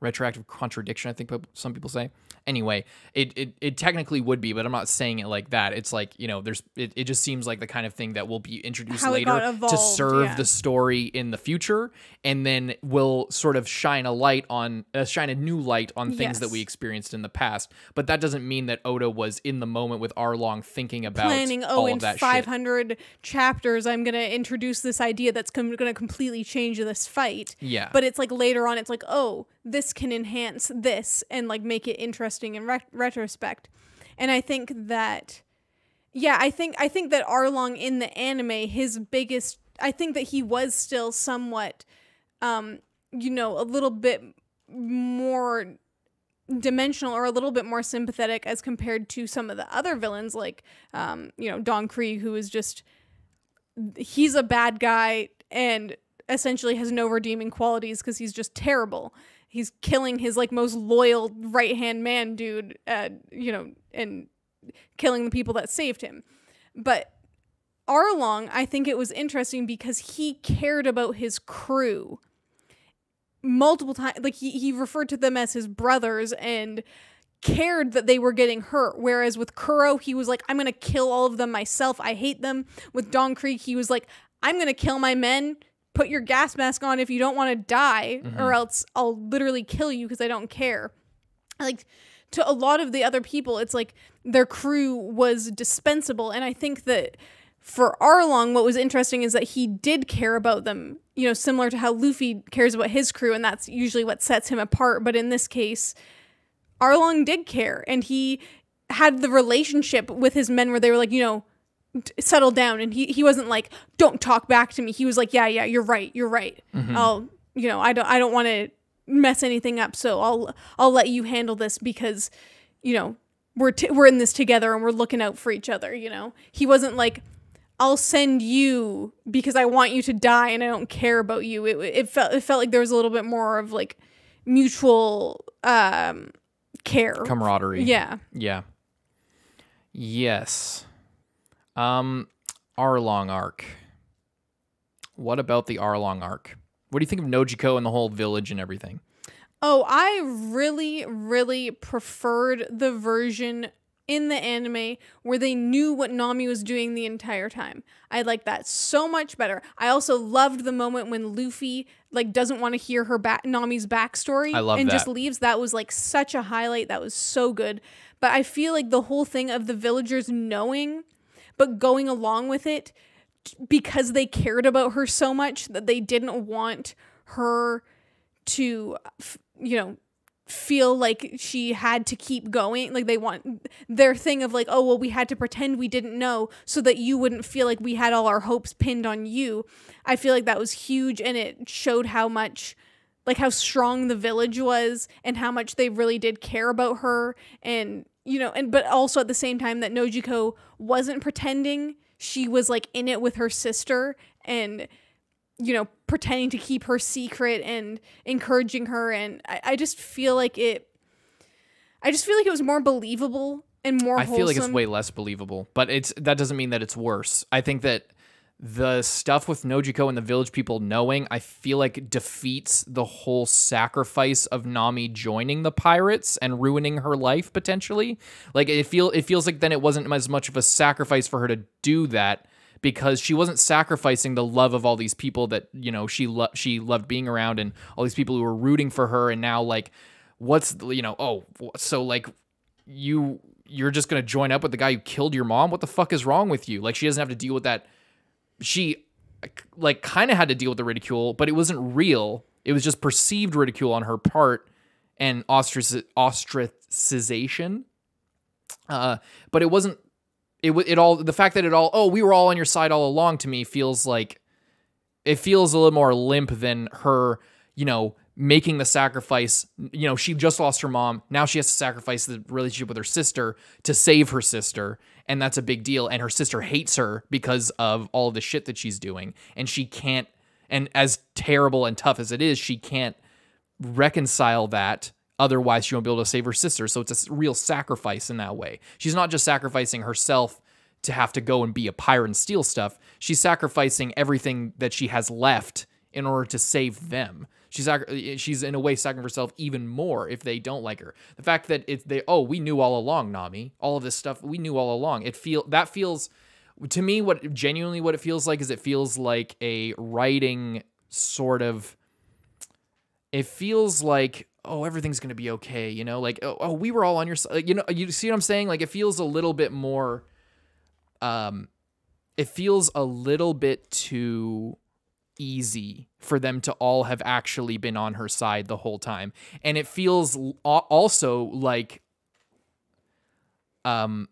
retroactive contradiction, I think some people say. Anyway, it technically would be, but I'm not saying it like that. It's like, it just seems like the kind of thing that will be introduced later to serve the story in the future, and then will sort of shine a new light on things that we experienced in the past. But that doesn't mean that Oda was in the moment with Arlong thinking about planning, all of that 500 chapters, I'm going to introduce this idea that's going to completely change this fight. Yeah. But it's like later on, it's like, oh, this can enhance this and like make it interesting in retrospect. And I think that, I think that Arlong in the anime, I think that he was still somewhat, a little bit more dimensional, or a little bit more sympathetic as compared to some of the other villains, like, Don Krieg, who is just, he's a bad guy and essentially has no redeeming qualities because he's just terrible. He's killing his like most loyal right-hand man dude, and killing the people that saved him. But Arlong, I think it was interesting because he cared about his crew multiple times, like he referred to them as his brothers and cared that they were getting hurt. Whereas with Kuro, he was like, I'm going to kill all of them myself. I hate them. With Don Krieg, he was like, I'm going to kill my men. Put your gas mask on if you don't want to die, or else I'll literally kill you because I don't care. Like, to a lot of the other people, it's like their crew was dispensable. And I think that for Arlong, what was interesting is that he did care about them, you know, similar to how Luffy cares about his crew, and that's usually what sets him apart. But in this case, Arlong did care, and he had the relationship with his men where they were like, you know, settle down. And he wasn't like, don't talk back to me. He was like, yeah, you're right. I'll, you know, I don't want to mess anything up, so I'll let you handle this because, you know, we're in this together and we're looking out for each other. You know, he wasn't like, I'll send you because I want you to die and I don't care about you. It felt like there was a little bit more of like mutual care, camaraderie. Yeah. Yes. Arlong arc. What about the Arlong arc? What do you think of Nojiko and the whole village and everything? Oh, I really, really preferred the version in the anime where they knew what Nami was doing the entire time. I like that so much better. I also loved the moment when Luffy like doesn't want to hear her Nami's backstory and just leaves. That was like such a highlight. That was so good. But I feel like the whole thing of the villagers knowing but going along with it because they cared about her so much that they didn't want her to, you know, feel like she had to keep going. Like they want their thing of like, oh, well, we had to pretend we didn't know so that you wouldn't feel like we had all our hopes pinned on you. I feel like that was huge, and it showed how much, like how strong the village was and how much they really did care about her. And, you know, but also at the same time that Nojiko wasn't pretending. She was like in it with her sister and, you know, pretending to keep her secret and encouraging her. And I just feel like it was more believable and more wholesome. I feel like it's way less believable, but that doesn't mean that it's worse. I think that the stuff with Nojiko and the village people knowing, I feel like defeats the whole sacrifice of Nami joining the pirates and ruining her life potentially. Like it feels like then it wasn't as much of a sacrifice for her to do that because she wasn't sacrificing the love of all these people that, you know, she loved being around and all these people who were rooting for her. And now like, what's, you know, oh, so like you're just going to join up with the guy who killed your mom? What the fuck is wrong with you? Like she doesn't have to deal with that. She like kind of had to deal with the ridicule, but it wasn't real. It was just perceived ridicule on her part and ostracization. But it wasn't, the fact that we were all on your side all along to me feels like, it feels a little more limp than her, you know, making the sacrifice. You know, she just lost her mom. Now she has to sacrifice the relationship with her sister to save her sister. And that's a big deal. And her sister hates her because of all the shit that she's doing. And she can't, and as terrible and tough as it is, she can't reconcile that. Otherwise, she won't be able to save her sister. So it's a real sacrifice in that way. She's not just sacrificing herself to have to go and be a pirate and steal stuff. She's sacrificing everything that she has left in order to save them. She's in a way sacrificing herself even more if they don't like her. The fact that we knew all along, Nami, all of this stuff, we knew all along. That feels to me what it feels like is it feels like a writing sort of. It feels like, oh, everything's gonna be okay, you know, like oh, we were all on your side, you know. You see what I'm saying? Like it feels a little bit more. It feels a little bit too easy for them to all have actually been on her side the whole time. And it feels also like a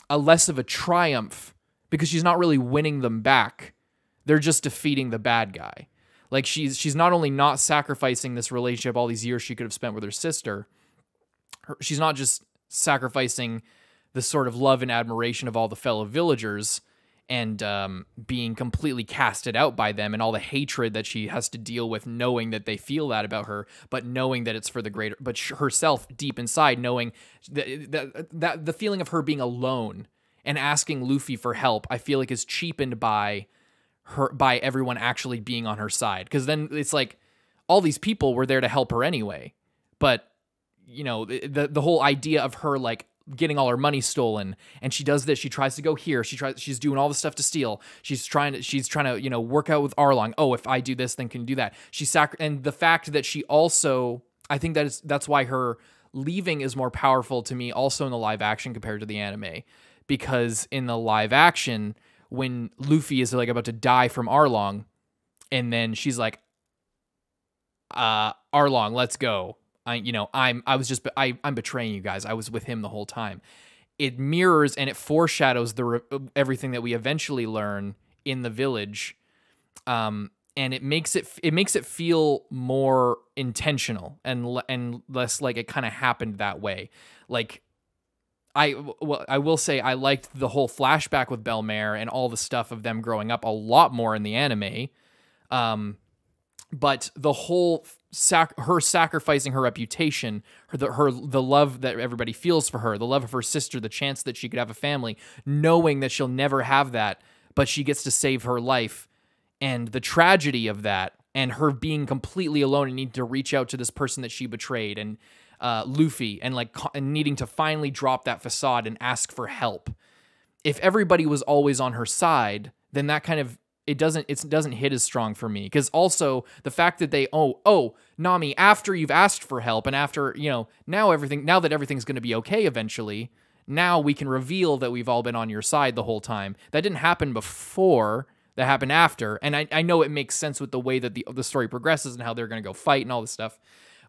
less of a triumph because she's not really winning them back. They're just defeating the bad guy. Like she's not only not sacrificing this relationship all these years she could have spent with her sister, she's not just sacrificing the sort of love and admiration of all the fellow villagers and being completely casted out by them and all the hatred that she has to deal with knowing that they feel that about her, but knowing that it's for the greater, but herself deep inside knowing that the feeling of her being alone and asking Luffy for help, I feel like is cheapened by everyone actually being on her side. Because then it's like, all these people were there to help her anyway. But, you know, the whole idea of her, like, getting all her money stolen, and she does this, she tries to go here, she's doing all the stuff to steal, she's trying to, you know, work out with Arlong. Oh, if I do this, then can do that. And the fact that she also, I think that's why her leaving is more powerful to me also in the live action compared to the anime, because in the live action, when Luffy is like about to die from Arlong, and then she's like, Arlong, let's go. I'm betraying you guys. I was with him the whole time. It mirrors and it foreshadows everything that we eventually learn in the village, and it makes it feel more intentional and less like it kind of happened that way. Like, I will say I liked the whole flashback with Bell-mère and all the stuff of them growing up a lot more in the anime. But the whole her sacrificing her reputation, the love that everybody feels for her, the love of her sister, the chance that she could have a family, knowing that she'll never have that, but she gets to save her life, and the tragedy of that, and her being completely alone and needing to reach out to this person that she betrayed, and Luffy, and needing to finally drop that facade and ask for help. If everybody was always on her side, then that kind of it doesn't hit as strong for me, because also the fact that they Nami, after you've asked for help and after, you know, now that everything's going to be okay eventually, now we can reveal that we've all been on your side the whole time. That didn't happen before, that happened after, and I know it makes sense with the way that the story progresses and how they're going to go fight and all this stuff,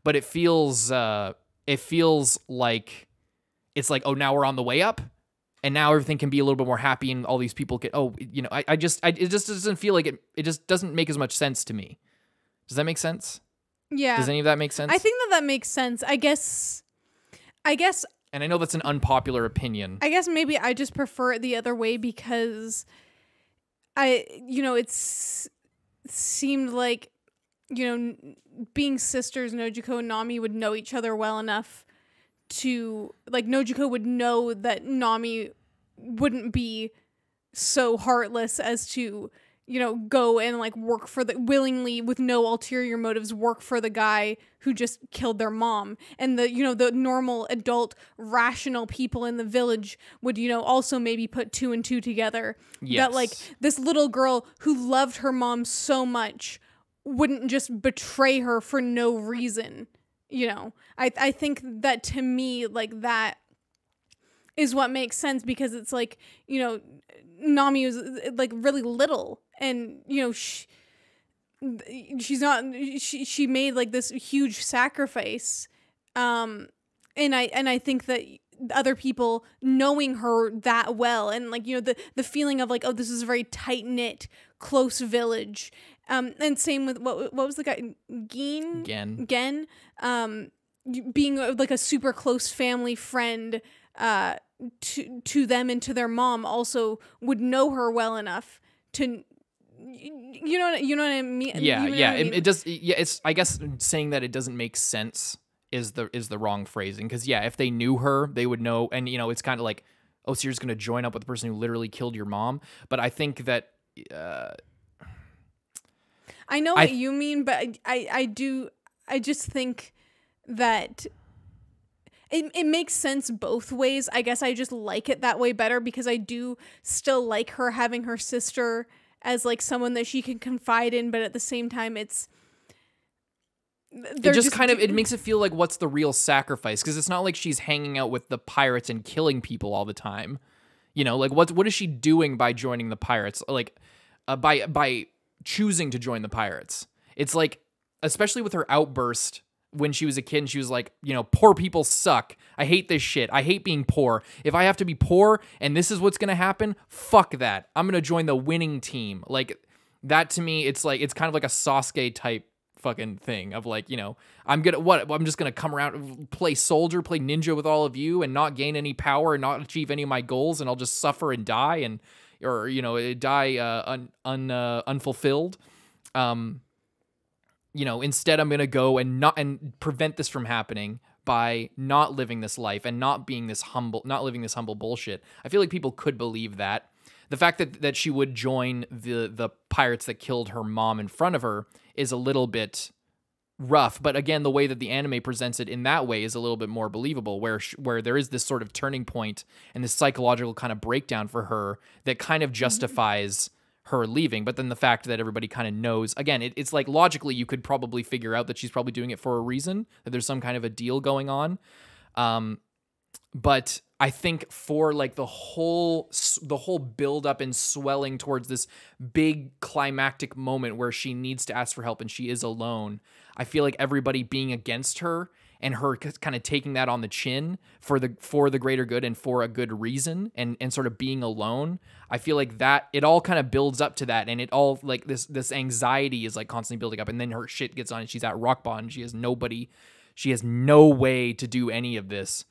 but it feels like it's like, oh, now we're on the way up. And now everything can be a little bit more happy, and all these people get, it just doesn't feel like it just doesn't make as much sense to me. Does that make sense? Yeah. Does any of that make sense? I think that makes sense. I guess. And I know that's an unpopular opinion. I guess maybe I just prefer it the other way, because it seemed like, being sisters, Nojiko and Nami would know each other well enough to, like, Nojiko would know that Nami wouldn't be so heartless as to, go and, like, work for willingly, with no ulterior motives, work for the guy who just killed their mom. And the normal adult rational people in the village would, also maybe put two and two together. Yes. That, like, this little girl who loved her mom so much wouldn't just betray her for no reason. I think that, to me, like, that is what makes sense, because it's like, Nami was, like, really little, and, she made, like, this huge sacrifice. And I think that other people knowing her that well, and, like, the feeling of, like, oh, this is a very tight-knit, close village. And same with what was the guy? Gen. Being like a super close family friend to them and to their mom, also would know her well enough to, you know what I mean? Yeah, I mean? It does. Yeah, it's, I guess saying that it doesn't make sense is the wrong phrasing, because if they knew her, they would know, and it's kind of like, oh, so you're just gonna join up with the person who literally killed your mom. But I think that. I know what you mean, but I just think that it makes sense both ways. I guess I just like it that way better, because I do still like her having her sister as, like, someone that she can confide in, but at the same time, it makes it feel like, what's the real sacrifice? Because it's not like she's hanging out with the pirates and killing people all the time. Like, what is she doing by joining the pirates? Like, by choosing to join the pirates. It's like, especially with her outburst when she was a kid, and she was like, poor people suck. I hate this shit. I hate being poor. If I have to be poor and this is what's going to happen, fuck that. I'm going to join the winning team. Like, that to me, it's like, it's kind of like a Sasuke type fucking thing of, like, I'm just going to come around, play soldier, play ninja with all of you, and not gain any power and not achieve any of my goals, and I'll just suffer and die, or die unfulfilled. Instead I'm going to go and prevent this from happening by not living this life and not living this humble bullshit. I feel like people could believe that. The fact that she would join the pirates that killed her mom in front of her is a little bit rough. But again, the way that the anime presents it in that way is a little bit more believable, where there is this sort of turning point and this psychological kind of breakdown for her that kind of justifies her leaving. But then the fact that everybody kind of knows, again, it's like logically you could probably figure out that she's probably doing it for a reason, that there's some kind of a deal going on. But I think for like the whole build up and swelling towards this big climactic moment where she needs to ask for help and she is alone, I feel like everybody being against her and her kind of taking that on the chin for the greater good and for a good reason, and sort of being alone, I feel like that it all kind of builds up to that, and it all like this anxiety is like constantly building up, and then her shit gets on and she's at rock bottom. She has no way to do any of this,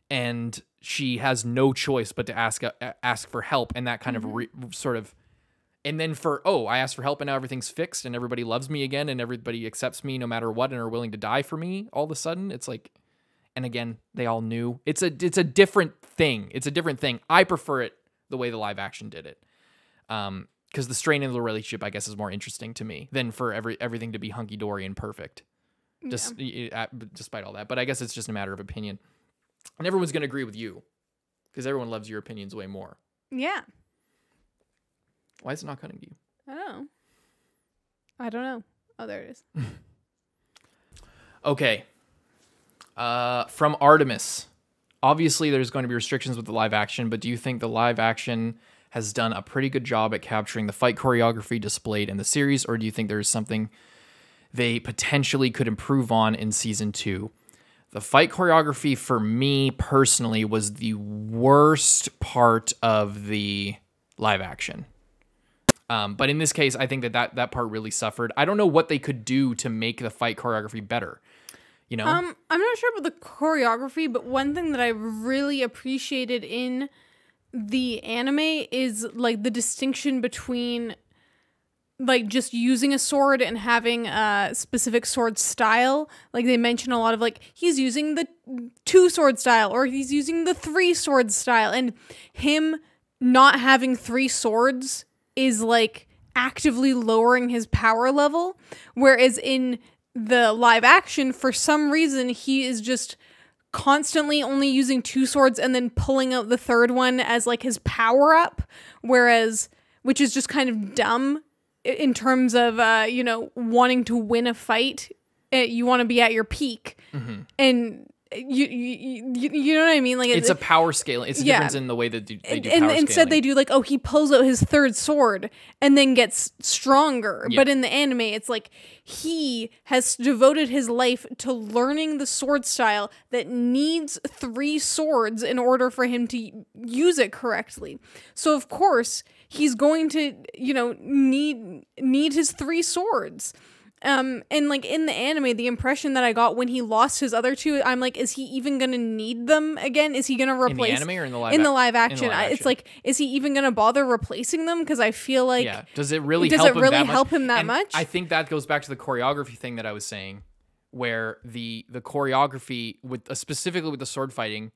and she has no choice but to ask for help, and that kind of sort of, and then I asked for help and now everything's fixed and everybody loves me again and everybody accepts me no matter what and are willing to die for me. All of a sudden, it's like, and again, they all knew it's a different thing. It's a different thing. I prefer it the way the live action did it, because the strain of the relationship, I guess, is more interesting to me than for everything to be hunky dory and perfect. Despite all that, but I guess it's just a matter of opinion. And everyone's going to agree with you because everyone loves your opinions way more. Yeah. Why is it not cutting you? I don't know. Oh, there it is. Okay. From Artemis. Obviously, there's going to be restrictions with the live action, but do you think the live action has done a pretty good job at capturing the fight choreography displayed in the series, or do you think there's something they potentially could improve on in season 2? The fight choreography for me personally was the worst part of the live action. But in this case, I think that part really suffered. I don't know what they could do to make the fight choreography better. You know? I'm not sure about the choreography, but one thing that I really appreciated in the anime is like the distinction between like just using a sword and having a specific sword style. Like they mention a lot of like, he's using the 2 sword style or he's using the 3 sword style, and him not having 3 swords is like actively lowering his power level. Whereas in the live action, for some reason, he is just constantly only using 2 swords and then pulling out the 3rd one as like his power up. Which is just kind of dumb in terms of, wanting to win a fight. You want to be at your peak. Mm-hmm. And you know what I mean? Like it's a power scaling. It's a difference in the way that they do power scaling. And instead they do like, he pulls out his 3rd sword and then gets stronger. Yeah. But in the anime, it's like he has devoted his life to learning the sword style that needs 3 swords in order for him to use it correctly. So of course he's going to, need his 3 swords. And like in the anime, the impression that I got when he lost his other 2, I'm like, is he even gonna need them again? Is he gonna replace in the anime or in the live action? It's like, is he even gonna bother replacing them? Because I feel like, does it really help him that much? I think that goes back to the choreography thing that I was saying, where the choreography with specifically with the sword fighting,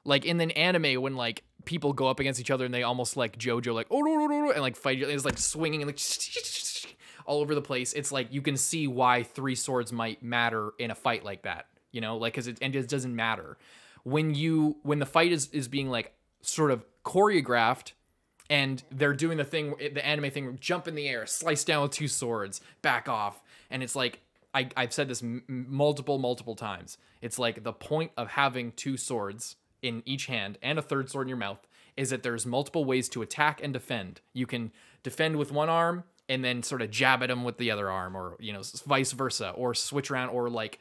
like in an anime when like people go up against each other and they almost like JoJo, like and like fight, it's like swinging and like all over the place. It's like you can see why 3 swords might matter in a fight like that, like because it doesn't matter when the fight is being like sort of choreographed and they're doing the anime thing, jump in the air, slice down with 2 swords, back off, and it's like I've said this multiple times. It's like the point of having 2 swords in each hand and a 3rd sword in your mouth is that there's multiple ways to attack and defend. You can defend with one arm and then sort of jab at him with the other arm, or vice versa, or switch around, or like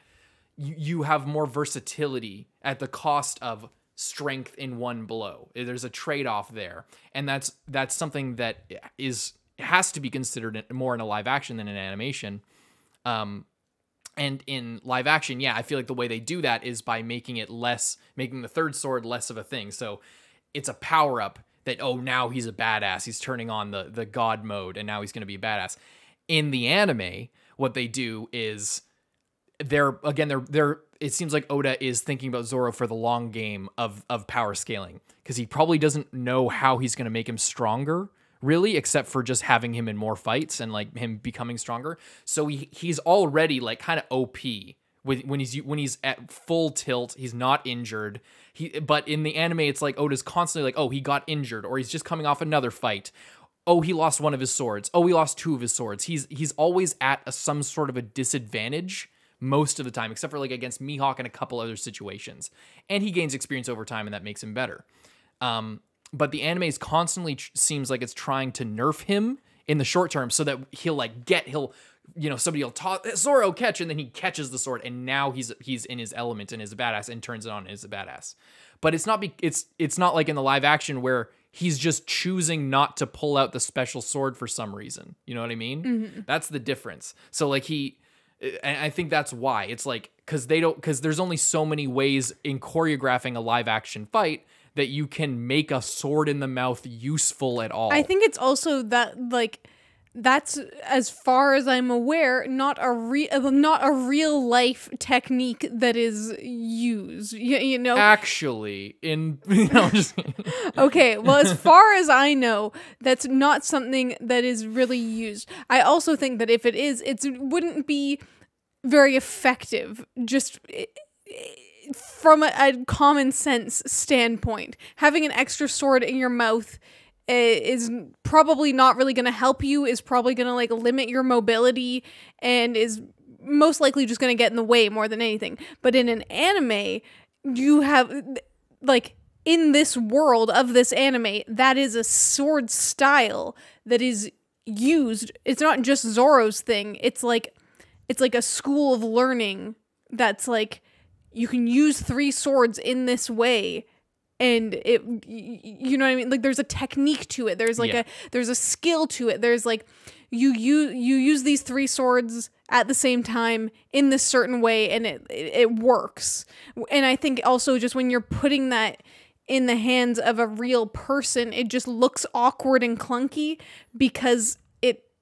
you have more versatility at the cost of strength in one blow. There's a trade-off there, and that's something that has to be considered more in a live action than in animation. And in live action, I feel like the way they do that is by making the 3rd sword less of a thing. So it's a power up that, now he's a badass. He's turning on the god mode, and now he's going to be a badass. In the anime, what they do is they're it seems like Oda is thinking about Zoro for the long game of power scaling, because he probably doesn't know how he's going to make him stronger really, except for just having him in more fights and like him becoming stronger. So he's already like kind of OP when he's at full tilt. He's not injured. But in the anime, it's like Oda's constantly like, oh, he got injured, or he's just coming off another fight. Oh, he lost one of his swords. Oh, he lost two of his swords. He's always at some sort of a disadvantage most of the time, except for like against Mihawk and a couple other situations. And he gains experience over time, and that makes him better. But the anime is constantly seems like it's trying to nerf him in the short term so that somebody will Zoro catch, and then he catches the sword, and now he's in his element and is a badass and turns it on and is a badass. But it's not like in the live action where he's just choosing not to pull out the special sword for some reason. You know what I mean? Mm-hmm. That's the difference. So like and I think that's why it's like, because there's only so many ways in choreographing a live action fight that you can make a sword in the mouth useful at all. I think it's also that like that's, as far as I'm aware, not a real life technique that is used. You know, actually, just okay. Well, as far as I know, that's not something that is really used. I also think that if it is, it wouldn't be very effective. Just from a common sense standpoint, having an extra sword in your mouth is probably not really going to help you, is probably going to like limit your mobility, and is most likely just going to get in the way more than anything. But in an anime, you have like, in this world of this anime, that is a sword style that is used. It's not just Zoro's thing. It's like a school of learning that's like, you can use 3 swords in this way, and you know what I mean? Like, there's a technique to it. There's like there's a skill to it. There's like, you use these 3 swords at the same time in this certain way, and it works. And I think also just when you're putting that in the hands of a real person, it just looks awkward and clunky, because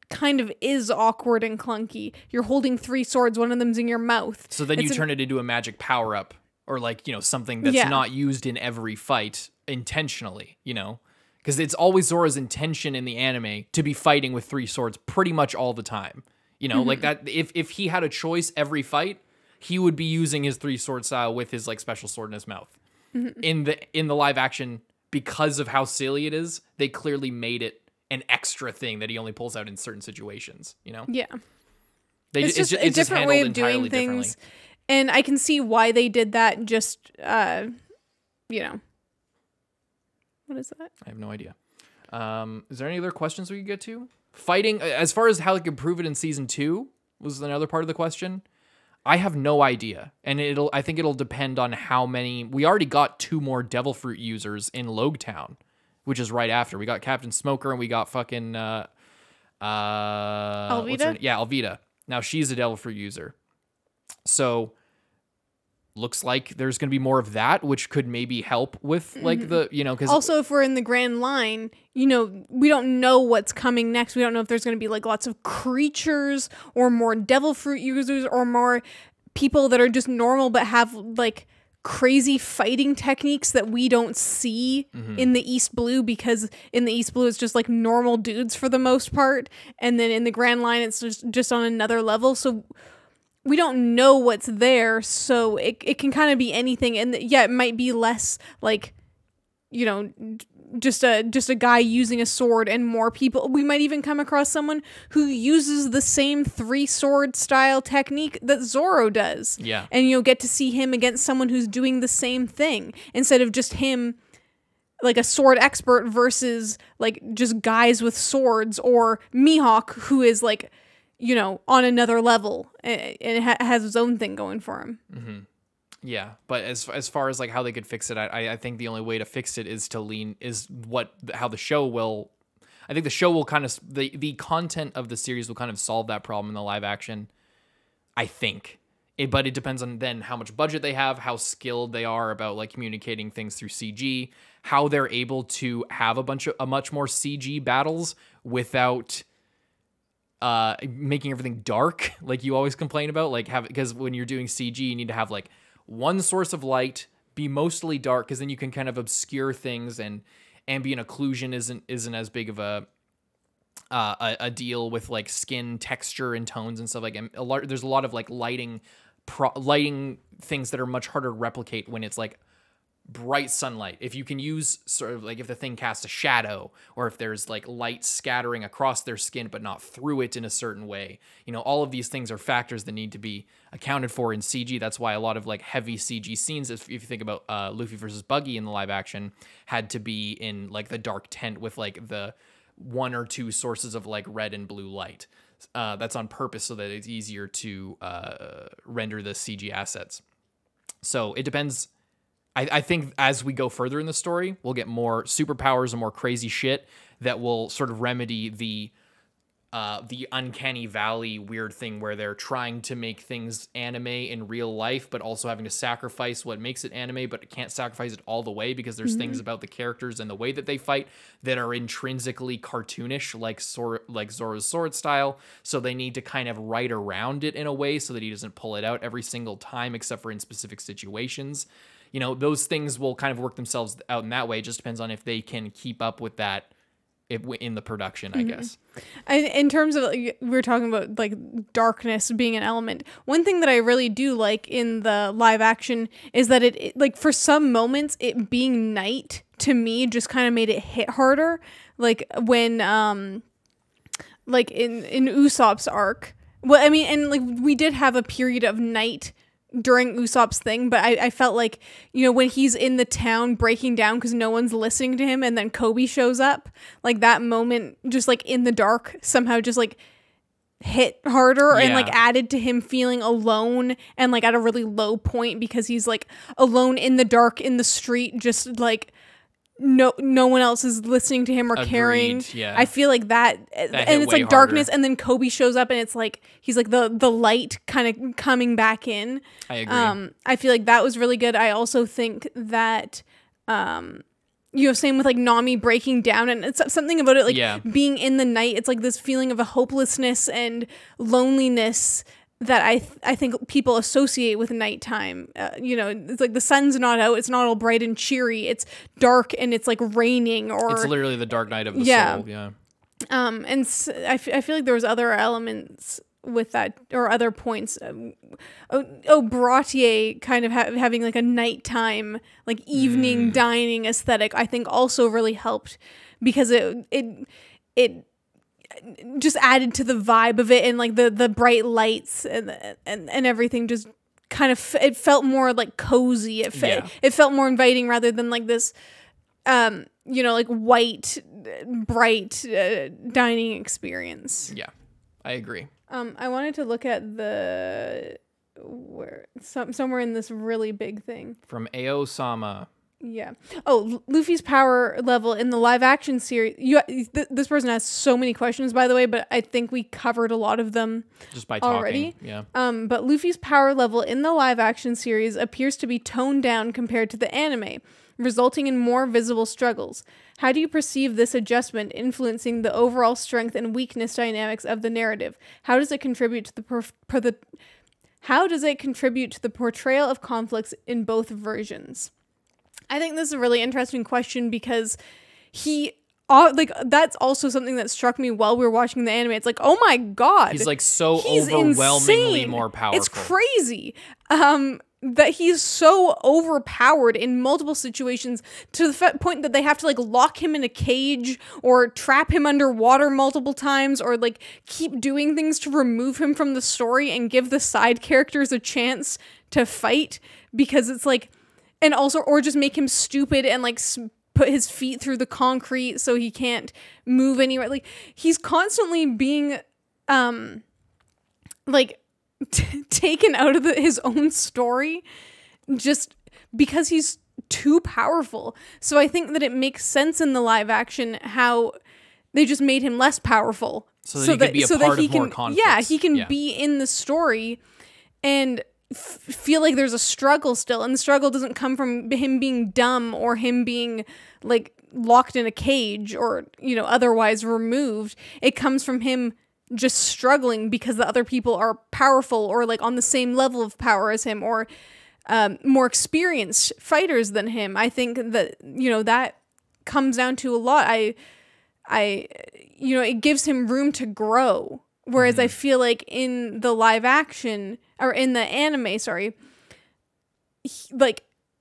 kind of is awkward and clunky. You're holding 3 swords, one of them's in your mouth. So then you turn it into a magic power-up, or like, something that's not used in every fight intentionally, because it's always Zoro's intention in the anime to be fighting with 3 swords pretty much all the time. Mm-hmm. Like that, if he had a choice every fight, he would be using his 3 sword style with his like special sword in his mouth. Mm-hmm. In the live action, because of how silly it is, they clearly made it an extra thing that he only pulls out in certain situations, Yeah. It's just a different way of doing things. And I can see why they did that. Just, what is that? I have no idea. Is there any other questions we could get to? Fighting, as far as how they could improve it in season 2, was another part of the question. I have no idea. And I think it'll depend on how many. We already got 2 more Devil Fruit users in Logetown, which is right after. We got Captain Smoker, and we got fucking Alvida? Yeah, Alvida. Now she's a Devil Fruit user. So looks like there's going to be more of that, which could maybe help with like the, because also, if we're in the Grand Line, we don't know what's coming next. We don't know if there's going to be like lots of creatures, or more Devil Fruit users, or more people that are just normal but have like crazy fighting techniques that we don't see in the East Blue, because in the East Blue it's just like normal dudes for the most part, and then in the Grand Line it's just on another level. So we don't know what's there, so it can kind of be anything. And it might be less like, just a guy using a sword, and more people. We might even come across someone who uses the same 3 sword style technique that Zoro does. Yeah. And you'll get to see him against someone who's doing the same thing, instead of just him like a sword expert versus like just guys with swords, or Mihawk, who is like, on another level and has his own thing going for him. Mm-hmm. Yeah, but as far as like how they could fix it, I think the only way to fix it is how the show will. I think the show will kind of the content of the series will kind of solve that problem in the live action. I think, but it depends on then how much budget they have, how skilled they are about like communicating things through CG, how they're able to have a much more CG battles without making everything dark, like you always complain about, because when you're doing CG, you need to have like one source of light, be mostly dark, because then you can kind of obscure things, and ambient occlusion isn't as big of a a deal with like skin texture and tones and stuff like. And there's a lot of like lighting things that are much harder to replicate when it's like bright sunlight. If you can use sort of like if the thing casts a shadow, or if there's like light scattering across their skin but not through it in a certain way, all of these things are factors that need to be accounted for in CG. That's why a lot of like heavy CG scenes, if you think about Luffy versus Buggy in the live action, had to be in like the dark tent with like the one or two sources of like red and blue light. That's on purpose so that it's easier to render the CG assets. So it depends. I think as we go further in the story, we'll get more superpowers and more crazy shit that will sort of remedy the uncanny valley weird thing where they're trying to make things anime in real life, but also having to sacrifice what makes it anime, but it can't sacrifice it all the way because there's things about the characters and the way that they fight that are intrinsically cartoonish, like Zoro's sword style. So they need to kind of write around it in a way so that he doesn't pull it out every single time, except for in specific situations. Those things will kind of work themselves out in that way. It just depends on if they can keep up with that in the production, I guess. In terms of, we were talking about like darkness being an element. One thing that I really do like in the live action is that it like for some moments it being night to me just kind of made it hit harder. Like when like in Usopp's arc. Well, I mean, and like we did have a period of night during Usopp's thing, but I felt like, when he's in the town breaking down because no one's listening to him and then Kobe shows up, like that moment just like in the dark somehow just like hit harder and like added to him feeling alone and like at a really low point because he's like alone in the dark in the street, just like no one else is listening to him or caring. Yeah. I feel like that and it's like darkness harder. And then Kobe shows up and it's like he's like the light kind of coming back in. I agree. I feel like that was really good. I also think that same with like Nami breaking down, and it's something about it like being in the night. It's like this feeling of a hopelessness and loneliness that I think people associate with nighttime. It's like the sun's not out, it's not all bright and cheery, it's dark and it's like raining, or it's literally the dark night of the soul. Yeah. And I feel like there was other elements with that, or other points. Baratier kind of having like a nighttime, like evening dining aesthetic, I think also really helped because it just added to the vibe of it, and like the bright lights and everything just kind of, it felt more like cozy. It felt more inviting rather than like this, like white, bright dining experience. Yeah, I agree. I wanted to look at somewhere in this really big thing. From Ao-sama. Yeah. Oh, Luffy's power level in the live action series. This person has so many questions, by the way, but I think we covered a lot of them just by already. Talking. Yeah. But Luffy's power level in the live action series appears to be toned down compared to the anime, resulting in more visible struggles. How do you perceive this adjustment influencing the overall strength and weakness dynamics of the narrative? How does it contribute to the portrayal of conflicts in both versions? I think this is a really interesting question because that's also something that struck me while we were watching the anime. It's like, oh my god, he's like he's overwhelmingly insane. More powerful. It's crazy that he's so overpowered in multiple situations to the point that they have to like lock him in a cage or trap him underwater multiple times, or like keep doing things to remove him from the story and give the side characters a chance to fight, because it's like. And also, or just make him stupid and like put his feet through the concrete so he can't move anywhere. Like he's constantly being, taken out of his own story, just because he's too powerful. So I think that it makes sense in the live action how they just made him less powerful, so that he can be a part of more conflicts. Yeah, he can be in the story and feel like there's a struggle still, and the struggle doesn't come from him being dumb or him being like locked in a cage or otherwise removed. It comes from him just struggling because the other people are powerful or like on the same level of power as him, or more experienced fighters than him. I think that that comes down to a lot. it gives him room to grow. Whereas I feel like in the live action, or in the anime, sorry,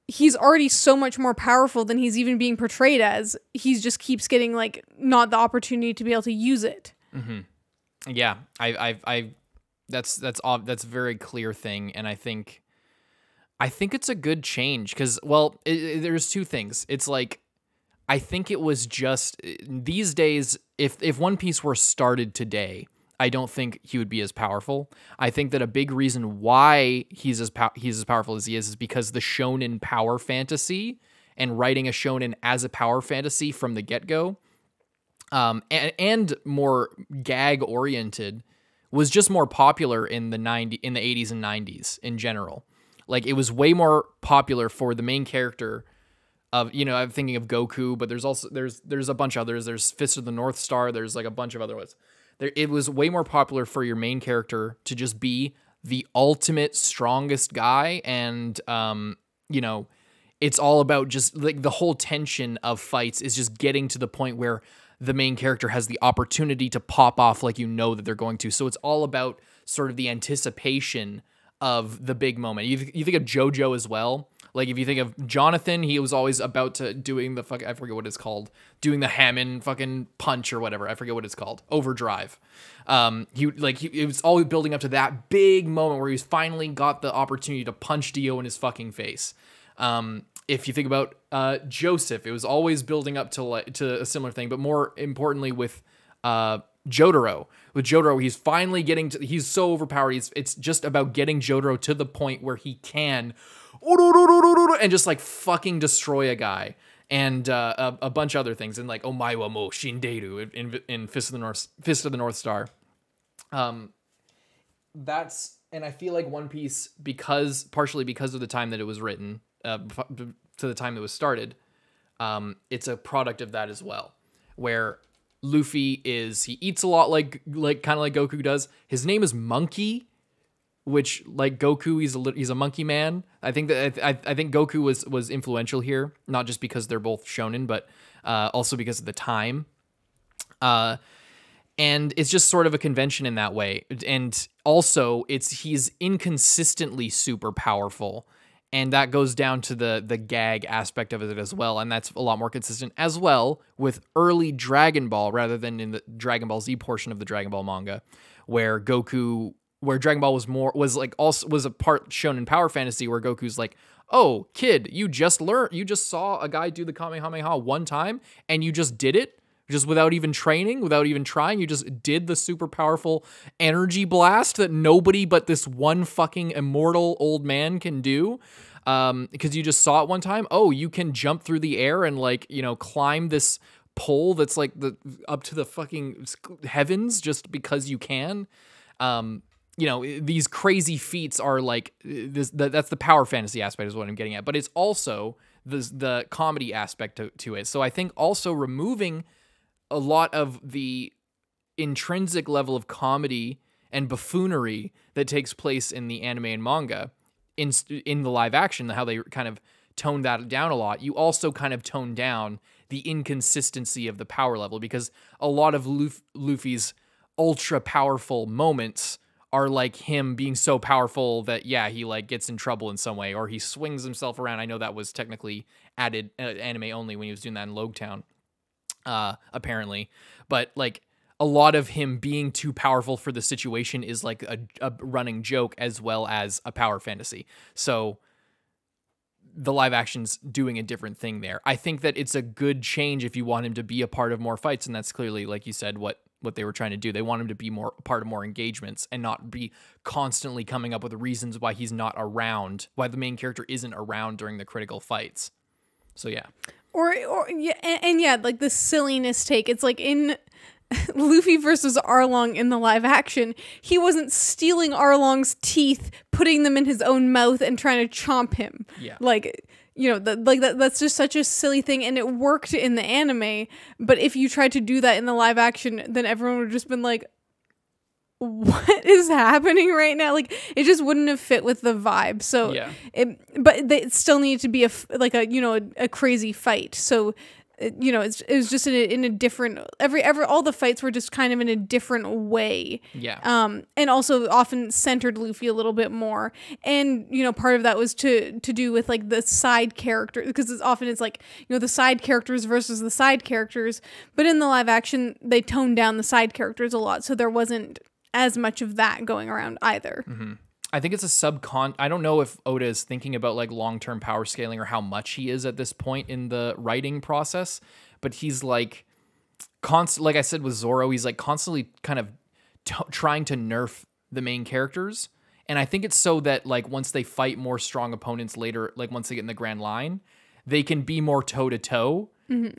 he's already so much more powerful than he's even being portrayed as. He just keeps getting like not the opportunity to be able to use it. Yeah, that's a very clear thing, and I think it's a good change because, well, there's two things. It's like, I think it was just these days, if One Piece were started today, I don't think he would be as powerful. I think that a big reason why he's as powerful as he is because the shonen power fantasy and writing a shonen as a power fantasy from the get-go, and more gag oriented, was just more popular in the 80s and 90s in general. Like, it was way more popular for the main character of, I'm thinking of Goku, but there's a bunch of others. There's Fist of the North Star. There's like a bunch of other ones. It was way more popular for your main character to just be the ultimate strongest guy. And, it's all about just like the whole tension of fights is just getting to the point where the main character has the opportunity to pop off like that they're going to. So it's all about sort of the anticipation of the big moment. You think of JoJo as well. Like, if you think of Jonathan, he was always about to doing the I forget what it's called, doing the Hammond fucking punch or whatever. I forget what it's called. Overdrive. It was always building up to that big moment where he's finally got the opportunity to punch Dio in his fucking face. If you think about Joseph, it was always building up to a similar thing, but more importantly with Jotaro. With Jotaro, he's finally he's so overpowered. It's just about getting Jotaro to the point where he can and just like fucking destroy a guy, and a bunch of other things, and like Omaiwa mo Shinderu in Fist of the North Star. That's, and I feel like One Piece, partially because of the time that it was written, to the time it was started, it's a product of that as well, where Luffy he eats a lot like kind of like Goku does. His name is Monkey, which, like Goku, he's a monkey man. I think that I think Goku was influential here, not just because they're both shonen, but also because of the time. And it's just sort of a convention in that way. And also, he's inconsistently super powerful, and that goes down to the gag aspect of it as well, and that's a lot more consistent as well with early Dragon Ball rather than in the Dragon Ball Z portion of the Dragon Ball manga, where Dragon Ball was a part shonen power fantasy, where Goku's like, "Oh, kid, you just saw a guy do the Kamehameha one time, and you just did it, just without even training, without even trying. You just did the super powerful energy blast that nobody but this one fucking immortal old man can do, because you just saw it one time. Oh, you can jump through the air and climb this pole that's like up to the fucking heavens just because you can." These crazy feats are like this. That's the power fantasy aspect is what I'm getting at, but it's also the comedy aspect to it. So I think also removing a lot of the intrinsic level of comedy and buffoonery that takes place in the anime and manga in the live action, how they kind of toned that down a lot. You also kind of tone down the inconsistency of the power level, because a lot of Luffy's ultra powerful moments are like him being so powerful that, he like gets in trouble in some way, or he swings himself around. I know that was technically added anime only when he was doing that in Logtown, apparently. But like a lot of him being too powerful for the situation is like a running joke as well as a power fantasy. So the live action's doing a different thing there. I think that it's a good change if you want him to be a part of more fights, and that's clearly, like you said, what they were trying to do. They want him to be more part of more engagements and not be constantly coming up with reasons why he's not around, why the main character isn't around during the critical fights. So yeah. Or like the silliness take. It's like in Luffy versus Arlong in the live action, he wasn't stealing Arlong's teeth, putting them in his own mouth and trying to chomp him. Yeah. Like, that's just such a silly thing, and it worked in the anime, but if you tried to do that in the live action, then everyone would have just been like, what is happening right now? Like, it just wouldn't have fit with the vibe. So yeah. But it still needed to be a crazy fight. So it was just in a different all the fights were just kind of in a different way. Yeah. And also often centered Luffy a little bit more. And, part of that was to do with like the side character, because it's like, the side characters versus the side characters. But in the live action, they toned down the side characters a lot. So there wasn't as much of that going around either. Mm-hmm. I think it's a I don't know if Oda is thinking about like long-term power scaling or how much he is at this point in the writing process, but he's like like I said with Zoro, he's like constantly kind of trying to nerf the main characters. And I think it's so that like once they fight more strong opponents later, like once they get in the Grand Line, they can be more toe to toe.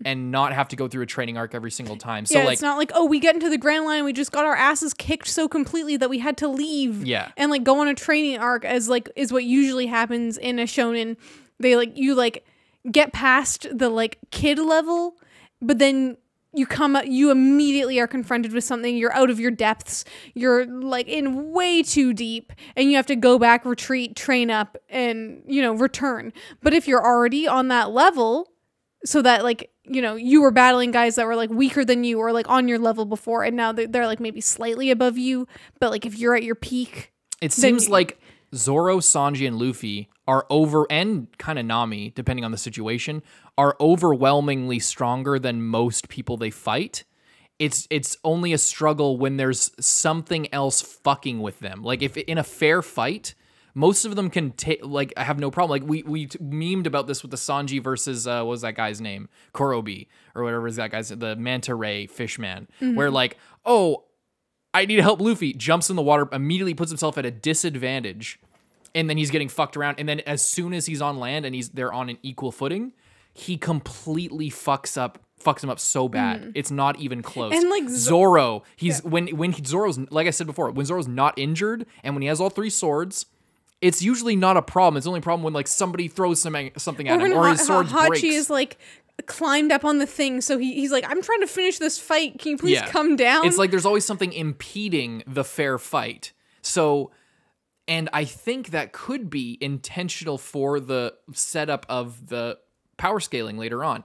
And not have to go through a training arc every single time. So like, it's not like, oh, we get into the Grand Line, we just got our asses kicked so completely that we had to leave. Yeah. And like go on a training arc is what usually happens in a shonen. They like you like get past the like kid level, but then you immediately are confronted with something. You're out of your depths. You're like in way too deep, and you have to go back, retreat, train up, and return. But if you're already on that level, so that like, you were battling guys that were like weaker than you or like on your level before, and now they're like maybe slightly above you, but like if you're at your peak, it seems like Zoro, Sanji, and Luffy are and kind of Nami, depending on the situation, are overwhelmingly stronger than most people they fight. It's only a struggle when there's something else fucking with them. Like if in a fair fight, most of them can take, like, I have no problem. Like, we memed about this with the Sanji versus, what was that guy's name? Korobi, or whatever is that guy's, the Manta Ray Fishman, where, like, oh, I need to help Luffy, jumps in the water, immediately puts himself at a disadvantage, and then he's getting fucked around, and then as soon as he's on land and they're on an equal footing, he completely fucks him up so bad. It's not even close. And like Zoro, when Zoro's, like I said before, when Zoro's not injured, and when he has all three swords, it's usually not a problem. It's only a problem when like somebody throws something at him or his sword breaks. Hachi is like climbed up on the thing, so he's like, I'm trying to finish this fight. Can you please come down? It's like there's always something impeding the fair fight. So, and I think that could be intentional for the setup of the power scaling later on.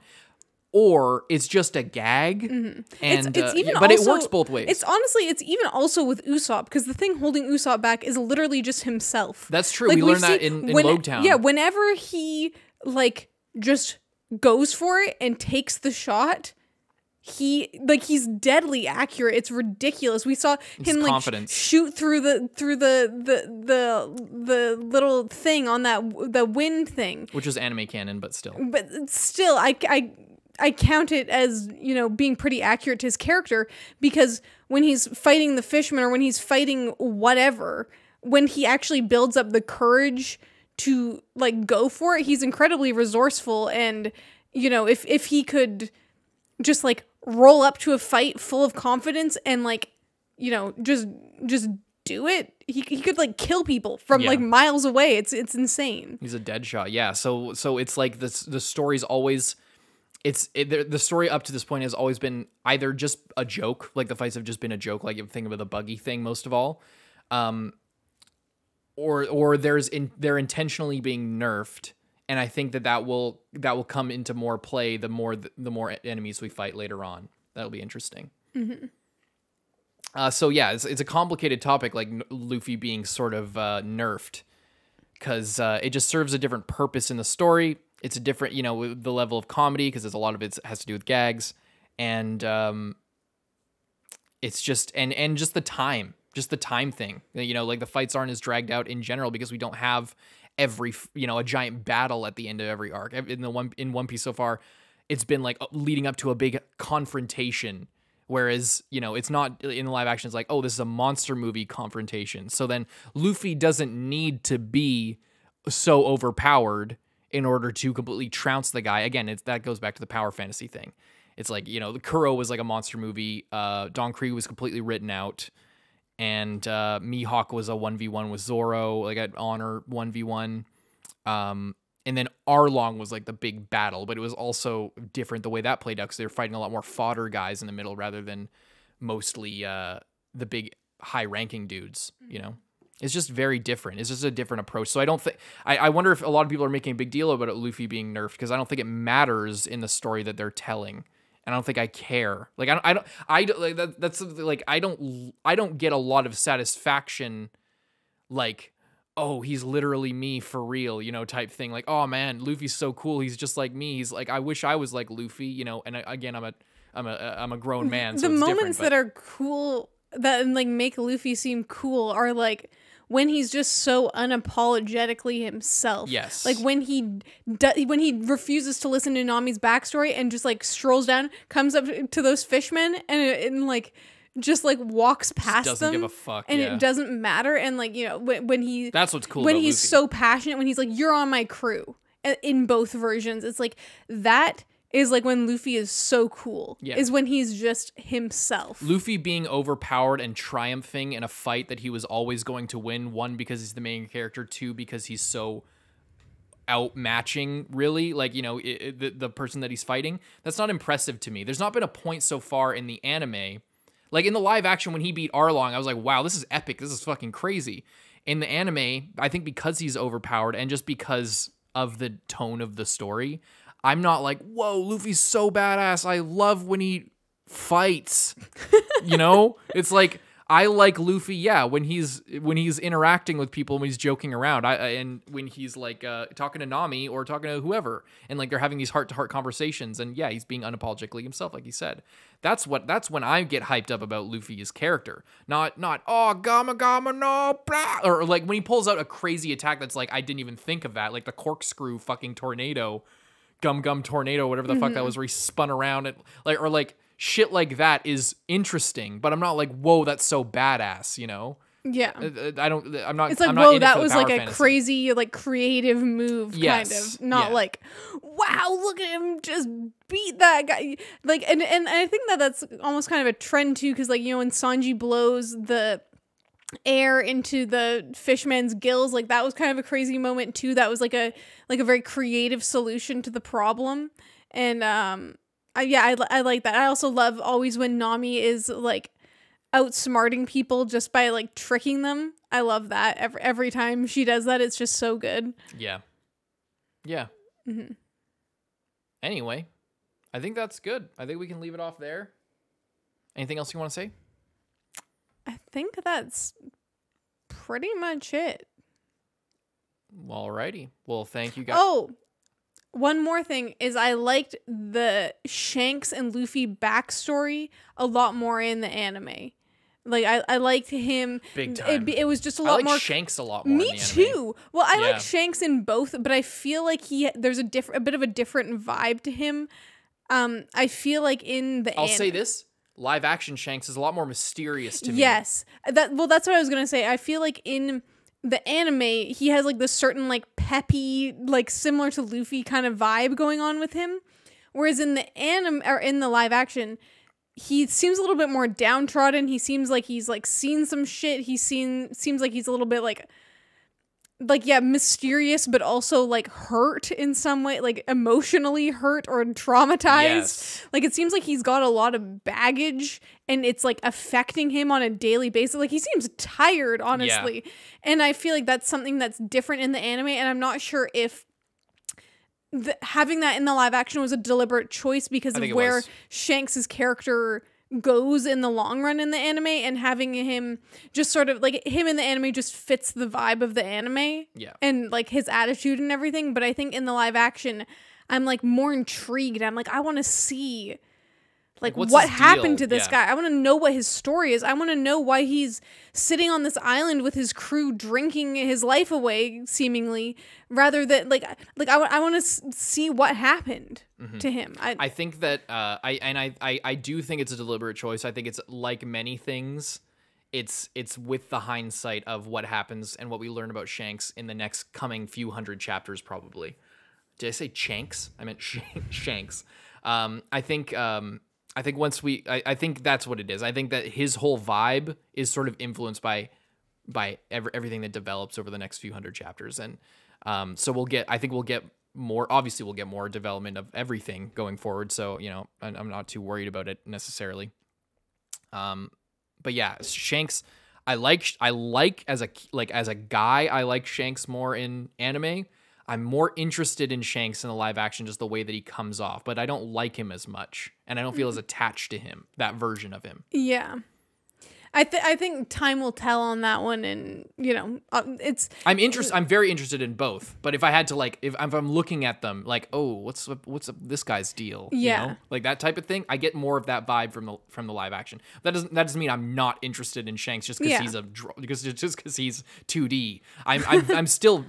Or it's just a gag, and it's even but also, it works both ways. It's even also with Usopp, because the thing holding Usopp back is literally just himself. That's true. Like, we learned that in Logtown. Yeah, whenever he like just goes for it and takes the shot, he's deadly accurate. It's ridiculous. We saw him like shoot through the little thing on the wind thing, which is anime canon, but still. But still, I count it as, being pretty accurate to his character, because when he's fighting the fisherman or when he's fighting whatever, when he actually builds up the courage to like go for it, he's incredibly resourceful. And, if he could just like roll up to a fight full of confidence and like, just do it, he could like kill people from like miles away. It's insane. He's a dead shot. Yeah. So it's like the story's always, the story up to this point has always been either just a joke, like the fights have just been a joke, like you think about the buggy thing most of all, or they're intentionally being nerfed, and I think that will come into more play the more enemies we fight later on. That'll be interesting. So yeah, it's a complicated topic, like Luffy being sort of nerfed, because it just serves a different purpose in the story. It's a different, the level of comedy, because there's a lot of it has to do with gags, and it's just and just the time thing. Like the fights aren't as dragged out in general because we don't have every a giant battle at the end of every arc. In One Piece so far, it's been like leading up to a big confrontation. Whereas, it's not in the live action. It's like, oh, this is a monster movie confrontation. So then Luffy doesn't need to be so overpowered in order to completely trounce the guy. Again, that goes back to the power fantasy thing. It's like, the Kuro was like a monster movie. Don Krieg was completely written out. And Mihawk was a 1v1 with Zoro, like an honor 1v1. And then Arlong was like the big battle, but it was also different the way that played out, because they were fighting a lot more fodder guys in the middle rather than mostly the big high-ranking dudes, It's just very different. It's just a different approach. So I don't think I wonder if a lot of people are making a big deal about Luffy being nerfed because I don't think it matters in the story that they're telling. And I don't think I care. Like I don't like that's like I don't get a lot of satisfaction like, oh, he's literally me for real, you know, type thing. Like, oh man, Luffy's so cool. He's just like me. He's like, I wish I was like Luffy, you know. And again, I'm a grown man. So the it's moments different, that are cool that like make Luffy seem cool are like when he's just so unapologetically himself. Yes. Like when he refuses to listen to Nami's backstory and just like strolls down, comes up to those fishmen and like just like walks past doesn't them. give a fuck, and yeah. it doesn't matter. And like, you know, when he that's what's cool when about he's Luffy. so passionate, when he's like, you're on my crew in both versions. It's like that is like when Luffy is so cool. Yeah. Is when he's just himself. Luffy being overpowered and triumphing in a fight that he was always going to win. One, because he's the main character. Two, because he's so outmatching, really. Like, you know, the person that he's fighting. That's not impressive to me. There's not been a point so far in the anime. Like, in the live action, when he beat Arlong, I was like, wow, this is epic. This is fucking crazy. In the anime, I think because he's overpowered and just because of the tone of the story, I'm not like, whoa, Luffy's so badass. I love when he fights. You know? It's like, I like Luffy, yeah, when he's interacting with people, when he's joking around, and when he's like talking to Nami or talking to whoever, and like they're having these heart-to-heart conversations, and yeah, he's being unapologetically himself, like he said. That's when I get hyped up about Luffy's character. Not oh gamma gamma no blah, or like when he pulls out a crazy attack that's like I didn't even think of that, like the corkscrew fucking tornado. Gum Gum Tornado, whatever the fuck that was, where he spun around and like, or like shit like that is interesting, but I'm not like, whoa, that's so badass, you know? Yeah. I'm not. It's like, I'm not whoa, in it that for the was power like a fantasy. crazy, like creative move, Yes. kind of. Not Yeah. like, wow, look at him just beat that guy. Like, and I think that's almost kind of a trend too, because like, you know, when Sanji blows the air into the fishman's gills, like that was kind of a crazy moment too. That was like a very creative solution to the problem. And I like that. I also love always when Nami is like outsmarting people just by like tricking them. I love that. Every time she does that, it's just so good. Yeah. Mm-hmm. Anyway, I think that's good. I think we can leave it off there. Anything else you want to say? I think that's pretty much it. Alrighty. Well, thank you guys. Oh, one more thing is I liked the Shanks and Luffy backstory a lot more in the anime. Like I liked him. Big time. It was just a I lot like more. Shanks a lot more. Me in the anime. too. Well, I Yeah. like Shanks in both, but I feel like there's a bit of a different vibe to him. I feel like in the I'll say this: live action Shanks is a lot more mysterious to me. Yes. That's what I was going to say. I feel like in the anime, he has like this certain like peppy, like similar to Luffy kind of vibe going on with him. Whereas in the anime or in the live action, he seems a little bit more downtrodden. He seems like he's like seen some shit. Seems like he's a little bit like yeah, mysterious, but also like hurt in some way, like emotionally hurt or traumatized. Yes. Like it seems like he's got a lot of baggage and it's like affecting him on a daily basis. Like he seems tired, honestly. Yeah. And I feel like that's something that's different in the anime. And I'm not sure if having that in the live action was a deliberate choice because of where Shanks's character goes in the long run in the anime, and having him just sort of like him in the anime just fits the vibe of the anime. Yeah. And like his attitude and everything. But I think in the live action, I'm like more intrigued. I'm like, I want to see like what happened to this guy. I want to know what his story is. I want to know why he's sitting on this island with his crew drinking his life away, seemingly, rather than like I want to see what happened to him. I think that I do think it's a deliberate choice. I think it's like many things. It's with the hindsight of what happens and what we learn about Shanks in the next coming few hundred chapters, probably. Did I say Shanks? I meant Shanks. I think once I think that's what it is. I think that his whole vibe is sort of influenced by everything that develops over the next few hundred chapters. And so we'll get more, obviously we'll get more development of everything going forward. So, you know, I'm not too worried about it necessarily. But yeah, Shanks, I like as a guy, I like Shanks more in anime. I'm more interested in Shanks in the live action, just the way that he comes off, but I don't like him as much, and I don't feel as attached to him, that version of him. Yeah. I think time will tell on that one, and it's. I'm very interested in both, but if I had to if I'm looking at them like, oh, what's this guy's deal? Yeah. Like that type of thing, I get more of that vibe from the live action. That doesn't mean I'm not interested in Shanks just because he's 2D. I'm still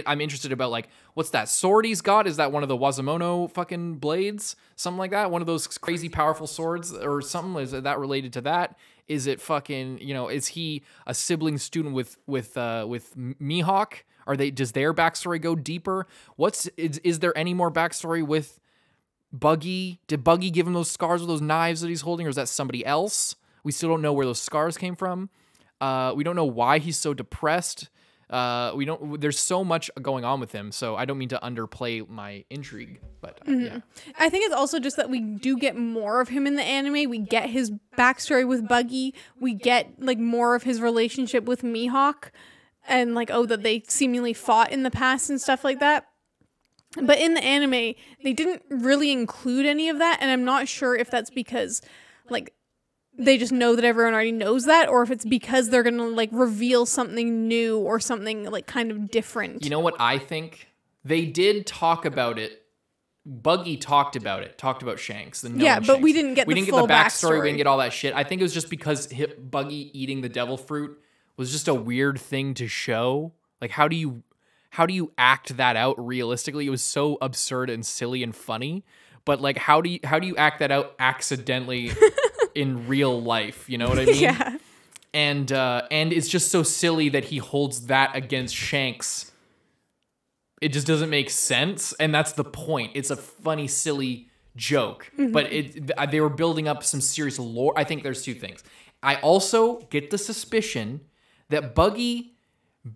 I'm interested about like, what's that sword he's got? Is that one of the Wazumono fucking blades? Something like that? One of those crazy powerful swords or something? Is that related to that? Is it fucking, is he a sibling student with Mihawk? Does their backstory go deeper? Is there any more backstory with Buggy? Did Buggy give him those scars with those knives that he's holding, or is that somebody else? We still don't know where those scars came from. We don't know why he's so depressed. There's so much going on with him, so I don't mean to underplay my intrigue, but yeah. I think it's also just that we do get more of him in the anime. We get his backstory with Buggy. We get like more of his relationship with Mihawk, and that they seemingly fought in the past and stuff like that. But in the anime, they didn't really include any of that, and I'm not sure if that's because they just know that everyone already knows that, or if it's because they're gonna reveal something new or something kind of different. You know what I think? They did talk about it. Buggy talked about Shanks. But Shanks. We didn't get the backstory. We didn't get all that shit. I think it was just because Buggy eating the devil fruit was just a weird thing to show. Like, how do you act that out realistically? It was so absurd and silly and funny. But how do you act that out accidentally in real life? You know what I mean? Yeah. And it's just so silly that he holds that against Shanks. It just doesn't make sense, and that's the point. It's a funny, silly joke, but they were building up some serious lore. I think there's two things. I also get the suspicion that Buggy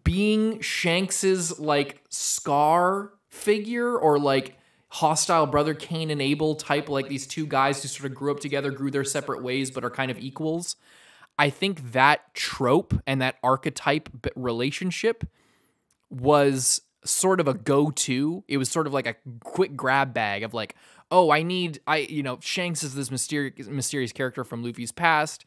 being Shanks's Scar figure or hostile brother Cain and Abel type, these two guys who sort of grew up together, grew their separate ways, but are kind of equals. I think that trope and that archetype relationship was sort of a go-to. It was sort of like a quick grab bag of Shanks is this mysterious character from Luffy's past,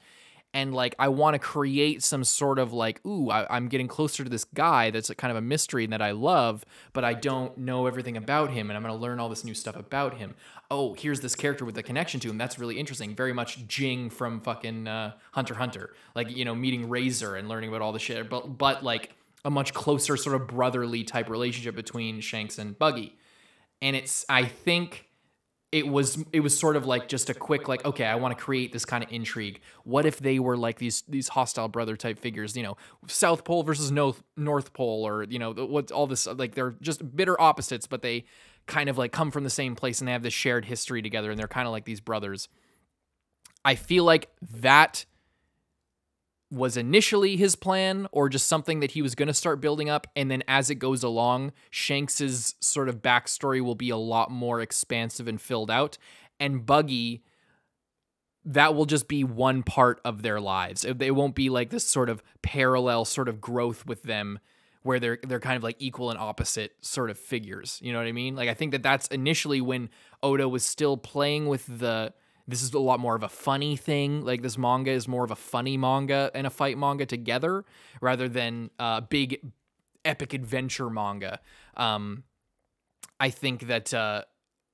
and I want to create some sort of I'm getting closer to this guy that's kind of a mystery and that I love, but I don't know everything about him, and I'm going to learn all this new stuff about him. Oh, here's this character with a connection to him. That's really interesting. Very much Jing from fucking Hunter x Hunter. Meeting Razor and learning about all the shit, but a much closer sort of brotherly type relationship between Shanks and Buggy. And I think it was sort of just a quick okay, I want to create this kind of intrigue. What if they were these hostile brother type figures, South Pole versus North Pole, or what all this, they're just bitter opposites, but they kind of come from the same place and they have this shared history together, and they're kind of like these brothers. I feel like that was initially his plan, or just something that he was going to start building up, and then as it goes along, Shanks's sort of backstory will be a lot more expansive and filled out, and Buggy, that will just be one part of their lives. It won't be this sort of parallel sort of growth with them where they're kind of equal and opposite sort of figures. You know what I mean? I think that's initially when Oda was still playing with this is a lot more of a funny thing. This manga is more of a funny manga and a fight manga together, rather than a big epic adventure manga. I think that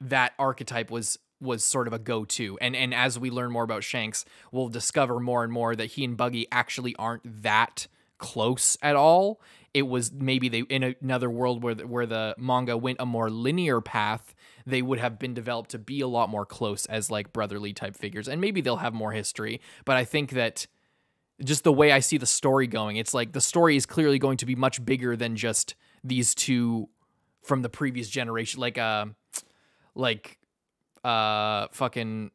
that archetype was sort of a go-to. And as we learn more about Shanks, we'll discover more and more that he and Buggy actually aren't that close at all. It was maybe they, in another world where the manga went a more linear path, they would have been developed to be a lot more close as brotherly type figures, and maybe they'll have more history. But I think that just the way I see the story going, it's the story is clearly going to be much bigger than just these two from the previous generation, fucking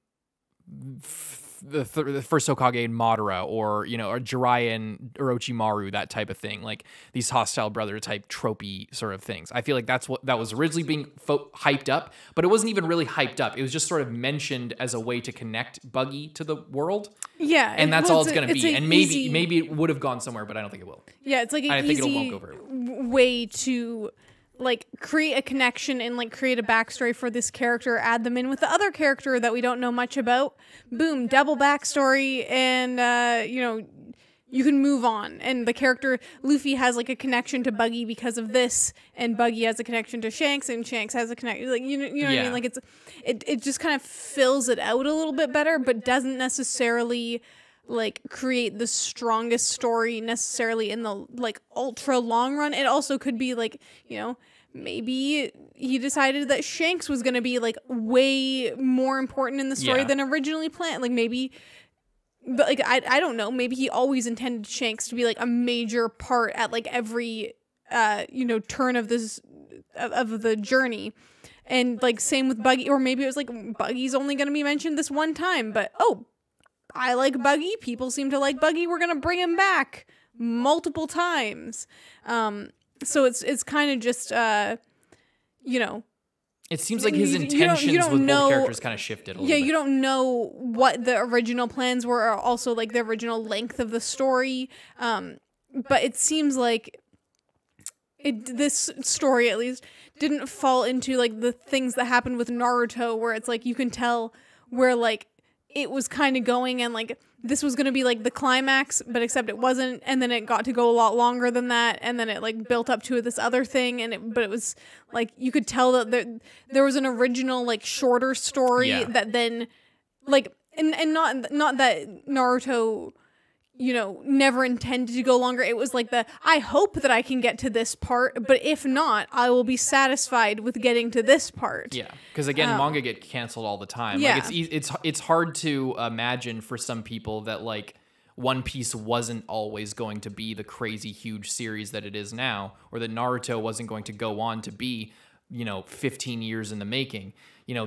the first Hokage in Madara, or or Jiraiya and Orochimaru, that type of thing, like these hostile brother type tropey sort of things. I feel like that's what that was originally being hyped up, but it wasn't even really hyped up. It was just sort of mentioned as a way to connect Buggy to the world. Yeah, and that's all it's going to be. And maybe it would have gone somewhere, but I don't think it will. Yeah, it's like an easy way to like create a connection and like create a backstory for this character, add them in with the other character that we don't know much about. Boom, double backstory, and you can move on. And the character Luffy has like a connection to Buggy because of this, and Buggy has a connection to Shanks, and Shanks has a connection, like you know what I mean? Like it just kind of fills it out a little bit better, but doesn't necessarily like create the strongest story necessarily in the like ultra long run. It also could be like, maybe he decided that Shanks was going to be like way more important in the story than originally planned. Like maybe, but like I don't know, maybe he always intended Shanks to be like a major part at like every turn of this of the journey. And like same with Buggy, or maybe it was like Buggy's only going to be mentioned this one time, but I like Buggy. People seem to like Buggy. We're gonna bring him back multiple times. So it's kind of just It seems like his intentions with both characters kind of shifted a little bit. You don't know what the original plans were, or also like the original length of the story. But it seems like this story at least didn't fall into like the things that happened with Naruto, where it's like you can tell where like it was kind of going, and like this was going to be like the climax, but except it wasn't, and then it got to go a lot longer than that, and then it like built up to this other thing, but it was like you could tell that there was an original like shorter story that then like and not that Naruto never intended to go longer. It was like I hope that I can get to this part, but if not, I will be satisfied with getting to this part. Yeah, because again, manga get canceled all the time. Yeah. Like it's hard to imagine for some people that like One Piece wasn't always going to be the crazy huge series that it is now, or that Naruto wasn't going to go on to be 15 years in the making.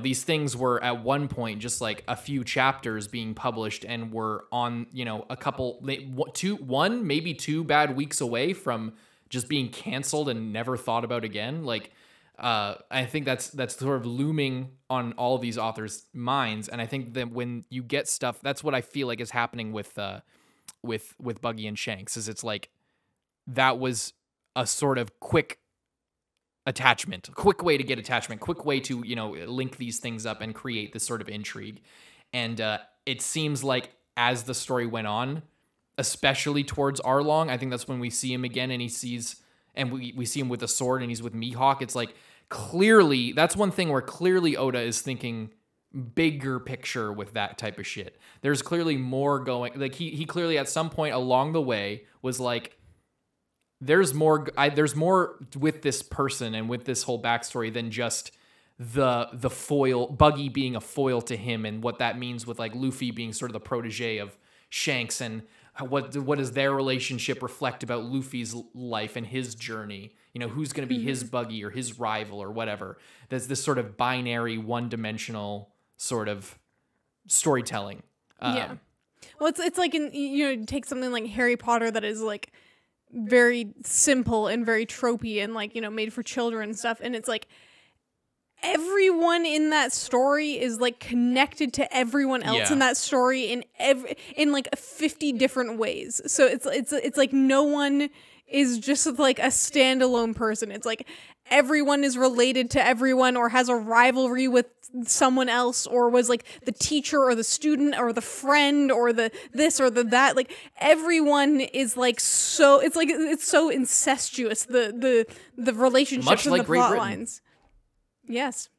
These things were at one point just like a few chapters being published, and were on, a couple, maybe 2 bad weeks away from just being canceled and never thought about again. Like, I think that's sort of looming on all of these authors' minds. And I think that when you get stuff, that's what I feel like is happening with Buggy and Shanks, is it's like, that was a sort of quick way to get attachment, quick way to link these things up and create this sort of intrigue. And it seems like as the story went on, especially towards Arlong, I think that's when we see him again, and we see him with a sword, and he's with Mihawk. It's like clearly, that's one thing where clearly Oda is thinking bigger picture with that type of shit. There's clearly more going, like he clearly at some point along the way was like, there's more with this person and with this whole backstory than just the foil, Buggy being a foil to him, and what that means with like Luffy being sort of the protege of Shanks, and what does their relationship reflect about Luffy's life and his journey. Who's going to be his Buggy or his rival or whatever. There's this sort of binary, one-dimensional sort of storytelling. Yeah. Well, it's like take something like Harry Potter that is like very simple and very tropey and like made for children and stuff, and it's like everyone in that story is like connected to everyone else in that story in like 50 different ways. So it's like no one is just like a standalone person. It's like everyone is related to everyone, or has a rivalry with someone else, or was like the teacher or the student or the friend or the this or the that. Like everyone is like, so it's so incestuous, the relationships and the plot lines. Yes.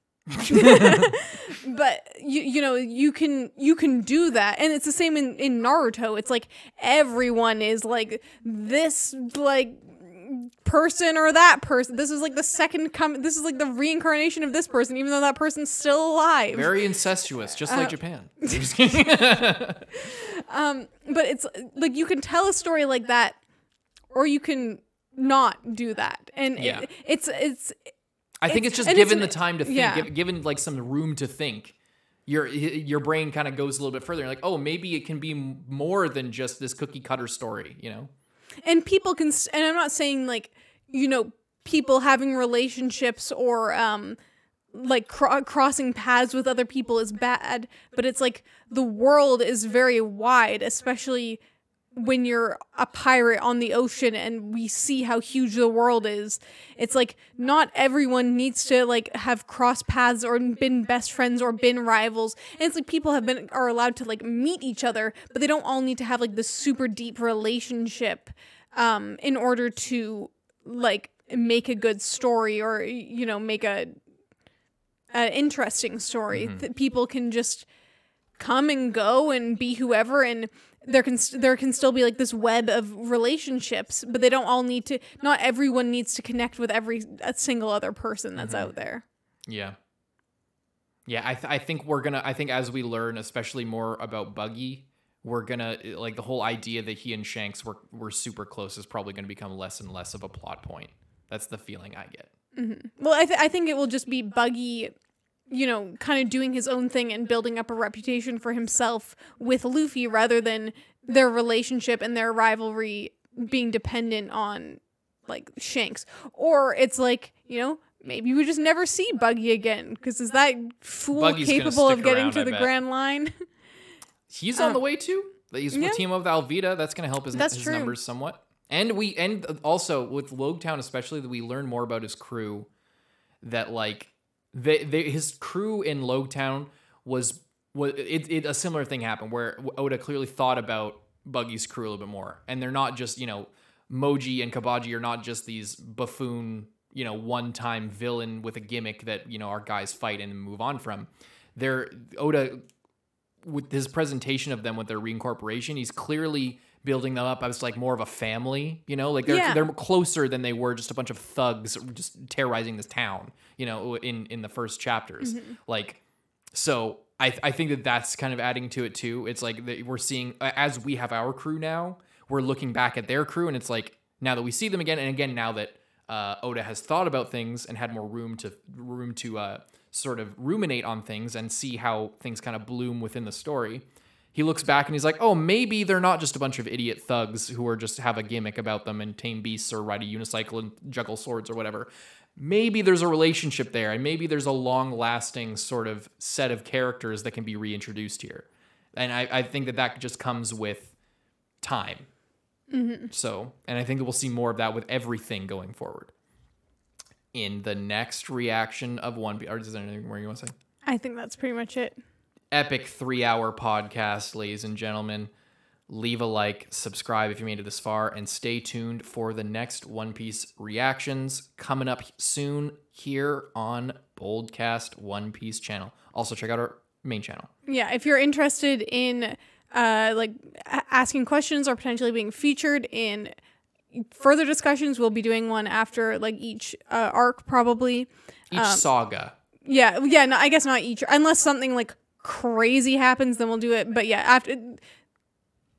But you can do that, and it's the same in Naruto. It's like everyone is like this like person or that person. This is like this is like the reincarnation of this person, even though that person's still alive. Very incestuous, just like Japan. But it's like you can tell a story like that, or you can not do that, and it's. I think it's just given the time to think, given like some room to think, your brain kind of goes a little bit further. You're like, oh, maybe it can be more than just this cookie cutter story, you know? And people can, and I'm not saying like, you know, people having relationships or like crossing paths with other people is bad, but it's like the world is very wide, especially when you're a pirate on the ocean and we see how huge the world is. It's like not everyone needs to like have crossed paths or been best friends or been rivals. And it's like people are allowed to like meet each other, but they don't all need to have like this super deep relationship in order to like make a good story or, you know, make an interesting story. People can just come and go and be whoever, and there can still be like this web of relationships, but they don't all need to. Not everyone needs to connect with a single other person that's out there. Yeah. I think I think as we learn, especially more about Buggy, we're gonna like the whole idea that he and Shanks were super close is probably gonna become less and less of a plot point. That's the feeling I get. Well, I think it will just be Buggy, you know, kind of doing his own thing and building up a reputation for himself with Luffy rather than their relationship and their rivalry being dependent on like Shanks. Or it's like, you know, maybe we just never see Buggy again because is that fool Buggy's capable of getting around, to I the bet. Grand Line? He's on the way too. He's Yeah. team up with Alvida. That's going to help his true. numbers somewhat. And also with Logetown, especially, that we learn more about his crew. That like his crew in Logetown was a similar thing happened where Oda clearly thought about Buggy's crew a little bit more, and they're not just, you know, Moji and Kabaji are not just these buffoon, you know, one-time villain with a gimmick that, you know, our guys fight and move on from. Oda, with his presentation of them with their reincorporation, he's clearly building them up as like more of a family, you know, like they're closer than they were just a bunch of thugs just terrorizing this town, you know, in the first chapters. Like, so I think that's kind of adding to it too. It's like we're seeing, as we have our crew now, we're looking back at their crew, and it's like now that we see them again and again, now that Oda has thought about things and had more room to sort of ruminate on things and see how things kind of bloom within the story. He looks back and he's like, oh, maybe they're not just a bunch of idiot thugs who are just have a gimmick about them and tame beasts or ride a unicycle and juggle swords or whatever. Maybe there's a relationship there, and maybe there's a long-lasting sort of set of characters that can be reintroduced here. And I think that just comes with time. So, and I think that we'll see more of that with everything going forward. In the next reaction of One Piece, or is there anything more you want to say? I think that's pretty much it. Epic 3-hour podcast, ladies and gentlemen. Leave a like, subscribe if you made it this far, and stay tuned for the next One Piece reactions coming up soon here on Boldcast One Piece channel. Also, check out our main channel. Yeah, if you're interested in asking questions or potentially being featured in further discussions, we'll be doing one after like each arc, probably. Each saga. Yeah, no, I guess not each, unless something like crazy happens, then we'll do it. But yeah, after,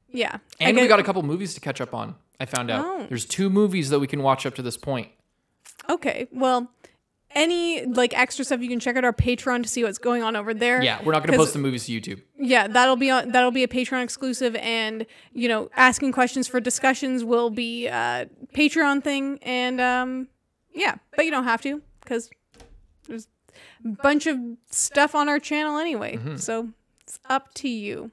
yeah. And we got a couple movies to catch up on. I found out there's 2 movies that we can watch up to this point. Okay, well, any like extra stuff you can check out our Patreon to see what's going on over there. Yeah, we're not going to post the movies to YouTube. Yeah, that'll be a Patreon exclusive, and you know, asking questions for discussions will be a Patreon thing, and yeah, but you don't have to because there's a bunch of stuff on our channel anyway, so it's up to you.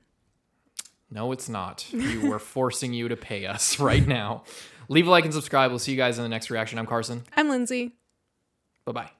No, it's not. We're forcing you to pay us right now. Leave a like and subscribe. We'll see you guys in the next reaction. I'm Carson. I'm Lindsay. Bye-bye.